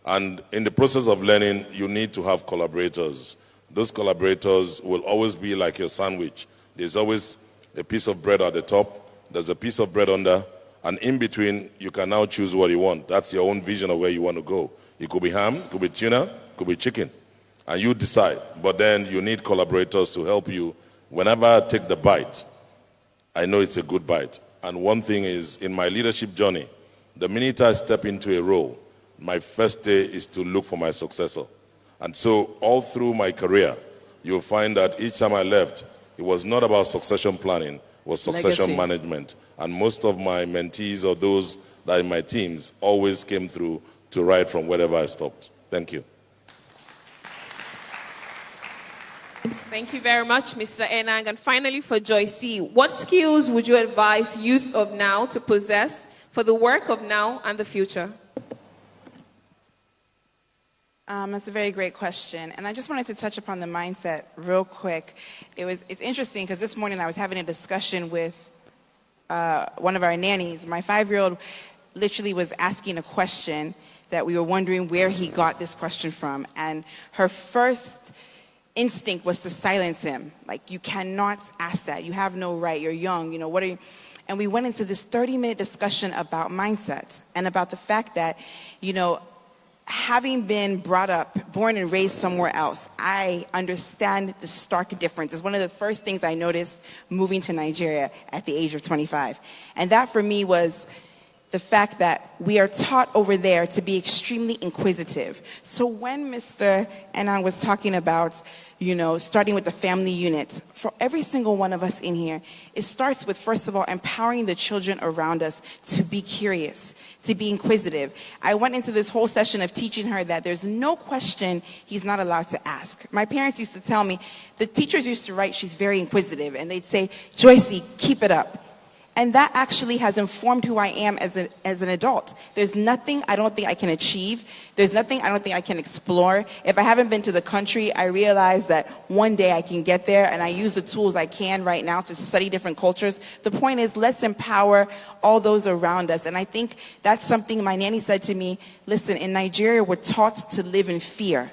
And in the process of learning, you need to have collaborators. Those collaborators will always be like your sandwich. There's always a piece of bread at the top. There's a piece of bread under. And in between, you can now choose what you want. That's your own vision of where you want to go. It could be ham, it could be tuna, it could be chicken. And you decide. But then you need collaborators to help you. Whenever I take the bite, I know it's a good bite. And one thing is, in my leadership journey, the minute I step into a role, my first day is to look for my successor. And so all through my career, you'll find that each time I left, it was not about succession planning, it was succession management. And most of my mentees or those that are in my teams always came through to ride from wherever I stopped. Thank you. Thank you very much, Mr. Enang. And finally, for Joycey, what skills would you advise youth of now to possess for the work of now and the future? That's a very great question. And I just wanted to touch upon the mindset real quick. It's interesting because this morning I was having a discussion with one of our nannies. My 5-year-old literally was asking a question that we were wondering where he got this question from. And her first instinct was to silence him. Like, you cannot ask that. You have no right. You're young. What are you? And we went into this 30-minute discussion about mindset and about the fact that, having been born and raised somewhere else, I understand the stark difference. It's one of the first things I noticed moving to Nigeria at the age of 25. And that for me was the fact that we are taught over there to be extremely inquisitive. So when Mr. Enang was talking about, starting with the family unit, for every single one of us in here, it starts with, first of all, empowering the children around us to be curious, to be inquisitive. I went into this whole session of teaching her that there's no question he's not allowed to ask. My parents used to tell me, the teachers used to write, she's very inquisitive, and they'd say, Joycey, keep it up. And that actually has informed who I am as an adult. There's nothing I don't think I can achieve. There's nothing I don't think I can explore. If I haven't been to the country, I realize that one day I can get there, and I use the tools I can right now to study different cultures. The point is, let's empower all those around us. And I think that's something my nanny said to me. Listen, in Nigeria, we're taught to live in fear.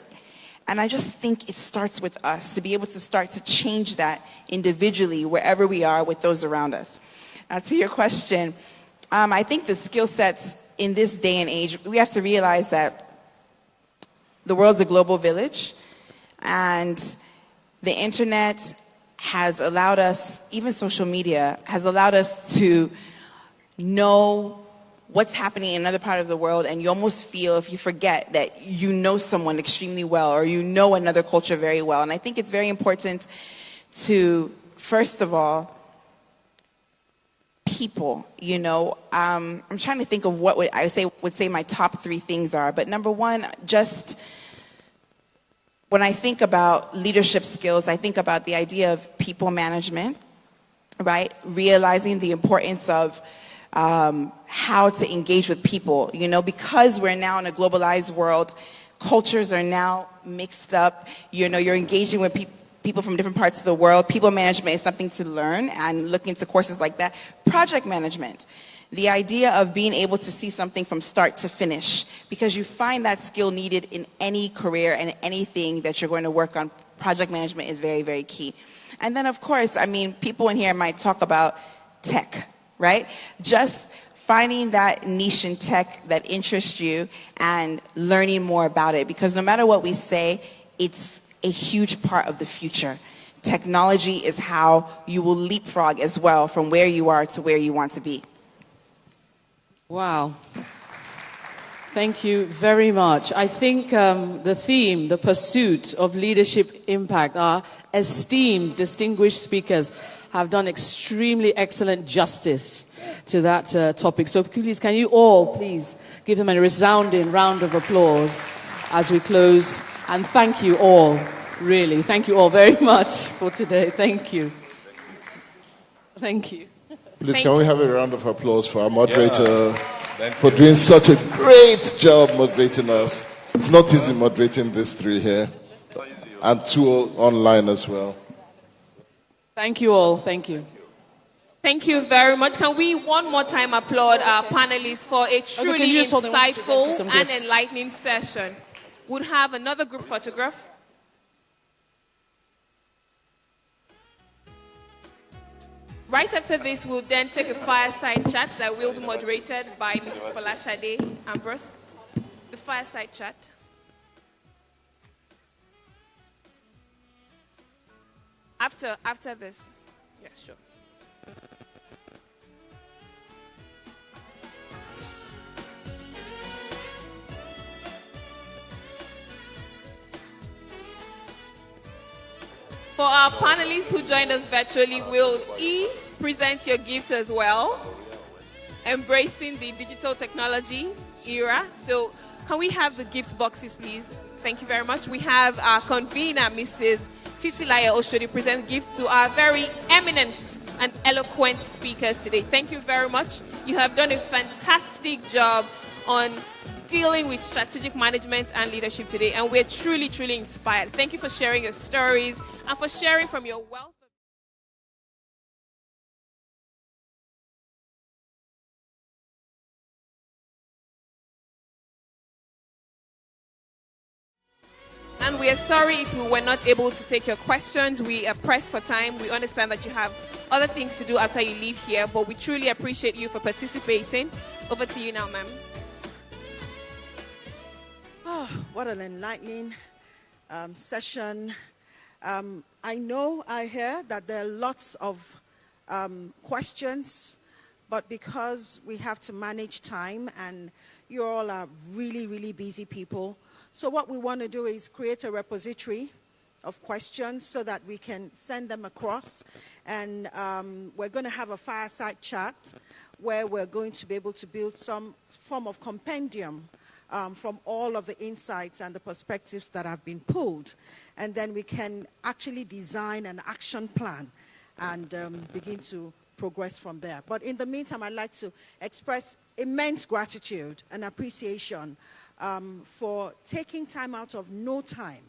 And I just think it starts with us, to be able to start to change that individually, wherever we are, with those around us. To your question, I think the skill sets in this day and age, we have to realize that the world's a global village, and the internet has allowed us, even social media, has allowed us to know what's happening in another part of the world, and you almost feel, if you forget, that you know someone extremely well, or you know another culture very well. And I think it's very important to, first of all, people, I'm trying to think of what would say my top 3 things are. But number one, just when I think about leadership skills, I think about the idea of people management, right? Realizing the importance of how to engage with people, because we're now in a globalized world, cultures are now mixed up, you're engaging with people from different parts of the world. People management is something to learn, and look into courses like that. Project management, the idea of being able to see something from start to finish, because you find that skill needed in any career and anything that you're going to work on. Project management is very, very key. And then, of course, people in here might talk about tech, right? Just finding that niche in tech that interests you and learning more about it, because no matter what we say, it's a huge part of the future. Technology is how you will leapfrog as well from where you are to where you want to be. Wow. Thank you very much. I think the theme, the pursuit of leadership impact, our esteemed, distinguished speakers have done extremely excellent justice to that topic. So please, can you all please give them a resounding round of applause as we close. And thank you all, really. Thank you all very much for today. Thank you. Thank you. Please, can we have a round of applause for our moderator for doing such a great job moderating us. It's not easy moderating these 3 here. And 2 online as well. Thank you all. Thank you. Thank you very much. Can we one more time applaud our panelists for a truly insightful and enlightening session? We'll have another group photograph. Right after this, we'll then take a fireside chat that will be moderated by Mrs. Folashade Ambrose. The fireside chat. After this. Yes, sure. For our panelists who joined us virtually, will present your gift as well, embracing the digital technology era. So can we have the gift boxes, please? Thank you very much. We have our convener, Mrs. Titilayo Oshodi, present gifts to our very eminent and eloquent speakers today. Thank you very much. You have done a fantastic job on dealing with strategic management and leadership today, and we're truly, truly inspired. Thank you for sharing your stories and for sharing from your wealth. And we are sorry if we were not able to take your questions. We are pressed for time. We understand that you have other things to do after you leave here, but we truly appreciate you for participating. Over to you now, ma'am. Oh, what an enlightening session. I hear that there are lots of questions, but because we have to manage time and you all are really, really busy people, so what we want to do is create a repository of questions so that we can send them across. And we're going to have a fireside chat where we're going to be able to build some form of compendium from all of the insights and the perspectives that have been pulled. And then we can actually design an action plan and begin to progress from there. But in the meantime, I'd like to express immense gratitude and appreciation for taking time out of no time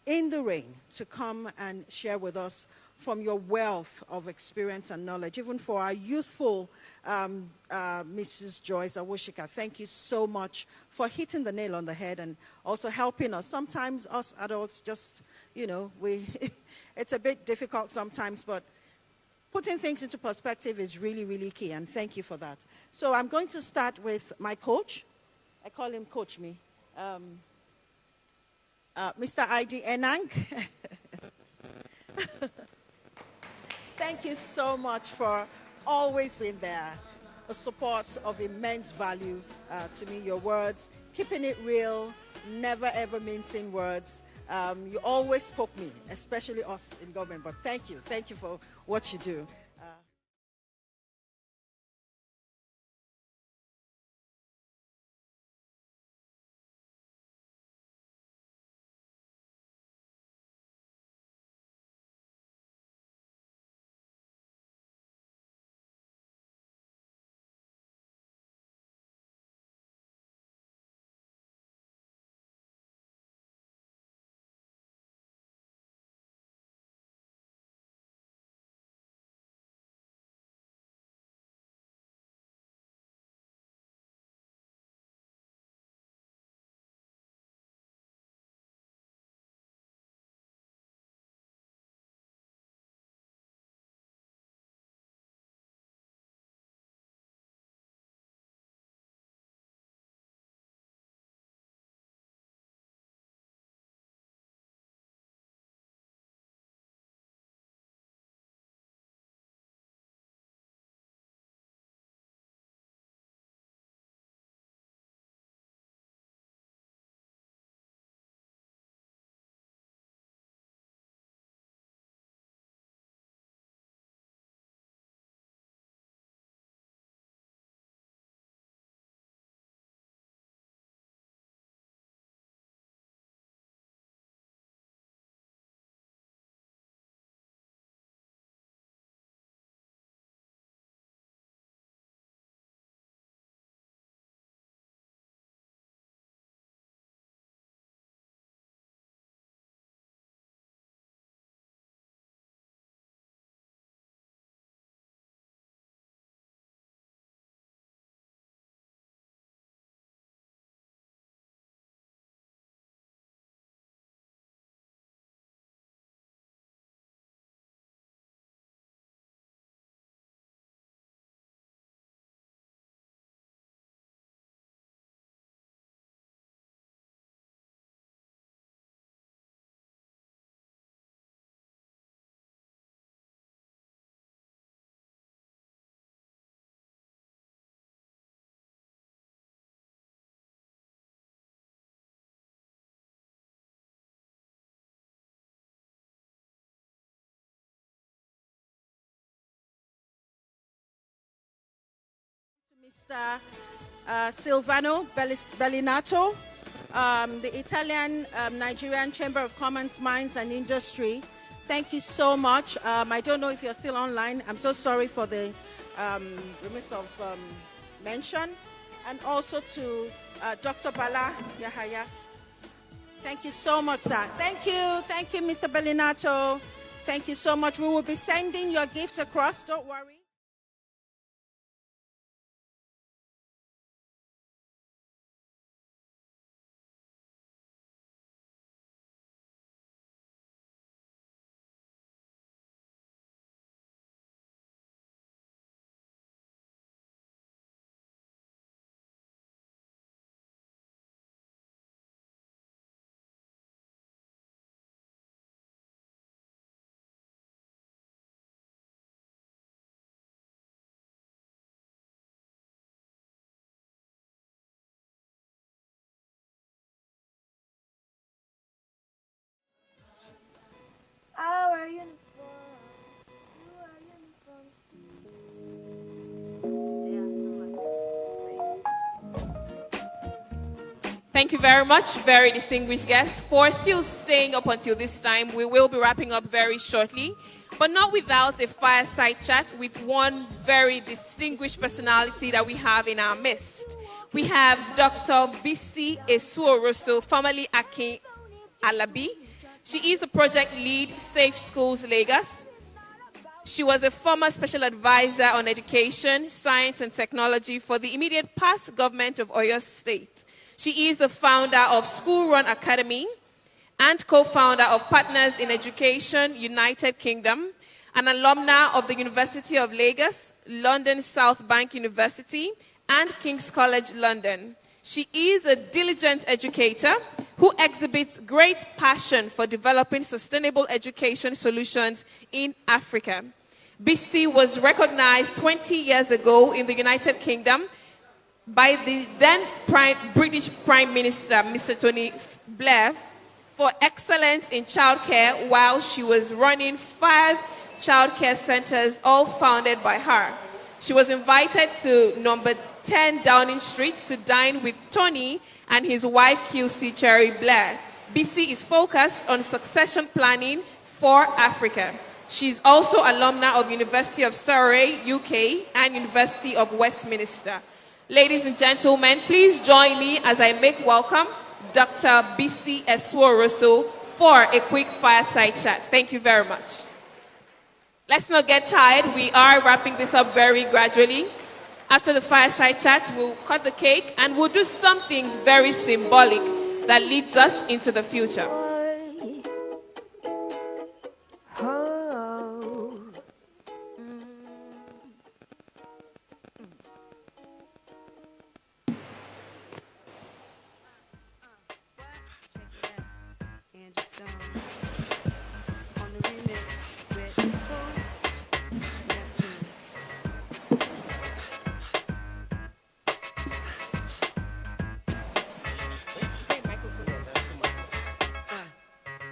in the rain to come and share with us from your wealth of experience and knowledge, even for our youthful Mrs. Joyce Awoshika. Thank you so much for hitting the nail on the head and also helping us. Sometimes us adults just, it's a bit difficult sometimes, but putting things into perspective is really, really key, and thank you for that. So I'm going to start with my coach. I call him Coach Me. Mr. I.D. Enang. Thank you so much for always being there. A support of immense value to me. Your words, keeping it real, never ever mincing words. You always poke me, especially us in government. But thank you for what you do. Mr. Silvano Bellinato, the Italian Nigerian Chamber of Commerce, Mines and Industry. Thank you so much. I don't know if you're still online. I'm so sorry for the remiss of mention. And also to Dr. Bala Yahaya. Thank you so much, sir. Thank you, Mr. Bellinato. Thank you so much. We will be sending your gift across, don't worry. Our uniform. Thank you very much, very distinguished guests, for still staying up until this time. We will be wrapping up very shortly. but not without a fireside chat with one very distinguished personality that we have in our midst. We have Dr. Bisi Esuoroso, formerly Akin Alabi. She is the project lead, Safe Schools Lagos. She was a former special advisor on education, science, and technology for the immediate past government of Oyo State. She is the founder of School Run Academy and co-founder of Partners in Education, United Kingdom, an alumna of the University of Lagos, London South Bank University, and King's College London. She is a diligent educator who exhibits great passion for developing sustainable education solutions in Africa. BC was recognized 20 years ago in the United Kingdom by the then British Prime Minister, Mr. Tony Blair, for excellence in childcare while she was running 5 childcare centers, all founded by her. She was invited to number 10 Downing Street to dine with Tony and his wife, QC Cherry Blair. BC is focused on succession planning for Africa. She's also alumna of University of Surrey, UK, and University of Westminster. Ladies and gentlemen, please join me as I make welcome Dr. Bisi Esuoroso for a quick fireside chat. Thank you very much. Let's not get tired. We are wrapping this up very gradually. After the fireside chat, we'll cut the cake and we'll do something very symbolic that leads us into the future.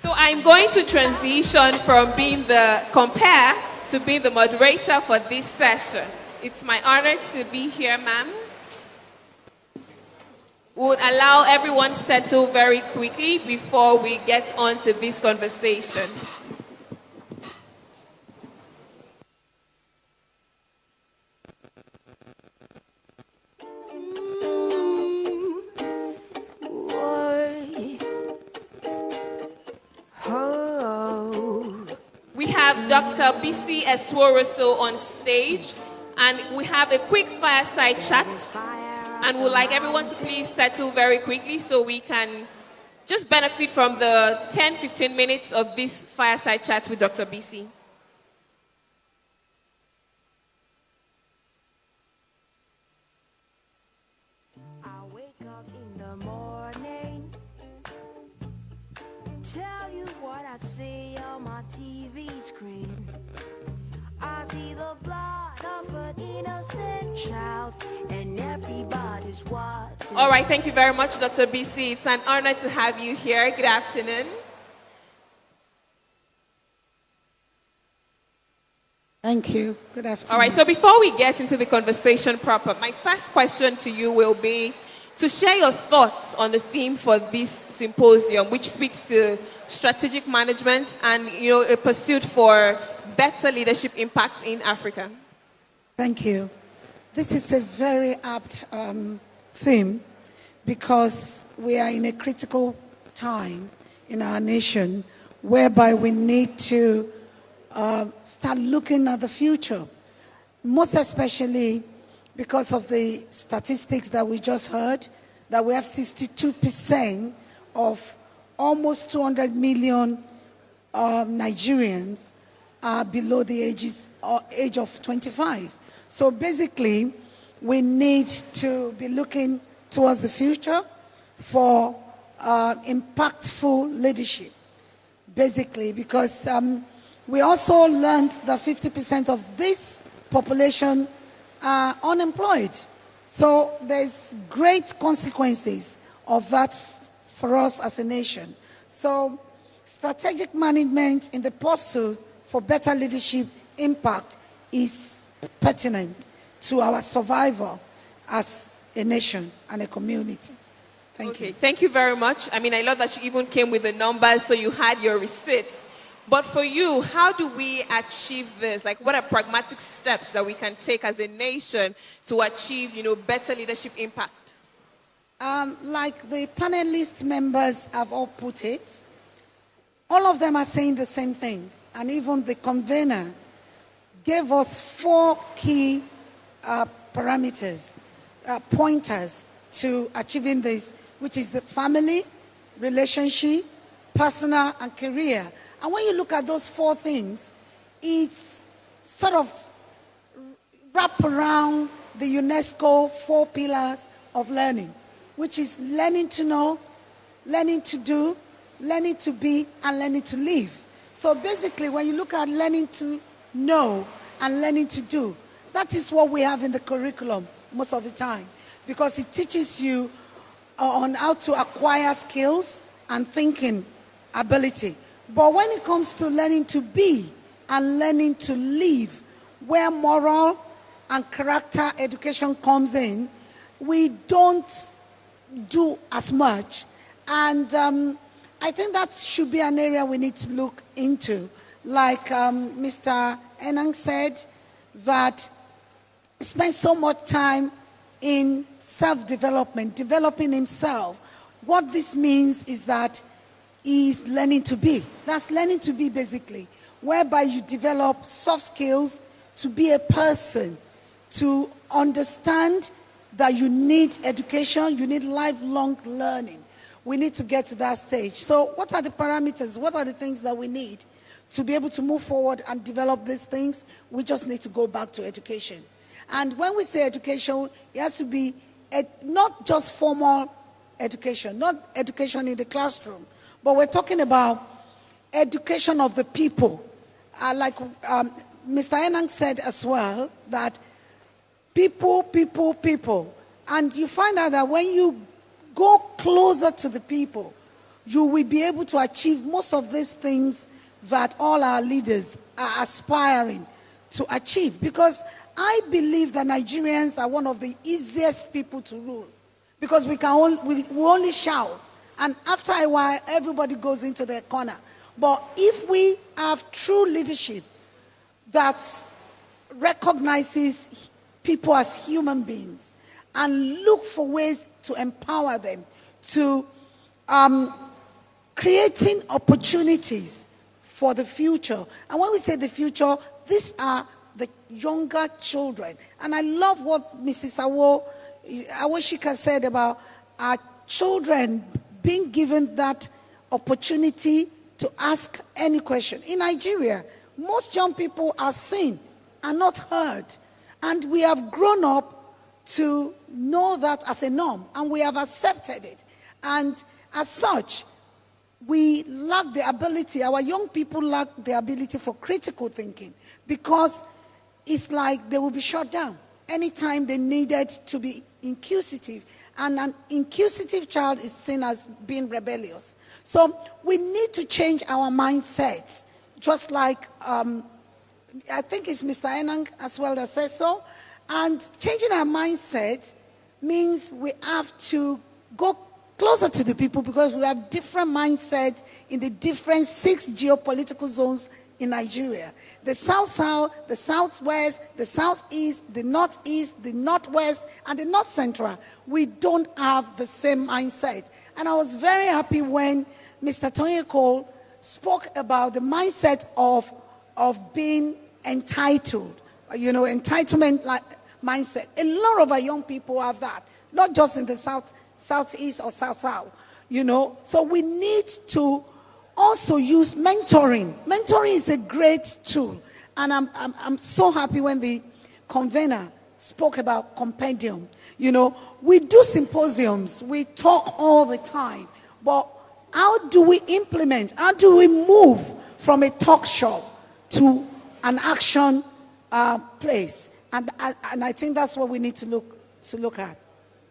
So I'm going to transition from being the compere to being the moderator for this session. It's my honor to be here, ma'am. Would allow everyone to settle very quickly before we get on to this conversation. We have Dr. Bisi Esuoroso on stage, and we have a quick fireside chat. And we'd like everyone to please settle very quickly so we can just benefit from the 10-15 minutes of this fireside chat with Dr. Bisi. I wake up in the morning, tell you what I see on my TV screen. I see the blood of an innocent child, and everybody's watching. All right, thank you very much, Dr. Bisi. It's an honor to have you here. Good afternoon. Thank you. Good afternoon. All right, so before we get into the conversation proper, my first question to you will be to share your thoughts on the theme for this symposium, which speaks to strategic management and, a pursuit for better leadership impact in Africa. Thank you. This is a very apt theme because we are in a critical time in our nation whereby we need to start looking at the future, most especially because of the statistics that we just heard, that we have 62% of almost 200 million Nigerians are below the age of 25. So basically, we need to be looking towards the future for impactful leadership, basically, because we also learned that 50% of this population are unemployed. So there's great consequences of that for us as a nation. So strategic management in the pursuit for better leadership impact is pertinent to our survival as a nation and a community. Thank you. Thank you very much. I love that you even came with the numbers, so you had your receipts. But for you, how do we achieve this? Like, what are pragmatic steps that we can take as a nation to achieve, better leadership impact? Like the panelist members have all put it, all of them are saying the same thing. And even the convener gave us 4 key parameters, pointers to achieving this, which is the family, relationship, personal, and career. And when you look at those 4 things, it's sort of wrapped around the UNESCO 4 pillars of learning, which is learning to know, learning to do, learning to be, and learning to live. So basically, when you look at learning to know and learning to do, that is what we have in the curriculum most of the time, because it teaches you on how to acquire skills and thinking ability. But when it comes to learning to be and learning to live, where moral and character education comes in, we don't do as much. And I think that should be an area we need to look into. Like Mr. Enang said, that he spent so much time in self-development, developing himself. What this means is that he's learning to be. That's learning to be, basically, whereby you develop soft skills to be a person, to understand that you need education, you need lifelong learning. We need to get to that stage. So what are the parameters? What are the things that we need to be able to move forward and develop these things? We just need to go back to education. And when we say education, it has to be not just formal education, not education in the classroom, but we're talking about education of the people. Like Mr. Enang said as well, that people. And you find out that when you go closer to the people, you will be able to achieve most of these things that all our leaders are aspiring to achieve. Because I believe that Nigerians are one of the easiest people to rule. Because we only shout. And after a while, everybody goes into their corner. But if we have true leadership that recognizes people as human beings and look for ways to empower them, to creating opportunities for the future. And when we say the future, these are the younger children. And I love what Mrs. Awoshika said about our children being given that opportunity to ask any question. In Nigeria, most young people are seen and not heard. And we have grown up to know that as a norm, and we have accepted it. And as such, we lack the ability, our young people lack the ability for critical thinking, because it's like they will be shut down anytime they needed to be inquisitive. And an inquisitive child is seen as being rebellious. So we need to change our mindsets, just like I think it's Mr. Enang as well that says so. And changing our mindset means we have to go closer to the people, because we have different mindsets in the different 6 geopolitical zones in Nigeria. The South-South, the Southwest, the Southeast, the Northeast, the Northwest, and the North Central. We don't have the same mindset. And I was very happy when Mr. Tony Cole spoke about the mindset of being entitled, entitlement mindset. A lot of our young people have that, not just in the Southeast or South-South, So we need to also use mentoring. Mentoring is a great tool. And I'm so happy when the convener spoke about compendium. We do symposiums. We talk all the time. But how do we implement? How do we move from a talk shop to an action place? And I think that's what we need to look at.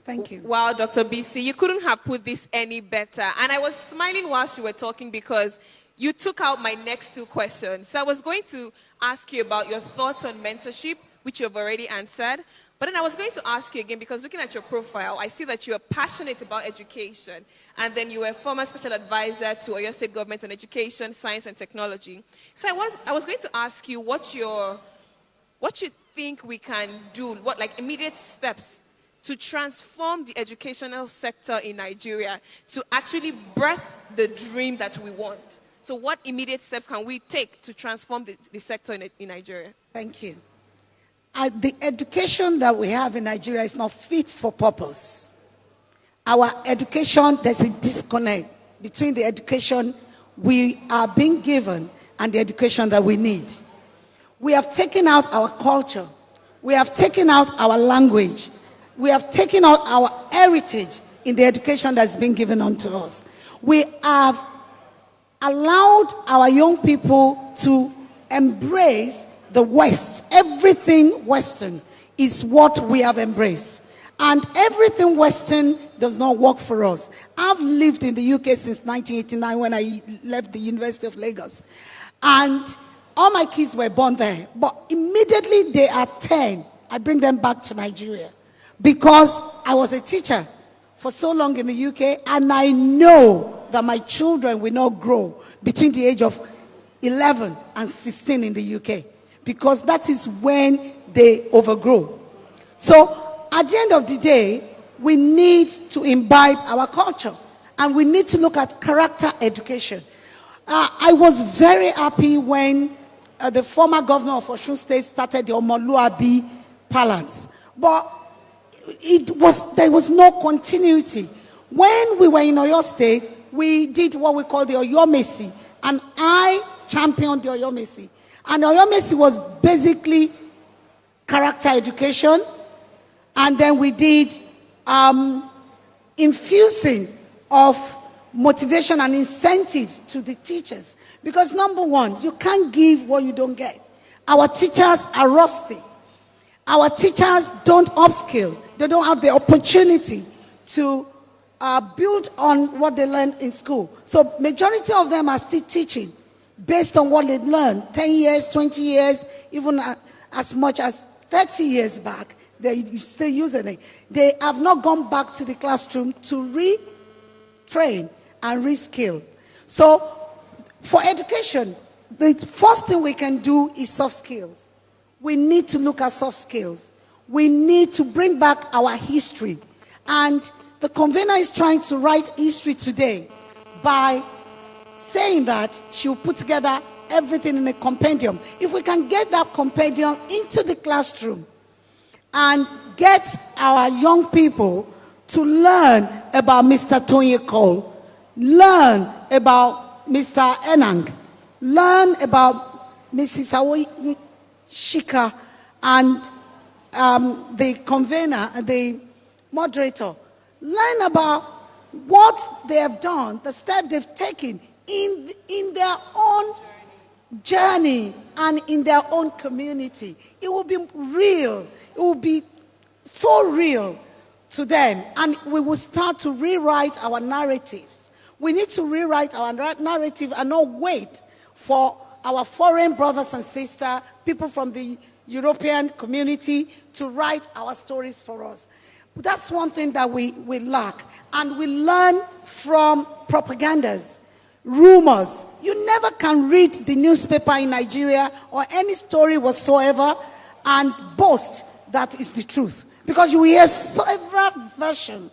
Thank you. Wow, Dr. BC, you couldn't have put this any better. And I was smiling whilst you were talking because you took out my next 2 questions. So I was going to ask you about your thoughts on mentorship, which you've already answered. But then I was going to ask you again, because looking at your profile, I see that you are passionate about education, and then you were a former special advisor to Oyo State Government on Education, Science, and Technology. So I was going to ask you what you think we can do, what like immediate steps to transform the educational sector in Nigeria to actually birth the dream that we want. So what immediate steps can we take to transform the sector in Nigeria? Thank you. The education that we have in Nigeria is not fit for purpose. Our education, there's a disconnect between the education we are being given and the education that we need. We have taken out our culture. We have taken out our language. We have taken out our heritage in the education that's been given unto us. We have allowed our young people to embrace the West. Everything Western is what we have embraced. And everything Western does not work for us. I've lived in the UK since 1989 when I left the University of Lagos. And all my kids were born there. But immediately they are 10, I bring them back to Nigeria. Because I was a teacher for so long in the UK, and I know that my children will not grow between the age of 11 and 16 in the UK. Because that is when they overgrow. So at the end of the day, we need to imbibe our culture. And we need to look at character education. I was very happy when the former governor of Osun State started the Omoluabi Palace. But there was no continuity. When we were in Oyo State, we did what we call the Oyomesi. And I championed the Oyomesi. And the Oyomesi was basically character education. And then we did infusing of motivation and incentive to the teachers. Because number one, you can't give what you don't get. Our teachers are rusty. Our teachers don't upskill. They don't have the opportunity to build on what they learned in school. So majority of them are still teaching based on what they learned 10 years, 20 years, even as much as 30 years back. They're still using it. They have not gone back to the classroom to retrain and reskill. So for education, the first thing we can do is soft skills. We need to look at soft skills. We need to bring back our history. And the convener is trying to write history today by saying that she will put together everything in a compendium. If we can get that compendium into the classroom and get our young people to learn about Mr. Tony Cole, learn about Mr. Enang, learn about Mrs. Awoyi Shika, and the convener, the moderator, learn about what they have done, the steps they've taken in their own journey and in their own community. It will be real. It will be so real to them. And we will start to rewrite our narratives. We need to rewrite our narrative and not wait for our foreign brothers and sisters, people from the European community, to write our stories for us. That's one thing that we lack. And we learn from propagandas, rumors. You never can read the newspaper in Nigeria or any story whatsoever and boast that is the truth. Because you hear several versions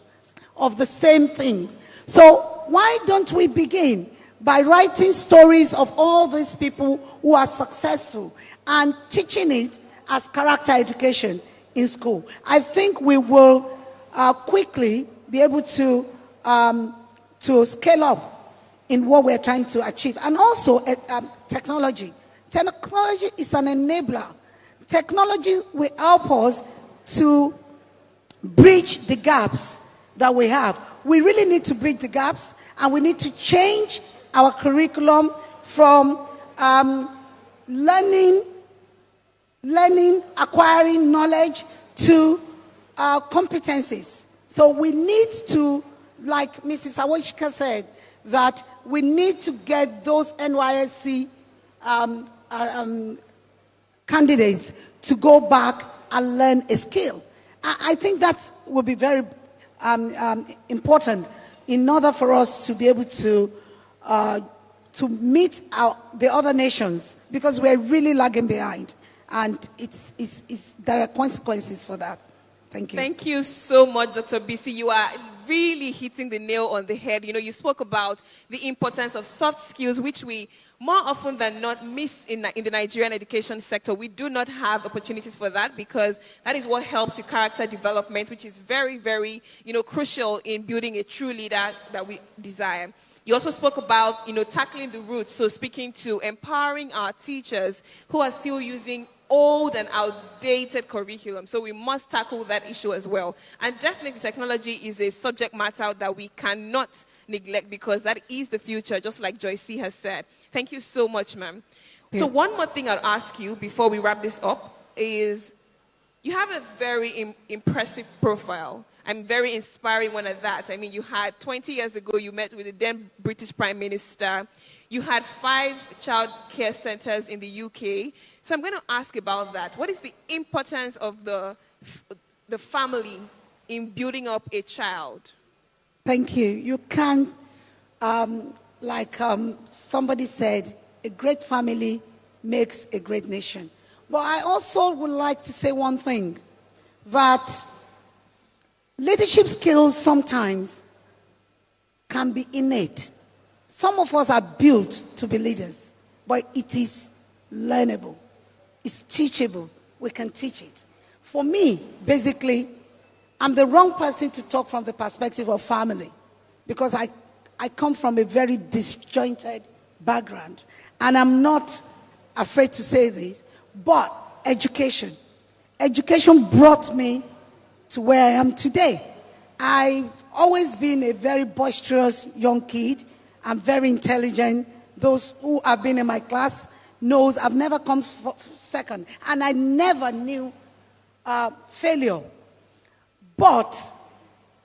of the same things. So why don't we begin by writing stories of all these people who are successful and teaching it as character education in school? I think we will quickly be able to scale up in what we're trying to achieve. And also technology. Technology is an enabler. Technology will help us to bridge the gaps that we have. We really need to bridge the gaps, and we need to change our curriculum from learning, acquiring knowledge to competencies. So we need to, like Mrs. Awoshika said, that we need to get those NYSC candidates to go back and learn a skill. I think that will be very important in order for us to be able to meet the other nations, because we're really lagging behind, and there are consequences for that. Thank you. Thank you so much, Dr. BC. You are really hitting the nail on the head. You spoke about the importance of soft skills, which we more often than not miss in the Nigerian education sector. We do not have opportunities for that, because that is what helps with character development, which is very, very, crucial in building a true leader that we desire. You also spoke about, tackling the roots, so speaking to empowering our teachers who are still using old and outdated curriculum. So we must tackle that issue as well. And definitely technology is a subject matter that we cannot neglect, because that is the future, just like Joyce has said. Thank you so much, ma'am. Yeah. So one more thing I'll ask you before we wrap this up is, you have a very impressive profile. I'm very inspiring one at that. I mean, you had 20 years ago, you met with the then British Prime Minister. You had 5 child care centers in the UK. So I'm going to ask about that. What is the importance of the family in building up a child? Thank you. You can, like somebody said, a great family makes a great nation. But I also would like to say one thing, that leadership skills sometimes can be innate. Some of us are built to be leaders, but it is learnable. It's teachable. We can teach it. For me, basically, I'm the wrong person to talk from the perspective of family, because I come from a very disjointed background, and I'm not afraid to say this, but education brought me to where I am today. I've always been a very boisterous young kid. I'm very intelligent. Those who have been in my class knows I've never come second, and I never knew failure. But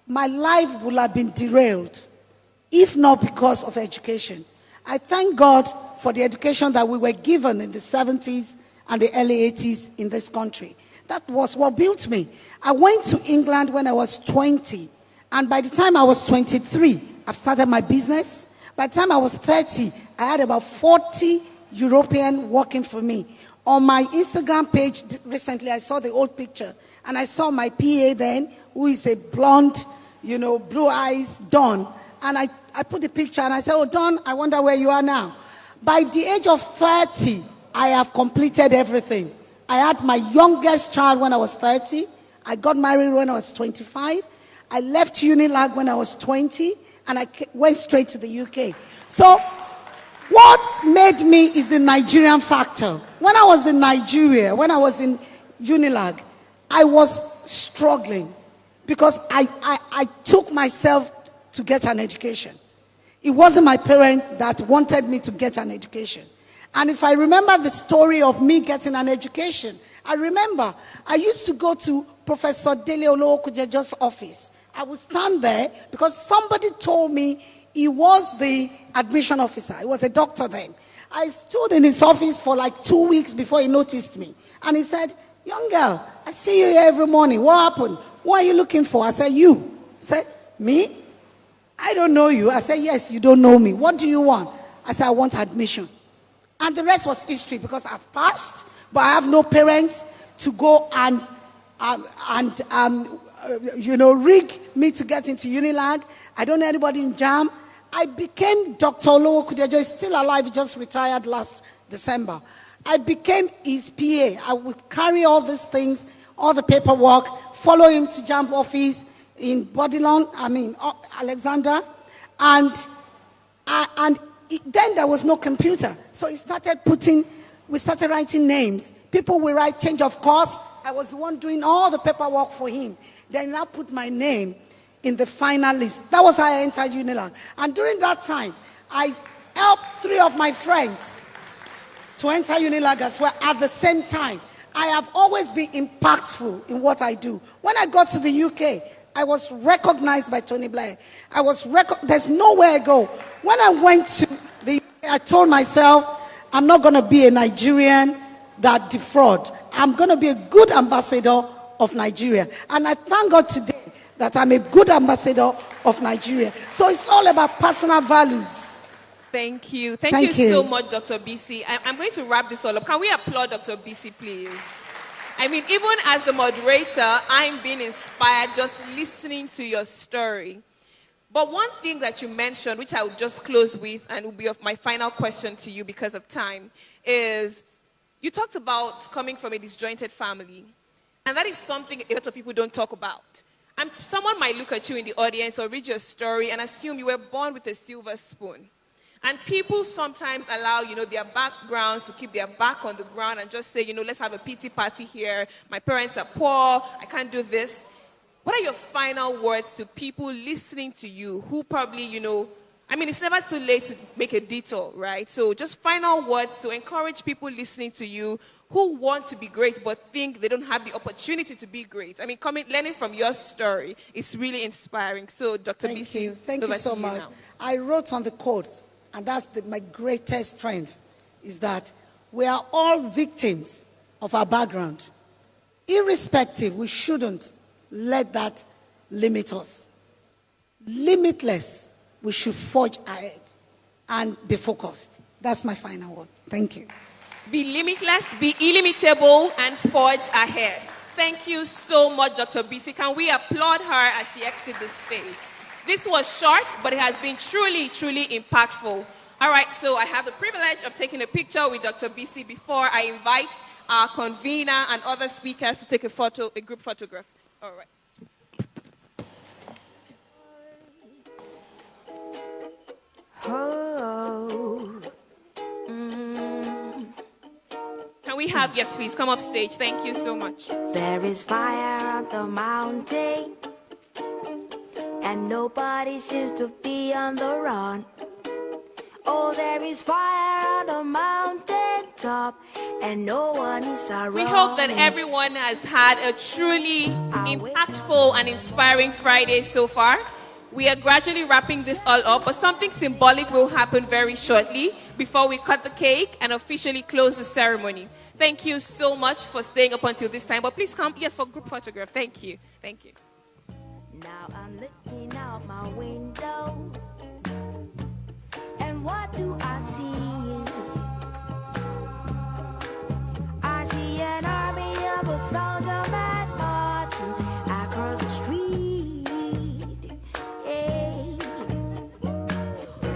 my life would have been derailed if not because of education. I thank God for the education that we were given in the 70s and the early 80s in this country. That was what built me. I went to England when I was 20, and by the time I was 23, I've started my business. By the time I was 30, I had about 40 Europeans working for me. On my Instagram page recently, I saw the old picture, and I saw my PA then, who is a blonde, blue eyes, Dawn. And I put the picture, and I said, "Oh, Dawn, I wonder where you are now." By the age of 30, I have completed everything. I had my youngest child when I was 30. I got married when I was 25. I left Unilag when I was 20, and I went straight to the UK. So what made me is the Nigerian factor. When I was in Nigeria, when I was in Unilag, I was struggling because I took myself to get an education. It wasn't my parents that wanted me to get an education. And if I remember the story of me getting an education, I remember I used to go to Professor Titilayo Oshodi's office. I would stand there because somebody told me he was the admission officer. He was a doctor then. I stood in his office for like 2 weeks before he noticed me. And he said, "Young girl, I see you here every morning. What happened? What are you looking for?" I said, "You." He said, "Me? I don't know you." I said, "Yes, you don't know me. What do you want?" I said, "I want admission." And the rest was history because I've passed, but I have no parents to go and rig me to get into Unilag. I don't know anybody in JAM. I became Dr. Olowo Kudejo. Is still alive. He just retired last December. I became his PA. I would carry all these things, all the paperwork, follow him to JAM office in Alexandra. Then there was no computer. So we started writing names. People will write change of course. I was the one doing all the paperwork for him. Then I put my name in the final list. That was how I entered Unilag. And during that time, I helped 3 of my friends to enter Unilag as well at the same time. I have always been impactful in what I do. When I got to the UK, I was recognized by Tony Blair. There's nowhere I go. When I went to the UK, I told myself, I'm not going to be a Nigerian that defraud. I'm going to be a good ambassador of Nigeria. And I thank God today that I'm a good ambassador of Nigeria. So it's all about personal values. Thank you. Thank you so much, Dr. BC. I'm going to wrap this all up. Can we applaud Dr. BC, please? I mean, even as the moderator, I'm being inspired just listening to your story. But one thing that you mentioned, which I will just close with, and will be of my final question to you because of time, is you talked about coming from a disjointed family. And that is something a lot of people don't talk about. And someone might look at you in the audience or read your story and assume you were born with a silver spoon. And people sometimes allow, their backgrounds to keep their back on the ground and just say, let's have a pity party here. My parents are poor. I can't do this. What are your final words to people listening to you who probably, it's never too late to make a detour, right? So just final words to encourage people listening to you who want to be great but think they don't have the opportunity to be great. Learning from your story is really inspiring. So, Dr. BC, thank you so much. I wrote on the quote, and that's my greatest strength, is that we are all victims of our background. Irrespective, we shouldn't let that limit us. Limitless, we should forge ahead and be focused. That's my final word. Thank you. Be limitless, be illimitable, and forge ahead. Thank you so much, Dr. BC. Can we applaud her as she exits the stage? This was short, but it has been truly, truly impactful. All right, so I have the privilege of taking a picture with Dr. BC before I invite our convener and other speakers to take a group photograph. All right. Oh. Can we have, yes, please, come up stage. Thank you so much. There is fire on the mountain, and nobody seems to be on the run. Oh, there is fire on the mountain top, and no one is around. We hope that everyone has had a truly impactful and inspiring Friday so far. We are gradually wrapping this all up, but something symbolic will happen very shortly before we cut the cake and officially close the ceremony. Thank you so much for staying up until this time. But please come, yes, for group photograph. Thank you. Thank you. Now I'm looking out my window, and what do I see? I see an army of a soldier man marching across the street. Hey.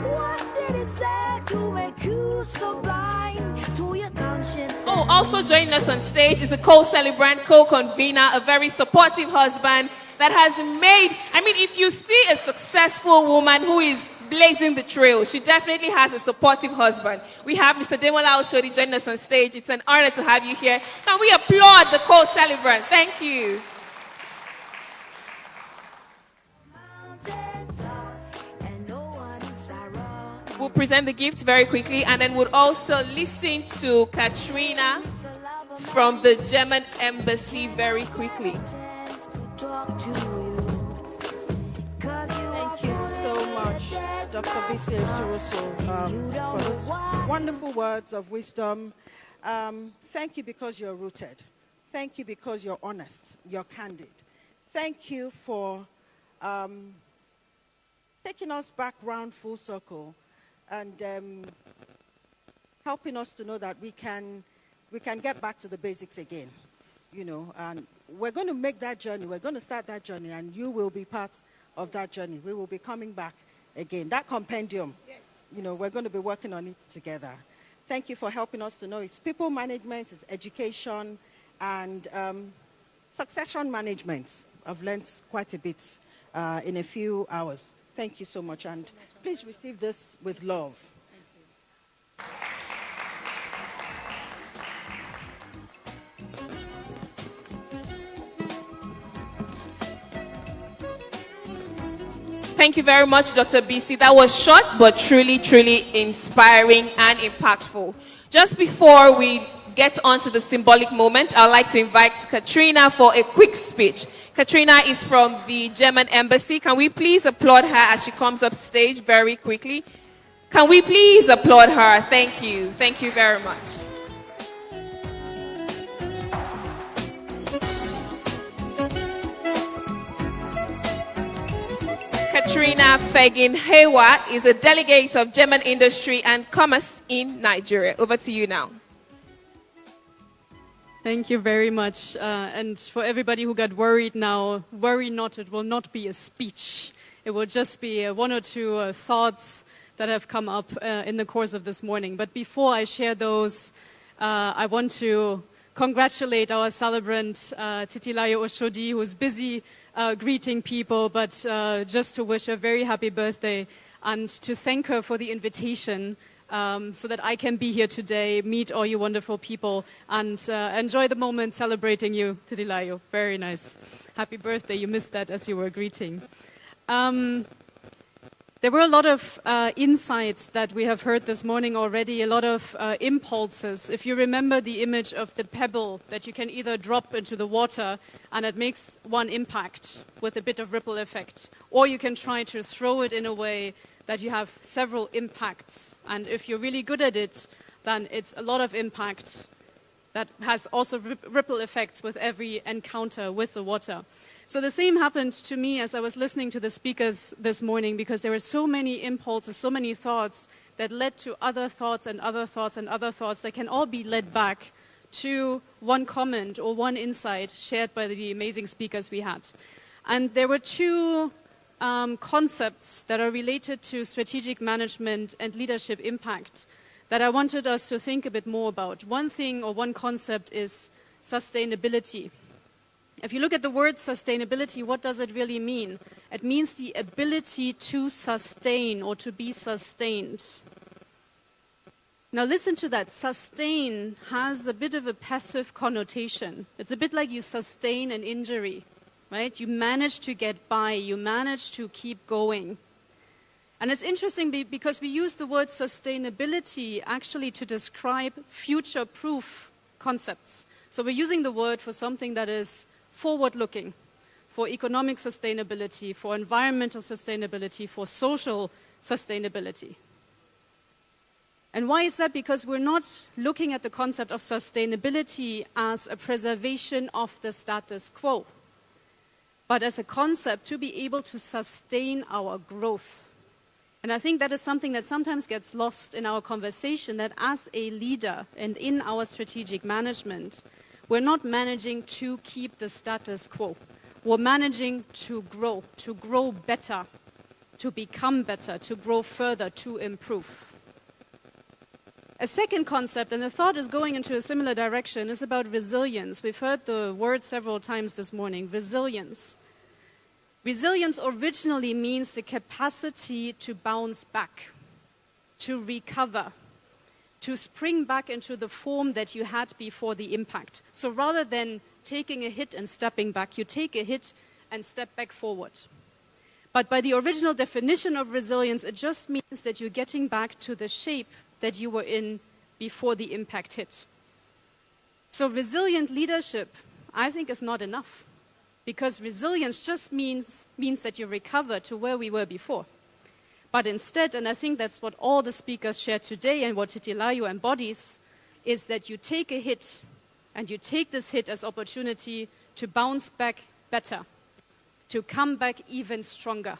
What did it say to make you so blind to your conscience? Oh, also joining us on stage is a co-celebrant, co-convener, a very supportive husband that has made, if you see a successful woman who is blazing the trail, she definitely has a supportive husband. We have Mr. Titilayo Oshodi joining us on stage. It's an honor to have you here. Can we applaud the co-celebrant? Thank you. We'll present the gift very quickly, and then we'll also listen to Katrina from the German embassy very quickly. Thank you so much, Dr. BC Suruso, for those wonderful words of wisdom. Thank you because you're rooted. Thank you because you're honest, you're candid. Thank you for taking us back round full circle and helping us to know that we can get back to the basics again, and we're going to make that journey. We're going to start that journey, and you will be part of that journey. We will be coming back again. That compendium, yes. We're going to be working on it together. Thank you for helping us to know it's people management, it's education, and succession management. I've learned quite a bit in a few hours. Thank you so much, and please receive this with love. Thank you very much, Dr. BC. That was short, but truly, truly inspiring and impactful. Just before we get on to the symbolic moment, I'd like to invite Katrina for a quick speech. Katrina is from the German embassy. Can we please applaud her as she comes up stage very quickly? Can we please applaud her? Thank you. Thank you very much. Katrina Fegin-Hewa is a delegate of German Industry and Commerce in Nigeria. Over to you now. Thank you very much. And for everybody who got worried now, worry not, it will not be a speech. It will just be one or two thoughts that have come up in the course of this morning. But before I share those, I want to congratulate our celebrant, Titilayo Oshodi, who is busy greeting people, but just to wish her a very happy birthday and to thank her for the invitation so that I can be here today, meet all you wonderful people, and enjoy the moment celebrating you, Titilayo. Very nice. Happy birthday. You missed that as you were greeting. There were a lot of insights that we have heard this morning already, a lot of impulses. If you remember the image of the pebble that you can either drop into the water and it makes one impact with a bit of ripple effect, or you can try to throw it in a way that you have several impacts. And if you're really good at it, then it's a lot of impact that has also ripple effects with every encounter with the water. So the same happened to me as I was listening to the speakers this morning, because there were so many impulses, so many thoughts that led to other thoughts and other thoughts and other thoughts that can all be led back to one comment or one insight shared by the amazing speakers we had. And there were two concepts that are related to strategic management and leadership impact that I wanted us to think a bit more about. One thing or one concept is sustainability. If you look at the word sustainability, what does it really mean? It means the ability to sustain or to be sustained. Now listen to that. Sustain has a bit of a passive connotation. It's a bit like you sustain an injury, right? You manage to get by, you manage to keep going. And it's interesting because we use the word sustainability actually to describe future-proof concepts. So we're using the word for something that is forward-looking, for economic sustainability, for environmental sustainability, for social sustainability. And why is that? Because we're not looking at the concept of sustainability as a preservation of the status quo, but as a concept to be able to sustain our growth. And I think that is something that sometimes gets lost in our conversation, that as a leader and in our strategic management, we're not managing to keep the status quo. We're managing to grow better, to become better, to grow further, to improve. A second concept, and the thought is going into a similar direction, is about resilience. We've heard the word several times this morning, resilience. Resilience originally means the capacity to bounce back, to recover, to spring back into the form that you had before the impact. So rather than taking a hit and stepping back, you take a hit and step back forward. But by the original definition of resilience, it just means that you're getting back to the shape that you were in before the impact hit. So resilient leadership, I think, is not enough, because resilience just means that you recover to where we were before. But instead, and I think that's what all the speakers shared today and what Titilayo embodies, is that you take a hit and you take this hit as opportunity to bounce back better, to come back even stronger.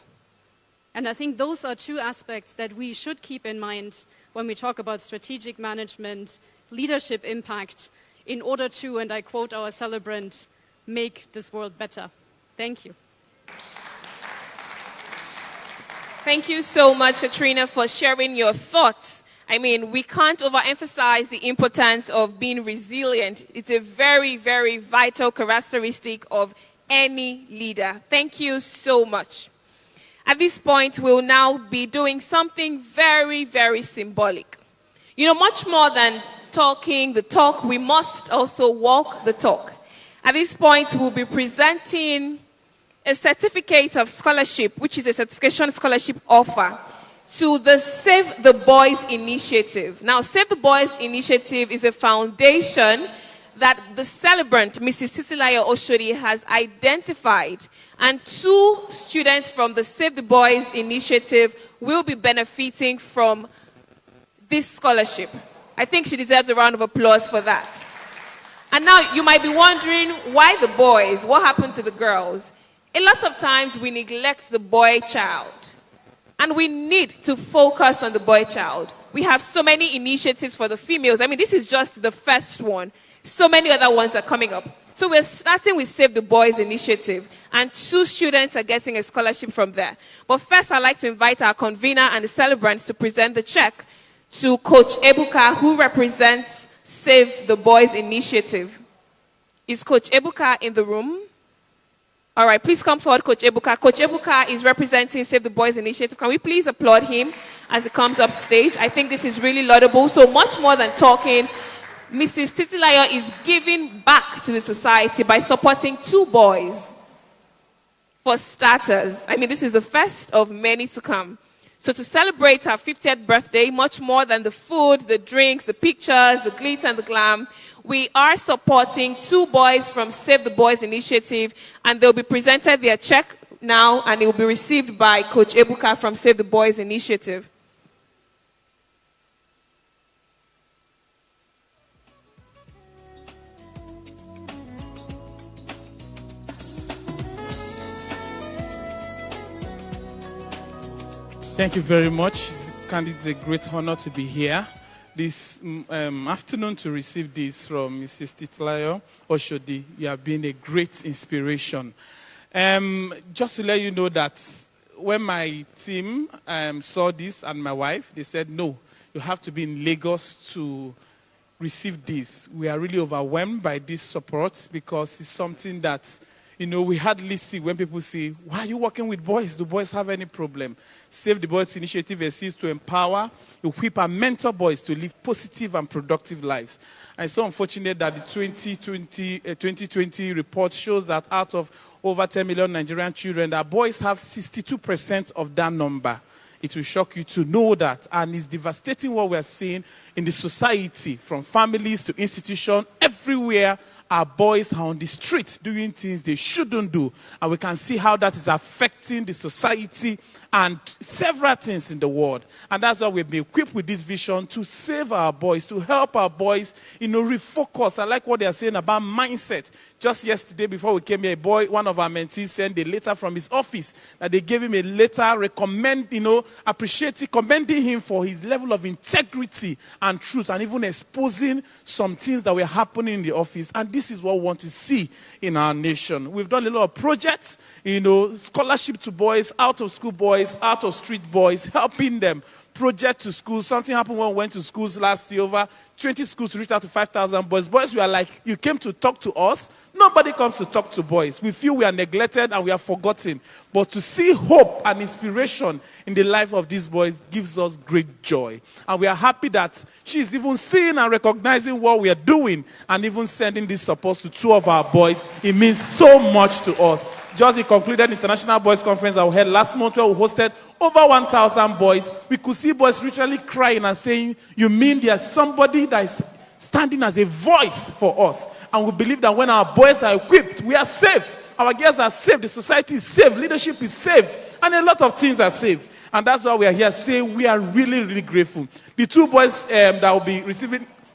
And I think those are two aspects that we should keep in mind when we talk about strategic management, leadership impact, in order to, and I quote our celebrant, make this world better. Thank you. Thank you so much, Katrina, for sharing your thoughts. I mean, we can't overemphasize the importance of being resilient. It's a very, very vital characteristic of any leader. Thank you so much. At this point, we'll now be doing something very, very symbolic. You know, much more than talking the talk, we must also walk the talk. At this point, we'll be presenting a certificate of scholarship, which is a certification scholarship offer, to the Save the Boys Initiative. Now, Save the Boys Initiative is a foundation that the celebrant, Mrs. Titilayo Oshodi, has identified. And 2 students from the Save the Boys Initiative will be benefiting from this scholarship. I think she deserves a round of applause for that. And now you might be wondering, why the boys? What happened to the girls? A lot of times we neglect the boy child. And we need to focus on the boy child. We have so many initiatives for the females. I mean, this is just the first one. So many other ones are coming up. So we're starting with Save the Boys initiative. And 2 students are getting a scholarship from there. But first, I'd like to invite our convener and the celebrants to present the check to Coach Ebuka, who represents Save the Boys initiative. Is Coach Ebuka in the room? All right, please come forward, Coach Ebuka. Coach Ebuka is representing Save the Boys initiative. Can we please applaud him as he comes up stage? I think this is really laudable. So much more than talking, Mrs. Titilayo is giving back to the society by supporting 2 boys. For starters, I mean, this is the first of many to come. So to celebrate her 50th birthday, much more than the food, the drinks, the pictures, the glitz and the glam, we are supporting 2 boys from Save the Boys initiative, and they'll be presented their check now, and it will be received by Coach Ebuka from Save the Boys initiative. Thank you very much. It's a great honor to be here this afternoon to receive this from Mrs. Titilayo Oshodi. You have been a great inspiration. Just to let you know that when my team saw this and my wife, they said, no, you have to be in Lagos to receive this. We are really overwhelmed by this support because it's something that, we hardly see when people say, why are you working with boys? Do boys have any problem? Save the Boys initiative exists to empower, equip, and mentor boys to live positive and productive lives. And it's so unfortunate that the 2020 report shows that out of over 10 million Nigerian children, that boys have 62% of that number. It will shock you to know that. And it's devastating what we're seeing in the society, from families to institutions, everywhere. Our boys are on the streets doing things they shouldn't do. And we can see how that is affecting the society and several things in the world. And that's why we've been equipped with this vision to save our boys, to help our boys, refocus. I like what they're saying about mindset. Just yesterday before we came here, one of our mentees sent a letter from his office that they gave him a letter commending him for his level of integrity and truth, and even exposing some things that were happening in the office. And this is what we want to see in our nation. We've done a lot of projects, scholarship to boys, out of school boys, out of street boys, helping them. Project to schools. Something happened when we went to schools last year. Over 20 schools to reach out to 5,000 boys. Boys, we are like, you came to talk to us. Nobody comes to talk to boys. We feel we are neglected and we are forgotten. But to see hope and inspiration in the life of these boys gives us great joy. And we are happy that she's even seeing and recognizing what we are doing and even sending this support to 2 of our boys. It means so much to us. Just the concluded International Boys Conference that we had last month, where we hosted over 1,000 boys. We could see boys literally crying and saying, you mean there's somebody that is standing as a voice for us? And we believe that when our boys are equipped, we are safe. Our girls are safe. The society is safe. Leadership is safe. And a lot of things are safe. And that's why we are here saying we are really, really grateful. The 2 boys that will be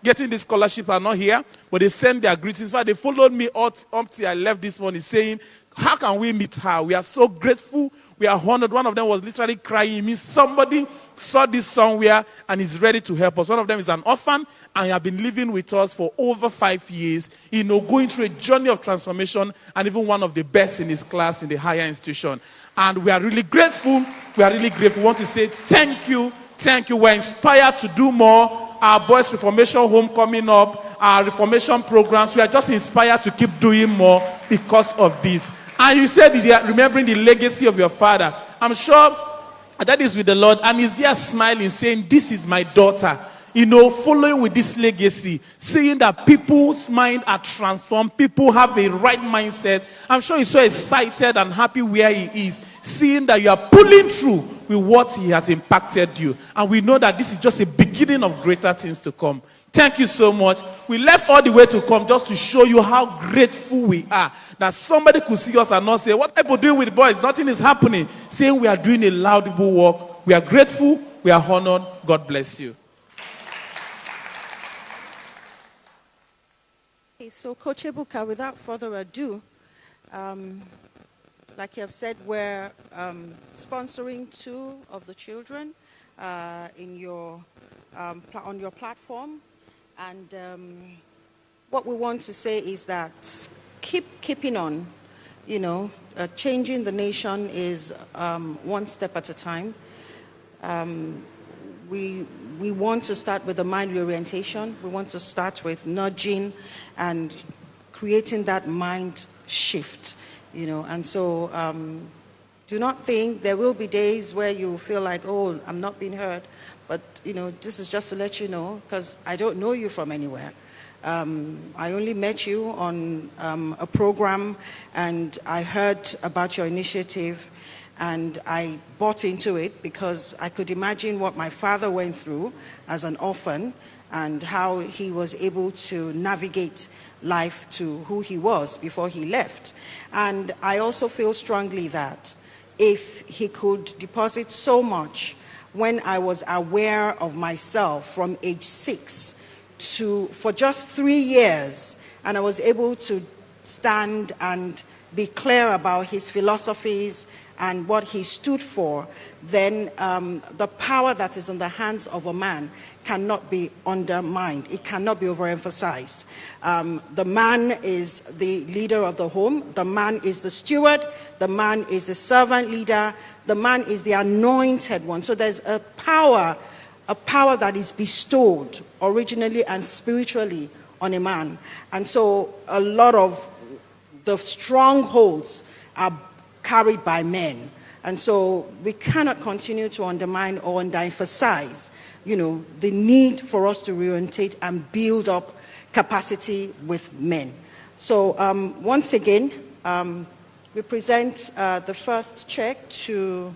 getting this scholarship are not here, but they send their greetings. They followed me up till I left this morning saying, how can we meet her? We are so grateful. We are honored. One of them was literally crying. It means somebody saw this somewhere and is ready to help us. One of them is an orphan and has been living with us for over 5 years, going through a journey of transformation, and even one of the best in his class in the higher institution. And we are really grateful. We are really grateful. We want to say thank you. Thank you. We're inspired to do more. Our Boys Reformation Home coming up, our Reformation programs. We are just inspired to keep doing more because of this. And you said, remembering the legacy of your father. I'm sure that is with the Lord. And he's there smiling, saying, this is my daughter. Following with this legacy, seeing that people's minds are transformed, people have a right mindset. I'm sure he's so excited and happy where he is, seeing that you are pulling through with what he has impacted you. And we know that this is just a beginning of greater things to come. Thank you so much. We left all the way to come just to show you how grateful we are. That somebody could see us and not say, what people doing with boys? Nothing is happening. Saying we are doing a laudable work. We are grateful. We are honored. God bless you. Okay, so Coach Ebuka, without further ado, like you have said, we're sponsoring 2 of the children in your on your platform, and what we want to say is that keeping on. Changing the nation is one step at a time. We want to start with the mind reorientation. We want to start with nudging and creating that mind shift, And so do not think there will be days where you feel like, oh, I'm not being heard. But, this is just to let you know, because I don't know you from anywhere. I only met you on a program, and I heard about your initiative, and I bought into it because I could imagine what my father went through as an orphan and how he was able to navigate life to who he was before he left. And I also feel strongly that if he could deposit so much when I was aware of myself from age 6 for just 3 years, and I was able to stand and be clear about his philosophies and what he stood for, then the power that is in the hands of a man cannot be undermined. It cannot be overemphasized. The man is the leader of the home. The man is the steward. The man is the servant leader. The man is the anointed one. So there's a power that is bestowed originally and spiritually on a man. And so a lot of the strongholds are carried by men. And so we cannot continue to undermine or underemphasize, the need for us to reorientate and build up capacity with men. So once again, we present the first check to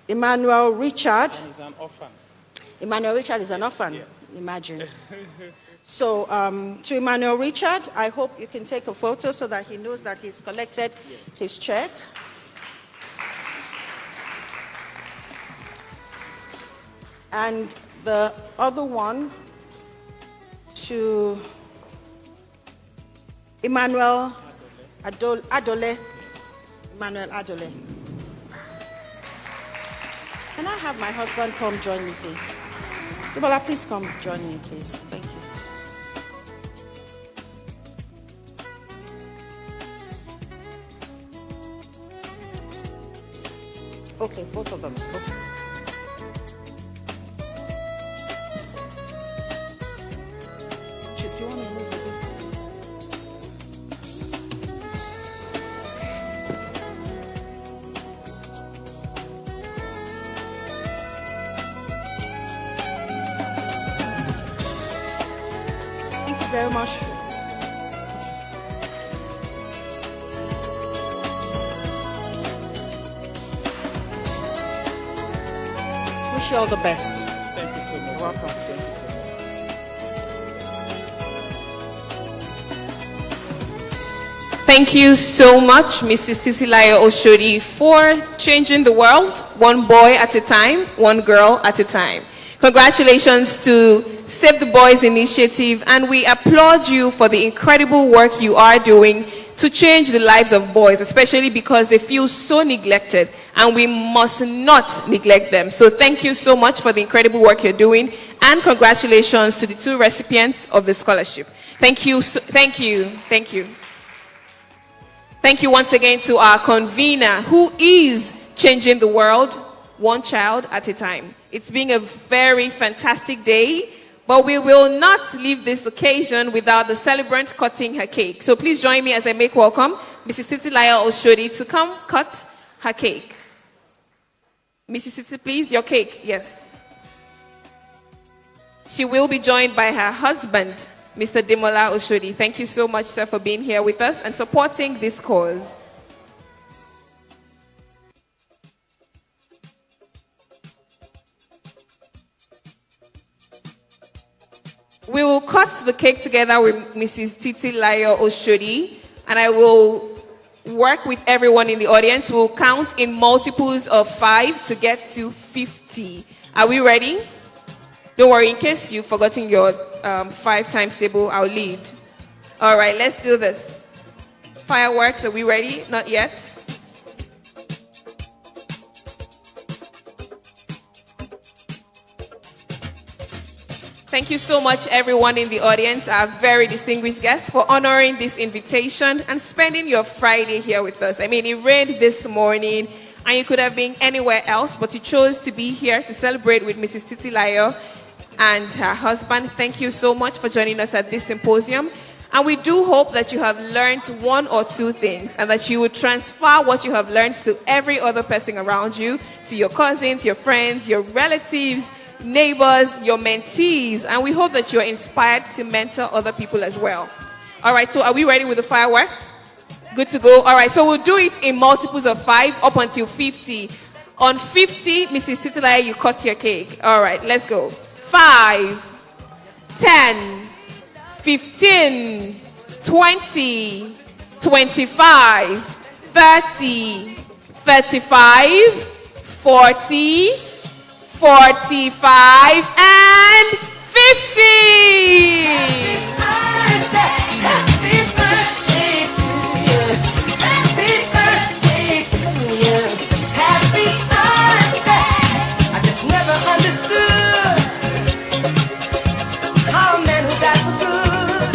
Emmanuel Richard. He's an orphan. Emmanuel Richard is an orphan, yes. Imagine. So to Emmanuel Richard, I hope you can take a photo so that he knows that he's collected his check. And the other one to Emmanuel Adole. Emmanuel Adole. Can I have my husband come join me, please? Dubola, please come join me, please. Thank you. Okay, both of them. Okay. Do you want to move a bit? Thank you very much. Wish you all the best. Thank you so much. You're welcome. Thank you so much. Thank you so much, Mrs. Titilayo Oshodi, for changing the world, one boy at a time, one girl at a time. Congratulations to Save the Boys Initiative, and we applaud you for the incredible work you are doing to change the lives of boys, especially because they feel so neglected, and we must not neglect them. So thank you so much for the incredible work you're doing, and congratulations to the 2 recipients of the scholarship. Thank you. Thank you. Thank you. Thank you once again to our convener, who is changing the world one child at a time. It's been a very fantastic day, but we will not leave this occasion without the celebrant cutting her cake. So please join me as I make welcome Mrs. Titilayo Oshodi to come cut her cake. Mrs. Titi, please, your cake. Yes. She will be joined by her husband, Mr. Demola Oshodi. Thank you so much, sir, for being here with us and supporting this cause. We will cut the cake together with Mrs. Titilayo Oshodi, and I will work with everyone in the audience. We'll count in multiples of 5 to get to 50. Are we ready? Don't worry, in case you've forgotten your 5 times table, I'll lead. All right, let's do this. Fireworks, are we ready? Not yet. Thank you so much, everyone in the audience, our very distinguished guests, for honoring this invitation and spending your Friday here with us. I mean, it rained this morning, and you could have been anywhere else, but you chose to be here to celebrate with Mrs. Titilayo and her husband. Thank you so much for joining us at this symposium. And we do hope that you have learned one or two things and that you would transfer what you have learned to every other person around you, to your cousins, your friends, your relatives, neighbors, your mentees, and we hope that you're inspired to mentor other people as well. All right, so are we ready with the fireworks? Good to go. All right, so we'll do it in multiples of 5 up until 50. On 50, Mrs. Titilayo, you cut your cake. All right, let's go. 5, 10, 15, 20, 25, 30, 35, 40, 45 and 50. Happy birthday to you. Happy birthday to you. Happy birthday. I just never understood how a man who died for good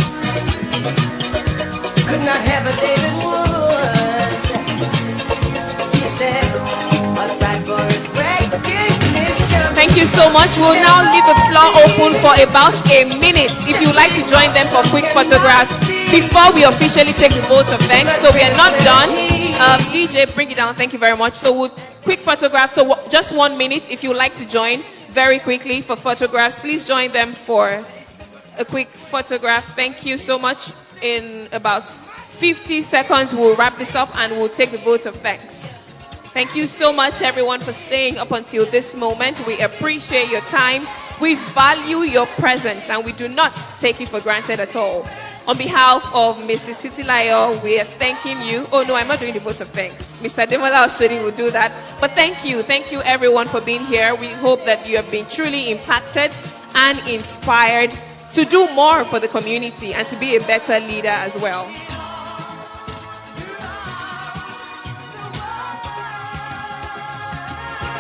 could not have a David Wood. He said, aside for his recognition. Thank you so much. We'll now leave the floor open for about a minute if you'd like to join them for quick photographs before we officially take the vote of thanks. So we are not done. DJ, bring it down. Thank you very much. So quick photographs. So just 1 minute if you'd like to join very quickly for photographs. Please join them for a quick photograph. Thank you so much. In about 50 seconds, we'll wrap this up and we'll take the vote of thanks. Thank you so much, everyone, for staying up until this moment. We appreciate your time. We value your presence, and we do not take it for granted at all. On behalf of Mrs. Titilayo, we are thanking you. Oh, no, I'm not doing the vote of thanks. Mr. Titilayo Oshodi will do that. But thank you. Thank you, everyone, for being here. We hope that you have been truly impacted and inspired to do more for the community and to be a better leader as well.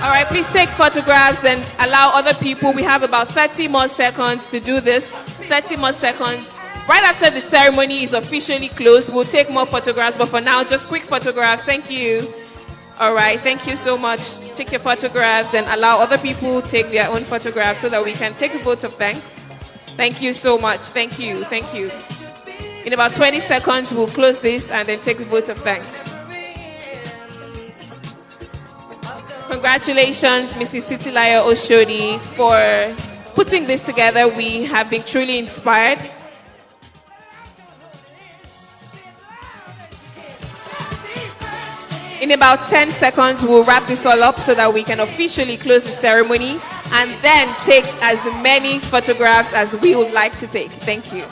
All right, please take photographs and allow other people. We have about 30 more seconds to do this. 30 more seconds. Right after the ceremony is officially closed, we'll take more photographs. But for now, just quick photographs. Thank you. All right, thank you so much. Take your photographs and allow other people take their own photographs so that we can take a vote of thanks. Thank you so much. Thank you. Thank you. In about 20 seconds, we'll close this and then take the vote of thanks. Congratulations, Mrs. Titilayo Oshodi, for putting this together. We have been truly inspired. In about 10 seconds, we'll wrap this all up so that we can officially close the ceremony and then take as many photographs as we would like to take. Thank you.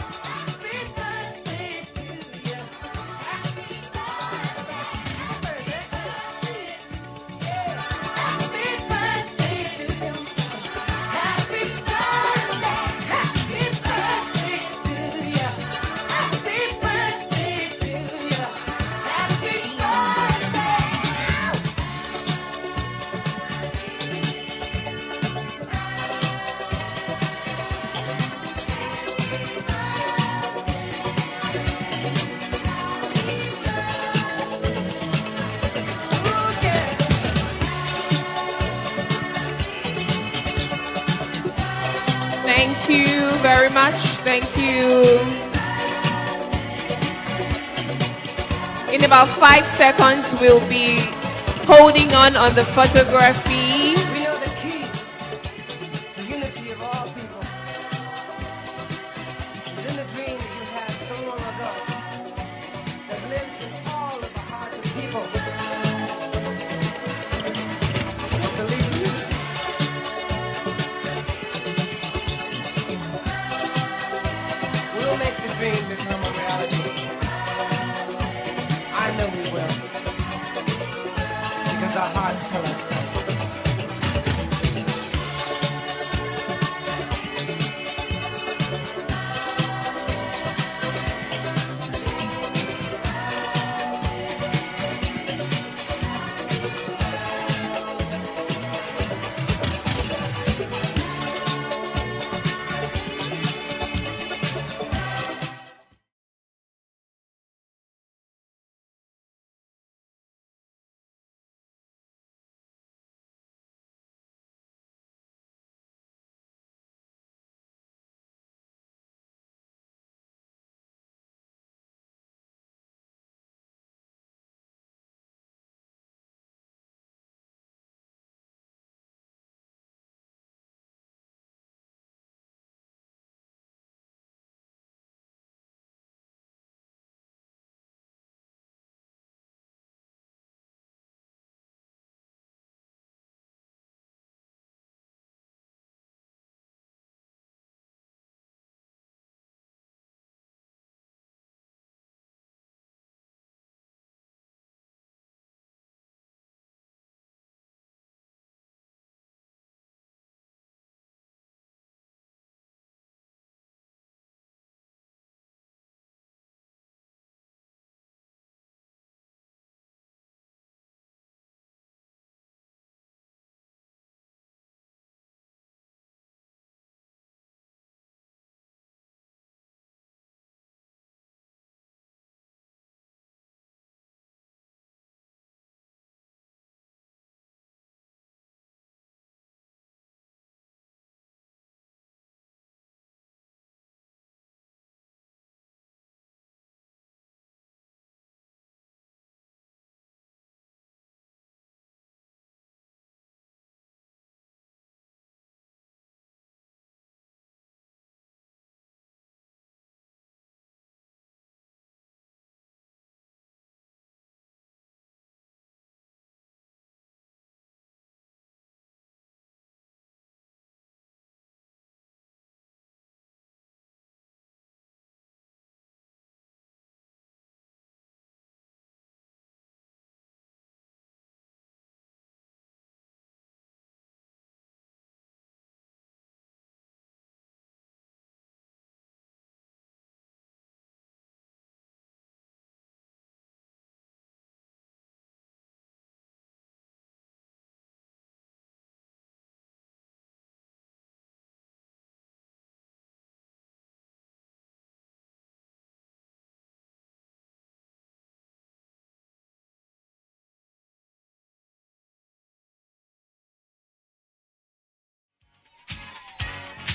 Thank you very much. Thank you. In about 5 seconds, we'll be holding on the photography. We know the key to unity of all people is in the dream that you had so long ago that lives in all of the hearts of people. Believe me. We'll make the dream become a reality. I know we will. Because our hearts tell us so.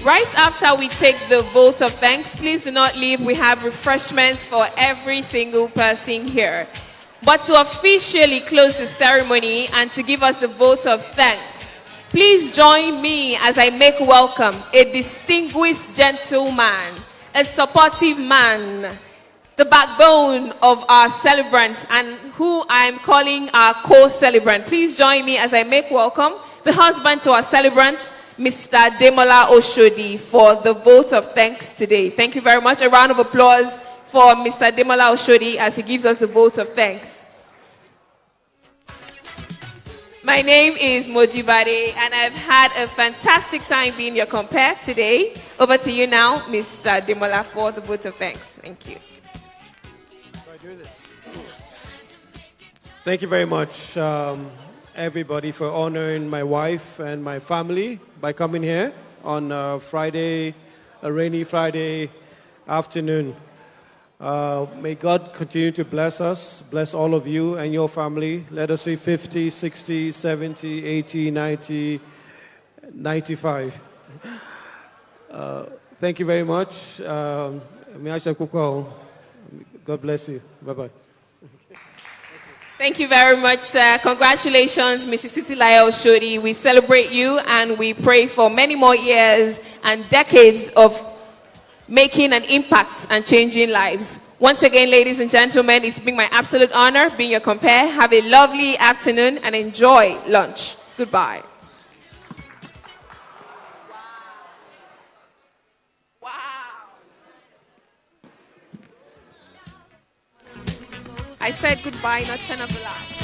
Right after we take the vote of thanks, please do not leave. We have refreshments for every single person here. But to officially close the ceremony and to give us the vote of thanks, please join me as I make welcome a distinguished gentleman, a supportive man, the backbone of our celebrant, and who I'm calling our co-celebrant. Please join me as I make welcome the husband to our celebrant, Mr. Titilayo Oshodi, for the vote of thanks today. Thank you very much. A round of applause for Mr. Titilayo Oshodi as he gives us the vote of thanks. My name is Mojibade, and I've had a fantastic time being your compare today. Over to you now, Mr. Titilayo, for the vote of thanks. Thank you. Thank you very much, everybody, for honoring my wife and my family by coming here on Friday, a rainy Friday afternoon. May God continue to bless us, bless all of you and your family. Let us see 50, 60, 70, 80, 90, 95. Thank you very much. God bless you. Bye-bye. Thank you very much, sir. Congratulations, Mrs. Titilayo Oshodi. We celebrate you and we pray for many more years and decades of making an impact and changing lives. Once again, ladies and gentlemen, it's been my absolute honor being your compare. Have a lovely afternoon and enjoy lunch. Goodbye. I said goodbye, not turn off the light.